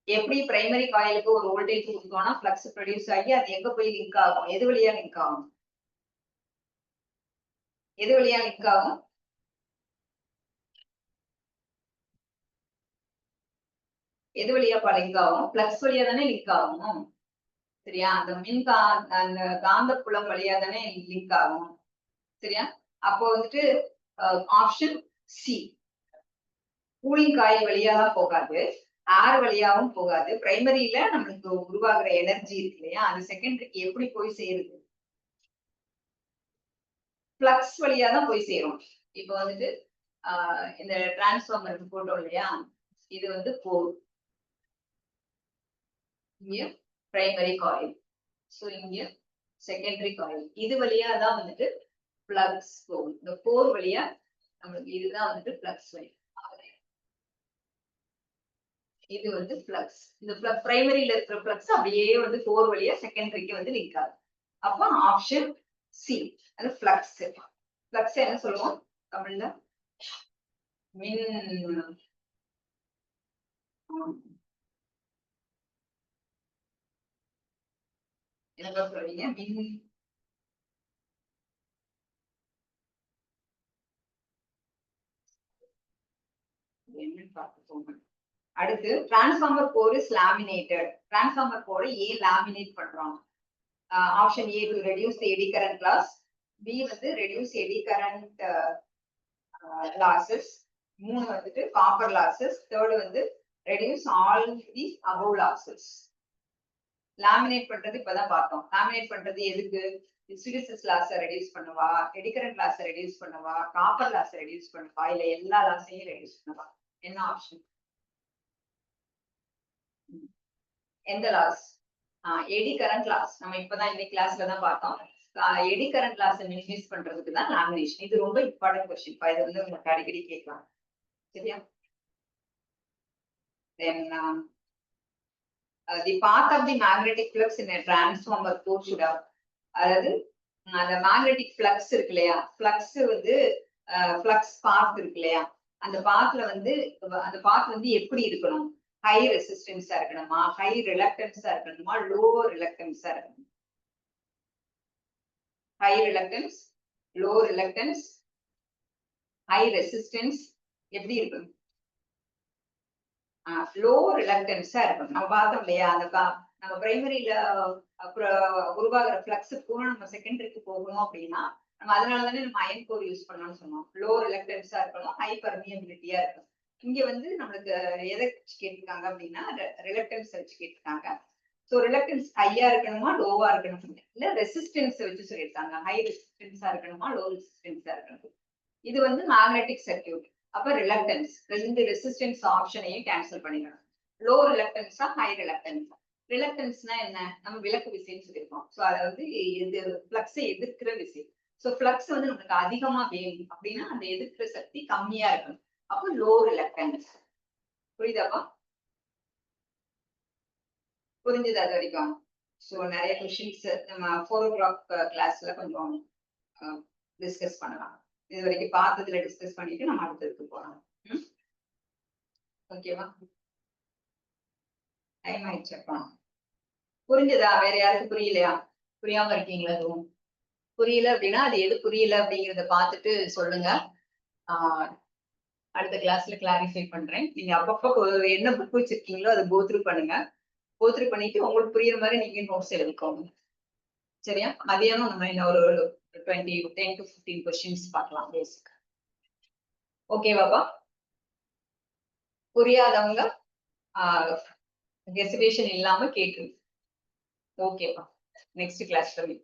எப்படி பிரைமரி காயிலுக்கு ஒரு வோல்டேஜ் கொடுத்தோம்னா ஃபிளக்ஸ் ப்ரொடியூஸ் ஆகி அது எங்க போய் லிங்க் ஆகும்? எது வழியா லிங்க் ஆகும்? எது வழியா லிங்க் ஆகும்? எது வழியாப்பா லிங்க் ஆகும்? ஃபிளக்ஸ் வழியா தானே லிங்க் ஆகும். சரியா? அந்த காந்த புலம் வழியா தானே லிங்க் ஆகும். சரியா? அப்போ வந்துட்டு ஆப்ஷன் சி, கூலிங் காயில் வழியாலாம் போகாது, ஏர் வழியாவும் போகாது. பிரைமரியில நம்மளுக்கு உருவாகிற எனர்ஜி இருக்கு இல்லையா, அது செகண்டரிக்கு எப்படி போய் சேருது? ஃபிளக்ஸ் வழியா தான் போய் சேரும். இப்போ வந்துட்டு இந்த டிரான்ஸ்ஃபார்மருக்கு போட்டோம் இல்லையா, இது வந்து கோர், இங்க பிரைமரி காயில், ஸோ இங்க செகண்டரி காயில். இது வழியா தான் வந்துட்டு ஃபிளக்ஸ் போகும். இந்த கோர் வழியா நம்மளுக்கு இதுதான் வந்துட்டு ஃபிளக்ஸ் வழி. இது வந்து ஃபிளக்ஸ். இந்த பிரைமரியில இருக்கிற ஃபிளக்ஸ் அப்படியே வந்து கோர் வழியா செகண்டரிக்கு வந்து லிங்க் ஆகுது. அப்போ ஆப்ஷன் சி, அது ஃபிளக்ஸ். ஃபிளக்ஸ் என்ன சொல்லுவோம் தமிழ்ல? மின் என்ன சொல்றீங்க? மின் அடுத்து transformer core is laminated. Transformer கோரை ஏன் லேமினேட் பண்றோம்? Option A to reduce the eddy current loss, B வந்து ரெடியூஸ் எடி கரண்ட் லாசஸ், 3 வந்துட்டு காப்பர் லாசஸ், 3 வந்து reduce all the above losses. Laminate பண்றது இப்பதான் பார்த்தோம். லேமினேட் பண்றது எதுக்கு? ஹிஸ்டெரிசிஸ் லாஸ ரெடியூஸ் பண்ணவா, எடி கரண்ட் லாஸ ரெடியூஸ் பண்ணவா, காப்பர் லாஸ ரெடியூஸ் பண்ணவா, இல்ல எல்லா லாஸையும் ரெடியூஸ் பண்ணவா? என்ன ஆப்ஷன்? எந்த லாஸ்? Eddy current loss. நம்ம இப்பதான் இந்த கிளாஸ்ல தான் பார்த்தோம். எடி கரண்ட் லாஸ் மினிமைஸ் பண்றதுக்கு தான் லேமினேஷன். இது ரொம்ப இம்பார்ட்டன்ட் கொஸ்டின். இது வந்து உங்களுக்கு அடிக்கடி கேட்கலாம். சரியா? Then the path of the magnetic flux in a transformer core should have, அதாவது அந்த மேக்னெட்டிக் ஃப்ளக்ஸ் இருக்கு இல்லையா, ஃப்ளக்ஸ் வந்து ஃப்ளக்ஸ் பாத் இருக்கு இல்லையா, அந்த பாத்ல வந்து அந்த பாத் வந்து எப்படி இருக்கணும்? ஹை ரெசிஸ்டன்ஸா இருக்கணுமா, ஹை ரிலக்டன்ஸா இருக்கணுமா, லோ ரிலக்டன்ஸா இருக்கணும்? High reluctance, low reluctance, high resistance, எப்படி இருக்கணும்? லோ ரிலக்டன்ஸா இருக்கணும். நம்ம பார்த்தோம் இல்லையா, அந்த நம்ம பிரைமரியில உருவாகிற ஃப்ளக்ஸ் கூட நம்ம செகண்டரிக்கு போகணும் அப்படின்னா நம்ம அதனாலதானே நம்ம அயன் கோர் யூஸ் பண்ணணும்னு சொன்னோம். லோ ரிலக்டன்ஸா இருக்கணும், ஹை பர்மியபிலிட்டியா இருக்கணும். இங்க வந்து நம்மளுக்கு எதை வச்சு கேட்டிருக்காங்க அப்படின்னா ரிலக்டன்ஸ் வச்சு கேட்டிருக்காங்க. ஸோ ரிலக்டன்ஸ் ஹையா இருக்கணுமா, லோவா இருக்கணும், இல்ல ரெசிஸ்டன்ஸ் வச்சு சொல்லியிருக்காங்க. ஹை ரெசிஸ்டன்ஸா இருக்கணுமா, லோ ரெசிஸ்டன்ஸா இருக்கணும். இது வந்து மேக்னெட்டிக் சர்க்கியூட். அப்ப ரிலக்டன்ஸ், ரெண்டு ரெசிஸ்டன்ஸ் ஆப்ஷனையும் கேன்சல் பண்ணிடணும். லோ ரிலக்டன்ஸா, ஹை ரிலக்டன்ஸா? ரிலக்டன்ஸ்னா என்ன? நம்ம விளக்கு விசைன்னு சொல்லியிருக்கோம். ஸோ அதை வந்து ஃப்ளக்ஸை எதிர்க்கிற விசை. ஸோ ஃப்ளக்ஸ் வந்து நமக்கு அதிகமா வேணும் அப்படின்னா அந்த எதிர்க்கிற சக்தி கம்மியா இருக்கணும். அப்போ லோ ரிலக்டன்ஸ். புரியுதாப்பா? புரிஞ்சுது அது வரைக்கும்? ஸோ நிறைய கொஸ்டின்ஸ் நம்ம 4 o'clock கிளாஸ்ல கொஞ்சம் டிஸ்கஸ் பண்ணலாம். இது வரைக்கும் பார்த்ததுல டிஸ்கஸ் பண்ணிட்டு நம்ம அடுத்ததுக்கு போறோம். ஓகேவா? டைம் ஆயிடுச்சப்பா. புரிஞ்சுதா? வேற யாருக்கும் புரியலையா? புரியாம இருக்கீங்களா? எதுவும் புரியல அப்படின்னா அது எது புரியல அப்படிங்கறத பார்த்துட்டு சொல்லுங்க. அடுத்த கிளாஸ்ல கிளாரிஃபை பண்றேன். நீங்க அப்பப்போ என்ன புக் வச்சிருக்கீங்களோ அதை கோத்ரூ பண்ணுங்க. கோத்ரூ பண்ணிட்டு உங்களுக்கு புரியுற மாதிரி நீங்க நோட்ஸ் எழுதிக்கோங்க. சரியா? மதியானம் நம்ம என்ன ஒரு 10 to 15 கொஸ்டின்ஸ் பார்க்கலாம் பேசிக். ஓகேவாப்பா? புரியாதவங்க ஹெசிடேஷன் இல்லாம கேட்குங்க. ஓகேப்பா, நெக்ஸ்ட் கிளாஸ்ல மீட்